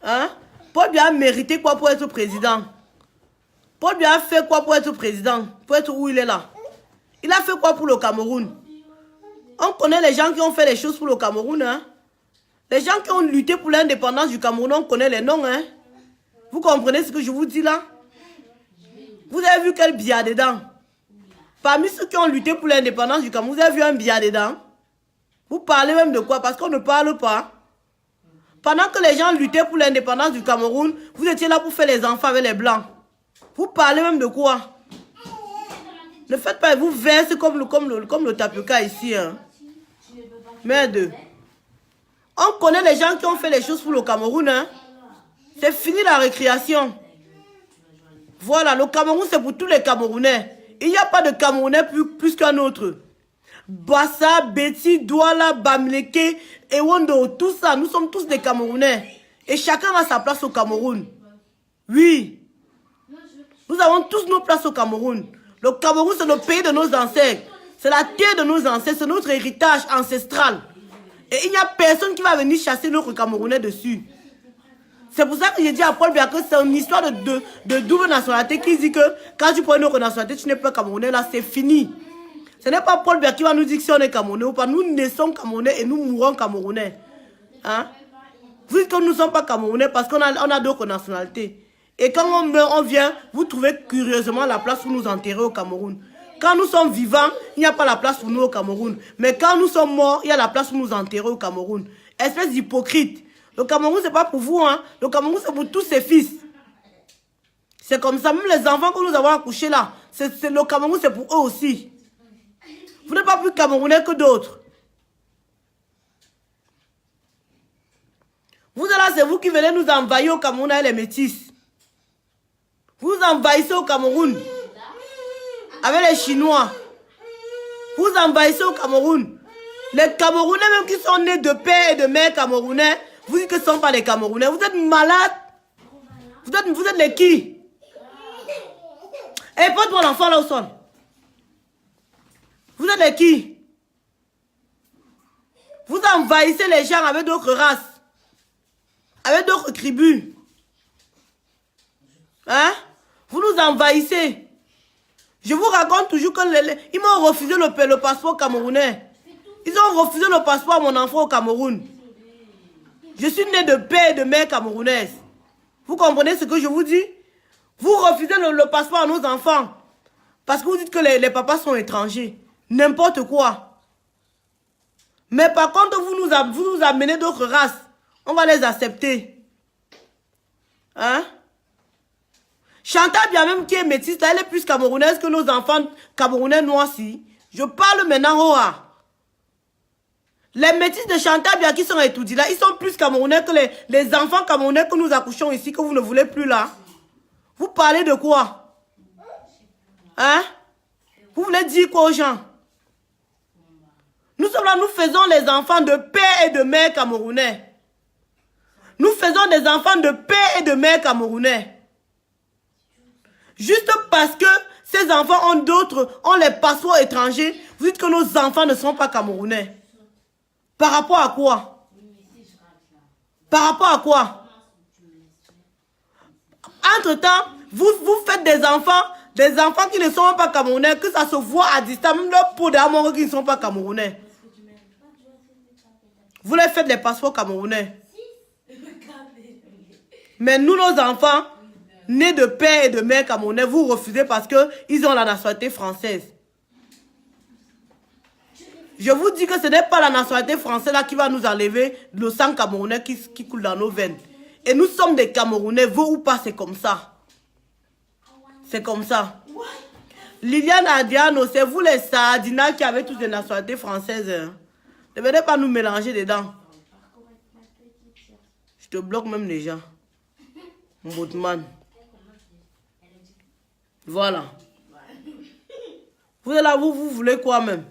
Hein? Paul Biya a mérité quoi pour être président? Paul Biya a fait quoi pour être président? Pour être où il est là? Il a fait quoi pour le Cameroun? On connaît les gens qui ont fait les choses pour le Cameroun, hein? Les gens qui ont lutté pour l'indépendance du Cameroun, on connaît les noms, hein? Vous comprenez ce que je vous dis là? Vous avez vu quel Biya dedans? Parmi ceux qui ont lutté pour l'indépendance du Cameroun, vous avez vu un Biya dedans? Vous parlez même de quoi? Parce qu'on ne parle pas. Pendant que les gens luttaient pour l'indépendance du Cameroun, vous étiez là pour faire les enfants avec les Blancs. Vous parlez même de quoi? Ne faites pas, vous versez comme le tapioca ici. Hein. Merde. On connaît les gens qui ont fait les choses pour le Cameroun. Hein. C'est fini la récréation. Voilà, le Cameroun, c'est pour tous les Camerounais. Il n'y a pas de Camerounais plus qu'un autre. Bassa, Betty, Douala, Bamileke, Ewondo, tout ça, nous sommes tous des Camerounais. Et chacun a sa place au Cameroun. Oui. Nous avons tous nos places au Cameroun. Le Cameroun, c'est le pays de nos ancêtres. C'est la terre de nos ancêtres, c'est notre héritage ancestral. Et il n'y a personne qui va venir chasser notre Camerounais dessus. C'est pour ça que j'ai dit à Paul Biya que c'est une histoire de double nationalité qui dit que quand tu prends une autre nationalité, tu n'es pas Camerounais, là c'est fini. Ce n'est pas Paul Biya qui va nous dire si on est Camerounais ou pas. Nous naissons Camerounais et nous mourrons Camerounais. Hein? Vous dites que nous ne sommes pas Camerounais parce qu'on a d'autres nationalités. Et quand on meurt, on vient, vous trouvez curieusement la place pour nous enterrer au Cameroun. Quand nous sommes vivants, il n'y a pas la place pour nous au Cameroun. Mais quand nous sommes morts, il y a la place pour nous enterrer au Cameroun. Espèce d'hypocrite. Le Cameroun, ce n'est pas pour vous. Hein. Le Cameroun, c'est pour tous ses fils. C'est comme ça. Même les enfants que nous avons accouchés là, le Cameroun, c'est pour eux aussi. Vous n'êtes pas plus Camerounais que d'autres. Vous êtes là, c'est vous qui venez nous envahir au Cameroun avec les métis. Vous envahissez au Cameroun avec les Chinois. Vous envahissez au Cameroun. Les Camerounais même qui sont nés de père et de mère camerounais, vous dites que ce ne sont pas les Camerounais. Vous êtes malades. Vous êtes les qui? Eh, porte-moi l'enfant là au sol. Vous êtes les qui? Vous envahissez les gens avec d'autres races. Avec d'autres tribus. Hein? Vous nous envahissez. Je vous raconte toujours que ils m'ont refusé le passeport camerounais. Ils ont refusé le passeport à mon enfant au Cameroun. Je suis né de père et de mère camerounaise. Vous comprenez ce que je vous dis? Vous refusez le passeport à nos enfants. Parce que vous dites que les papas sont étrangers. N'importe quoi. Mais par contre, vous nous amenez d'autres races. On va les accepter. Hein? Chantal bien même qui est métisse, elle est plus camerounaise que nos enfants camerounais noirs-ci. Je parle maintenant au A. Les métis de Chantal bien qui sont étudiés là, ils sont plus camerounais que les enfants camerounais que nous accouchons ici, que vous ne voulez plus là. Vous parlez de quoi? Hein? Vous voulez dire quoi aux gens? Nous sommes là, nous faisons les enfants de père et de mère camerounais. Nous faisons des enfants de père et de mère camerounais. Juste parce que ces enfants ont les passeports étrangers, vous dites que nos enfants ne sont pas camerounais. Par rapport à quoi? Par rapport à quoi? Entre-temps, vous faites des enfants qui ne sont pas camerounais, que ça se voit à distance, même leur peau d'amour qui ne sont pas camerounais. Vous les faites les passeports camerounais. Mais nous, nos enfants, nés de père et de mère camerounais, vous refusez parce qu'ils ont la nationalité française. Je vous dis que ce n'est pas la nationalité française là qui va nous enlever le sang camerounais qui coule dans nos veines. Et nous sommes des Camerounais, vous ou pas, c'est comme ça. C'est comme ça. Liliane Adiano, c'est vous les Sardina qui avez toutes des nationalités françaises. Hein. Ne venez pas nous mélanger dedans. Je te bloque même les gens. Moutman. Voilà. Vous êtes là, vous voulez quoi même?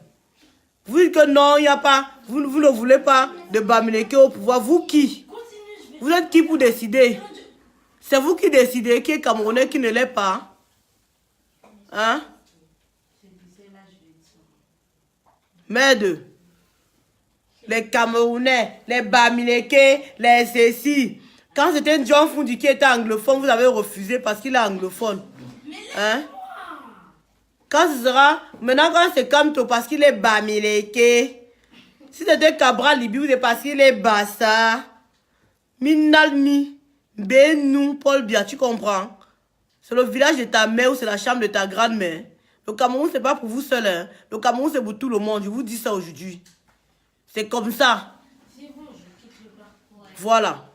Vous dites que non, il n'y a pas, vous ne voulez pas de Bamileke au pouvoir. Vous qui? Vous êtes qui pour décider? C'est vous qui décidez qui est Camerounais, qui ne l'est pas. Hein? Merde. Les Camerounais, les Bamileke, les ceci. Quand c'était John Fundi qui était anglophone, vous avez refusé parce qu'il est anglophone. Hein? Quand ce sera, maintenant quand c'est Kamto parce qu'il est Bamileke. Si c'était Cabral Libi, c'est parce qu'il est Bassa. Minalmi, Benou, Paul Biya, tu comprends? C'est le village de ta mère ou c'est la chambre de ta grand-mère. Le Cameroun, c'est pas pour vous seul. Hein. Le Cameroun, c'est pour tout le monde. Je vous dis ça aujourd'hui. C'est comme ça. Voilà.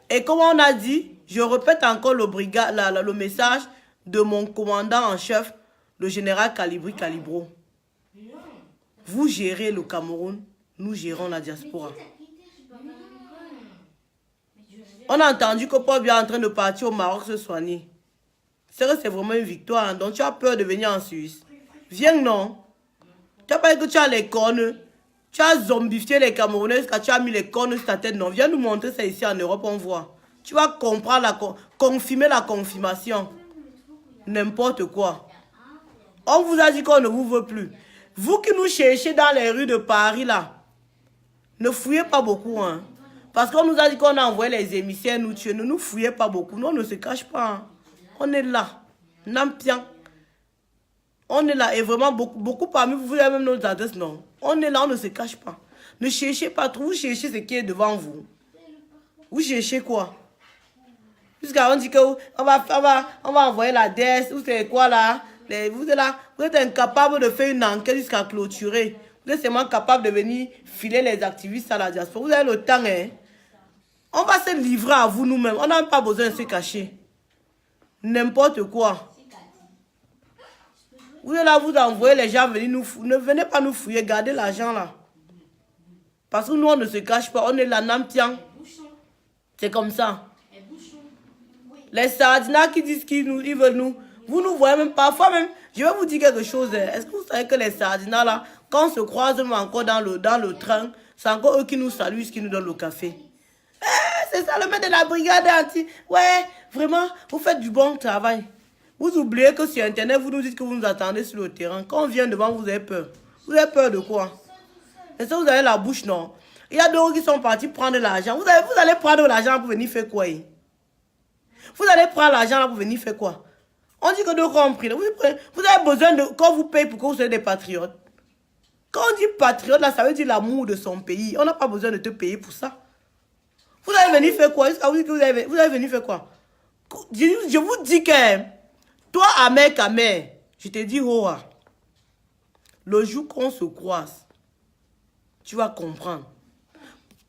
Et comme on a dit, je répète encore le message de mon commandant en chef, le général Calibri Calibro. Vous gérez le Cameroun, nous gérons la diaspora. On a entendu que Paul Biya est en train de partir au Maroc se soigner. C'est vraiment une victoire. Hein. Donc tu as peur de venir en Suisse. Viens, non. Tu n'as pas dit que tu as les cornes. Tu as zombifié les Camerounais jusqu'à tu as mis les cornes sur ta tête. Non, viens nous montrer ça ici en Europe, on voit. Tu vas comprendre, confirmer la confirmation. N'importe quoi. On vous a dit qu'on ne vous veut plus. Vous qui nous cherchez dans les rues de Paris, là, ne fouillez pas beaucoup, hein. Parce qu'on nous a dit qu'on a envoyé les émissaires nous tuer. Ne nous fouillez pas beaucoup. Nous, on ne se cache pas, hein. On est là. Nampian. On est là. Et vraiment, beaucoup parmi vous, vous avez même nos adresses, non. On est là, on ne se cache pas. Ne cherchez pas trop. Vous cherchez ce qui est devant vous. Vous cherchez quoi? Jusqu'à on dit qu'on va envoyer la DES. Vous savez quoi, là? Vous êtes là. Vous êtes incapable de faire une enquête jusqu'à clôturer. Vous êtes seulement capable de venir filer les activistes à la diaspora. Vous avez le temps, hein? On va se livrer à vous nous-mêmes. On n'a même pas besoin de se cacher. N'importe quoi. Vous êtes là, vous envoyez les gens venir nous fouiller. Ne venez pas nous fouiller. Gardez l'argent là. Parce que nous, on ne se cache pas. On est là, Nampian. C'est comme ça. Les Sardinas qui disent qu'ils veulent nous. Vous nous voyez même parfois même. Je vais vous dire quelque chose. Est-ce que vous savez que les Sardinas là, quand on se croise même encore dans le train, c'est encore eux qui nous saluent, qui nous donnent le café. C'est ça le maître de la brigade anti. Ouais, vraiment, vous faites du bon travail. Vous oubliez que sur Internet, vous nous dites que vous nous attendez sur le terrain. Quand on vient devant, vous avez peur. Vous avez peur de quoi? Est-ce que vous avez la bouche, non? Il y a d'autres qui sont partis prendre l'argent. Vous allez prendre l'argent pour venir faire quoi? Vous allez prendre l'argent pour venir faire quoi? On dit que d'autres ont pris. Vous avez besoin de... Quand vous payez pour que vous soyez des patriotes. Quand on dit patriote, là, ça veut dire l'amour de son pays. On n'a pas besoin de te payer pour ça. Vous allez venir faire quoi? Vous allez venir faire quoi? Je vous dis que... Toi, Amer Kamer, je te dis, Hoa, le jour qu'on se croise, tu vas comprendre.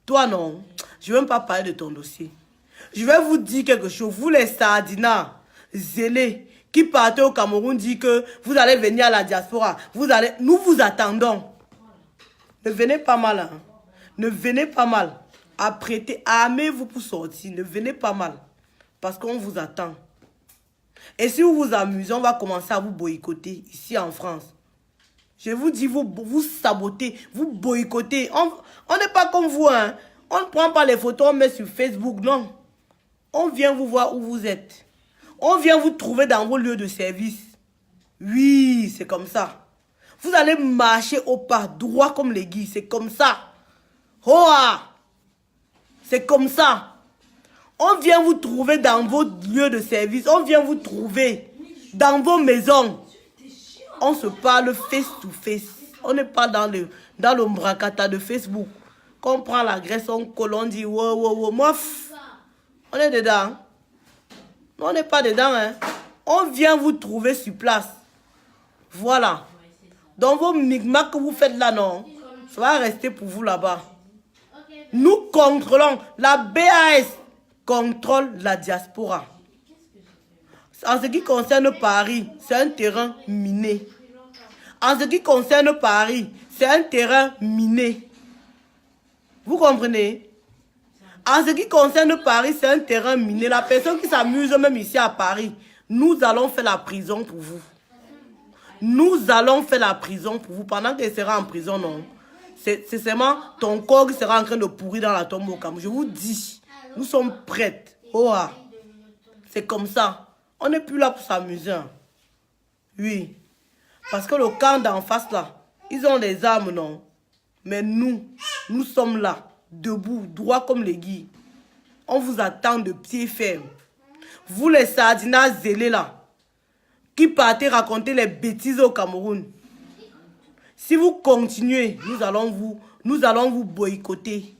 Toi, non, je ne vais même pas parler de ton dossier. Je vais vous dire quelque chose. Vous, les Sardinas, zélés, qui partez au Cameroun, dit que vous allez venir à la diaspora. Nous vous attendons. Ne venez pas mal. Hein. Ne venez pas mal. Apprêtez, armez-vous pour sortir. Ne venez pas mal. Parce qu'on vous attend. Et si vous vous amusez, on va commencer à vous boycotter ici en France. Je vous dis, vous sabotez, vous boycottez. On n'est pas comme vous, hein. On ne prend pas les photos, on met sur Facebook, non. On vient vous voir où vous êtes. On vient vous trouver dans vos lieux de service. Oui, c'est comme ça. Vous allez marcher au pas, droit comme les guises, c'est comme ça. Hoa! C'est comme ça. On vient vous trouver dans vos lieux de service. On vient vous trouver dans vos maisons. On se parle face to face. On n'est pas dans le bracata de Facebook. Quand on prend la graisse, on colle, on dit wow, wow, wow. Moi, on est dedans. Non, on n'est pas dedans. Hein. On vient vous trouver sur place. Voilà. Dans vos micmacs que vous faites là, non. Ça va rester pour vous là-bas. Nous contrôlons. La BAS contrôle la diaspora. En ce qui concerne Paris, c'est un terrain miné. En ce qui concerne Paris, c'est un terrain miné. Vous comprenez? En ce qui concerne Paris, c'est un terrain miné. La personne qui s'amuse même ici à Paris, nous allons faire la prison pour vous. Nous allons faire la prison pour vous. Pendant qu'elle sera en prison, non. C'est seulement ton corps qui sera en train de pourrir dans la tombe au Cameroun. Je vous dis, nous sommes prêtes. Oh, c'est comme ça. On n'est plus là pour s'amuser. Oui. Parce que le camp d'en face là, ils ont des armes, non. Mais nous sommes là, debout, droit comme les guilles. On vous attend de pied ferme. Vous les Sardinas zélés là, qui partez raconter les bêtises au Cameroun. Si vous continuez, nous allons vous boycotter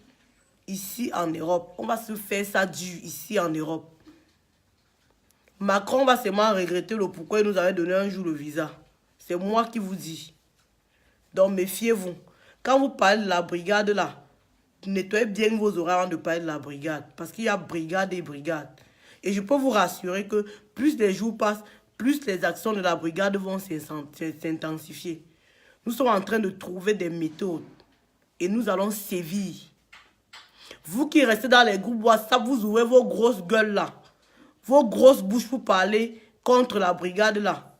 ici en Europe. On va se faire ça dur ici en Europe. Macron va seulement regretter le pourquoi il nous avait donné un jour le visa. C'est moi qui vous dis. Donc méfiez-vous. Quand vous parlez de la brigade là, nettoyez bien vos oreilles avant de parler de la brigade. Parce qu'il y a brigade et brigade. Et je peux vous rassurer que plus les jours passent, plus les actions de la brigade vont s'intensifier. Nous sommes en train de trouver des méthodes. Et nous allons sévir. Vous qui restez dans les groupes WhatsApp, vous ouvrez vos grosses gueules là. Vos grosses bouches pour parler contre la brigade là.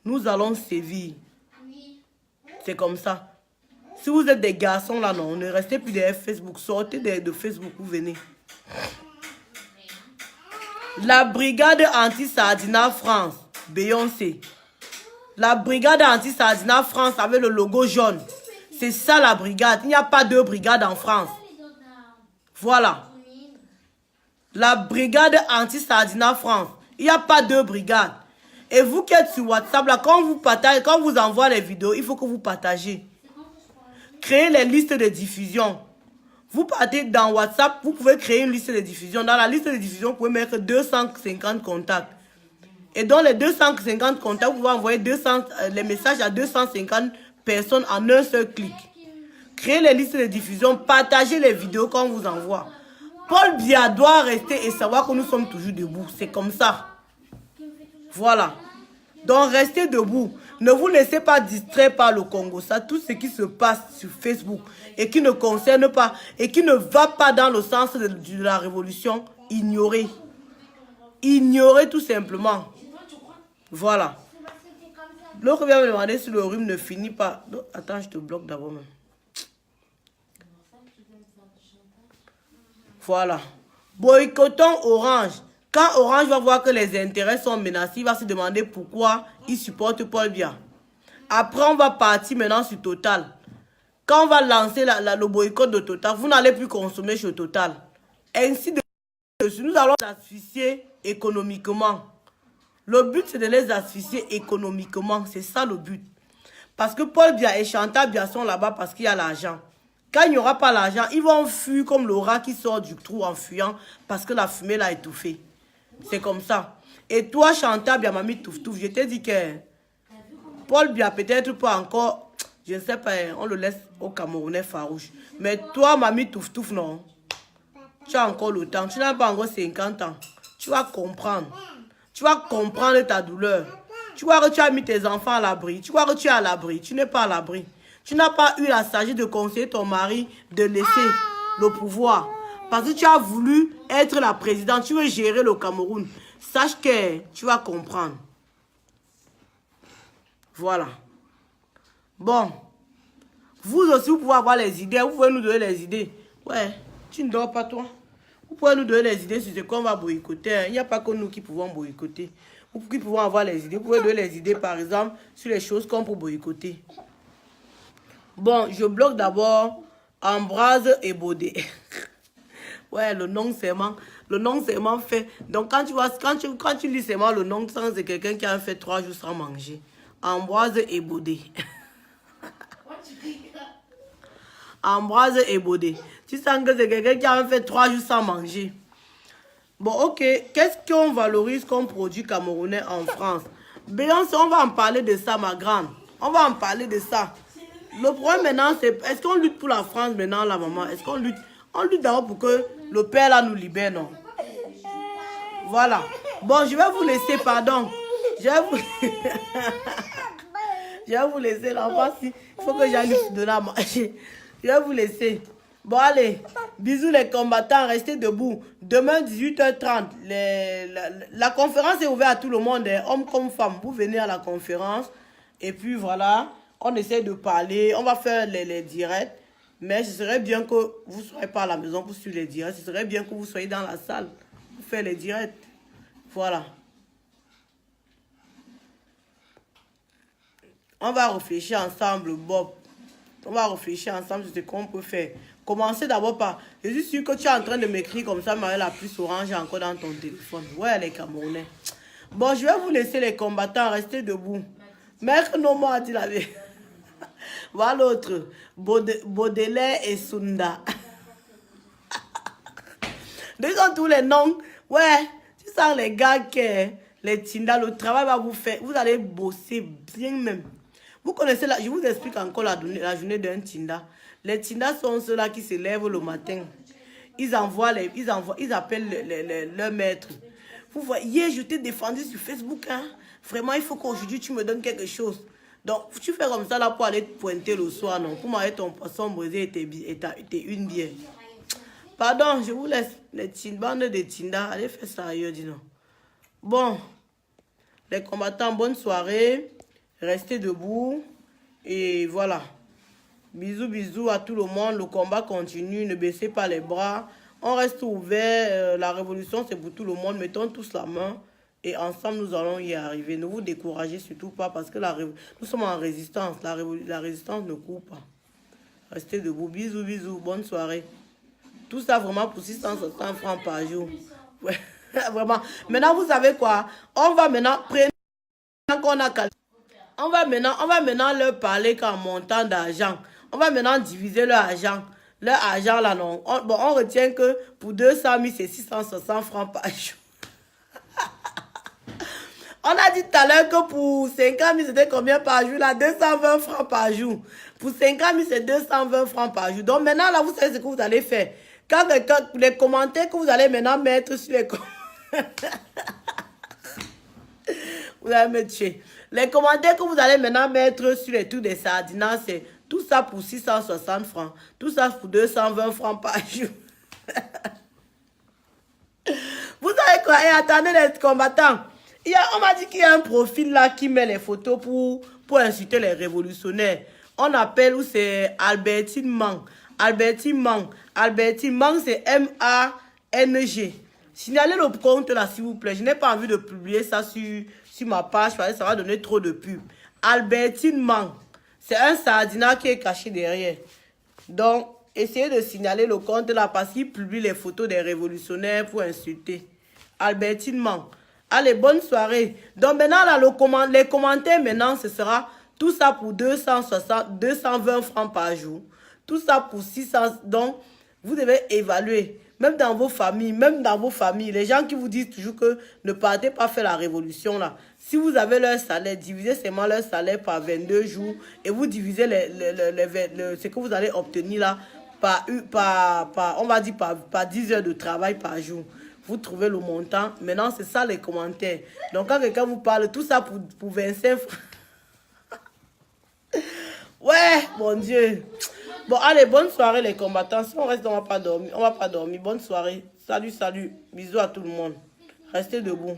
Nous allons sévir. C'est comme ça. Si vous êtes des garçons là, non, ne restez plus derrière Facebook. Sortez de Facebook, vous venez. La brigade anti-Sardina France, Beyoncé. La brigade anti-Sardina France avec le logo jaune. C'est ça la brigade. Il n'y a pas deux brigades en France. Voilà. La brigade anti-Sardina France. Il n'y a pas deux brigades. Et vous qui êtes sur WhatsApp, là, quand vous partagez, quand vous envoie les vidéos, il faut que vous partagez. Créez les listes de diffusion. Vous partez dans WhatsApp, vous pouvez créer une liste de diffusion. Dans la liste de diffusion, vous pouvez mettre 250 contacts. Et dans les 250 contacts, vous pouvez envoyer les messages à 250 personnes en un seul clic. Créez les listes de diffusion, partagez les vidéos qu'on vous envoie. Paul Biya doit rester et savoir que nous sommes toujours debout. C'est comme ça. Voilà. Donc restez debout. Ne vous laissez pas distraire par le Congo. Ça, tout ce qui se passe sur Facebook et qui ne concerne pas et qui ne va pas dans le sens de la révolution, ignorez. Ignorez tout simplement. Voilà. L'autre vient me demander si le rhume ne finit pas. Attends, je te bloque d'abord même. Voilà. Boycottons Orange. Quand Orange va voir que les intérêts sont menacés, il va se demander pourquoi il supporte Paul Biya. Après, on va partir maintenant sur Total. Quand on va lancer le boycott de Total, vous n'allez plus consommer chez Total. Ainsi de suite, nous allons les asphyxier économiquement. Le but, c'est de les asphyxier économiquement. C'est ça le but. Parce que Paul Biya et Chantal Biya sont là-bas parce qu'il y a l'argent. Quand il n'y aura pas l'argent, ils vont fuir comme le rat qui sort du trou en fuyant parce que la fumée l'a étouffé. C'est comme ça. Et toi, Chantal Biya, Mamie Touf Touf, je t'ai dit que Paul Biya peut-être pas encore, je ne sais pas, on le laisse au Camerounais farouche. Mais toi, Mamie Touf Touf, non. Tu as encore le temps. Tu n'as pas encore 50 ans. Tu vas comprendre. Tu vas comprendre ta douleur. Tu vois que tu as mis tes enfants à l'abri. Tu vois que tu es à l'abri. Tu n'es pas à l'abri. Tu n'as pas eu la sagesse de conseiller ton mari de laisser le pouvoir. Parce que tu as voulu être la présidente. Tu veux gérer le Cameroun. Sache que tu vas comprendre. Voilà. Bon. Vous aussi, vous pouvez avoir les idées. Vous pouvez nous donner les idées. Ouais. Tu ne dors pas, toi. Vous pouvez nous donner les idées sur ce qu'on va boycotter. Il n'y a pas que nous qui pouvons boycotter. Vous qui pouvons avoir les idées. Vous pouvez donner les idées, par exemple, sur les choses qu'on peut boycotter. Bon, je bloque d'abord Ambroise et Baudet. Ouais, le nom seulement fait. Donc quand tu vois, quand tu lis seulement le nom, c'est quelqu'un qui a fait 3 jours sans manger. Ambroise et Baudet. Ambroise et Baudet. Tu sens que c'est quelqu'un qui a fait 3 jours sans manger. Bon, ok. Qu'est-ce qu'on valorise comme produit camerounais en France? Beyoncé, on va en parler de ça, ma grande. On va en parler de ça. Le problème maintenant, c'est est-ce qu'on lutte pour la France maintenant, la maman? Est-ce qu'on lutte? On lutte d'abord pour que le père là nous libère, non? Voilà. Bon, je vais vous laisser, pardon. Je vais vous laisser l'enfant. Il faut que j'aille lui donner à manger. Je vais vous laisser. Bon, allez. Bisous les combattants. Restez debout. Demain, 18h30. La conférence est ouverte à tout le monde, hein, hommes comme femmes. Vous venez à la conférence. Et puis, voilà. On essaie de parler. On va faire les directs. Mais ce serait bien que vous ne soyez pas à la maison pour suivre les directs. Ce serait bien que vous soyez dans la salle pour faire les directs. Voilà. On va réfléchir ensemble, Bob. On va réfléchir ensemble sur ce qu'on peut faire. Commencez d'abord par... Je suis sûr que tu es en train de m'écrire comme ça, mais la puce orange encore dans ton téléphone. Ouais, les Camerounais. Bon, je vais vous laisser les combattants. Restez debout. Maître Nomo a dit la vérité. Voilà l'autre. Baudelaire et Sunda. Ils ont tous les noms. Ouais, tu sens les gars que les Tinda, le travail va vous faire. Vous allez bosser bien même. Vous connaissez, je vous explique encore la journée d'un Tinda. Les Tinda sont ceux-là qui se lèvent le matin. Ils appellent leur maître. Vous voyez, hier, je t'ai défendu sur Facebook. Hein? Vraiment, il faut qu'aujourd'hui, tu me donnes quelque chose. Donc, tu fais comme ça là pour aller te pointer le soir, non? Pour m'avoir ton poisson brisé et tes une bière. Pardon, je vous laisse. Les bandes de Tinda, allez faire ça ailleurs, dis non. Bon, les combattants, bonne soirée. Restez debout. Et voilà. Bisous, bisous à tout le monde. Le combat continue. Ne baissez pas les bras. On reste ouvert. La révolution, c'est pour tout le monde. Mettons tous la main. Et ensemble, nous allons y arriver. Ne vous découragez surtout pas parce que nous sommes en résistance. La résistance ne court pas. Restez debout. Bisous, bisous. Bonne soirée. Tout ça vraiment pour 660 francs par jour. Ouais, vraiment. Maintenant, vous savez quoi? On va maintenant prendre qu'on a calculé. On va maintenant leur parler qu'en montant d'argent. On va maintenant diviser leur argent. Leur argent là, non. On retient que pour 200 000, c'est 660 francs par jour. On a dit tout à l'heure que pour 50 000, c'était combien par jour là? 220 francs par jour. Pour 50 000, c'est 220 francs par jour. Donc maintenant, là, vous savez ce que vous allez faire. Quand les commentaires que vous allez maintenant mettre sur les vous allez me tuer. Les commentaires que vous allez maintenant mettre sur les trucs des sardines, c'est tout ça pour 660 francs. Tout ça pour 220 francs par jour. Vous savez quoi? Et attendez les combattants. On m'a dit qu'il y a un profil là qui met les photos pour insulter les révolutionnaires. On appelle où c'est Albertine Mang. Albertine Mang. Albertine Mang, c'est M-A-N-G. Signalez le compte là, s'il vous plaît. Je n'ai pas envie de publier ça sur ma page parce que ça va donner trop de pub. Albertine Mang. C'est un sardinat qui est caché derrière. Donc, essayez de signaler le compte là parce qu'il publie les photos des révolutionnaires pour insulter. Albertine Mang. Allez, bonne soirée. Donc maintenant, là, les commentaires, maintenant, ce sera tout ça pour 220 francs par jour. Tout ça pour 600. Donc, vous devez évaluer. Même dans vos familles, les gens qui vous disent toujours que ne partez pas faire la révolution, là. Si vous avez leur salaire, divisez seulement leur salaire par 22 jours et vous divisez ce que vous allez obtenir là on va dire par 10 heures de travail par jour. Vous trouvez le montant. Maintenant, c'est ça les commentaires. Donc, quand quelqu'un vous parle, tout ça pour 25 francs. Ouais, mon Dieu. Bon, allez, bonne soirée les combattants. Si on reste, on va pas dormir. Bonne soirée. Salut, salut. Bisous à tout le monde. Restez debout.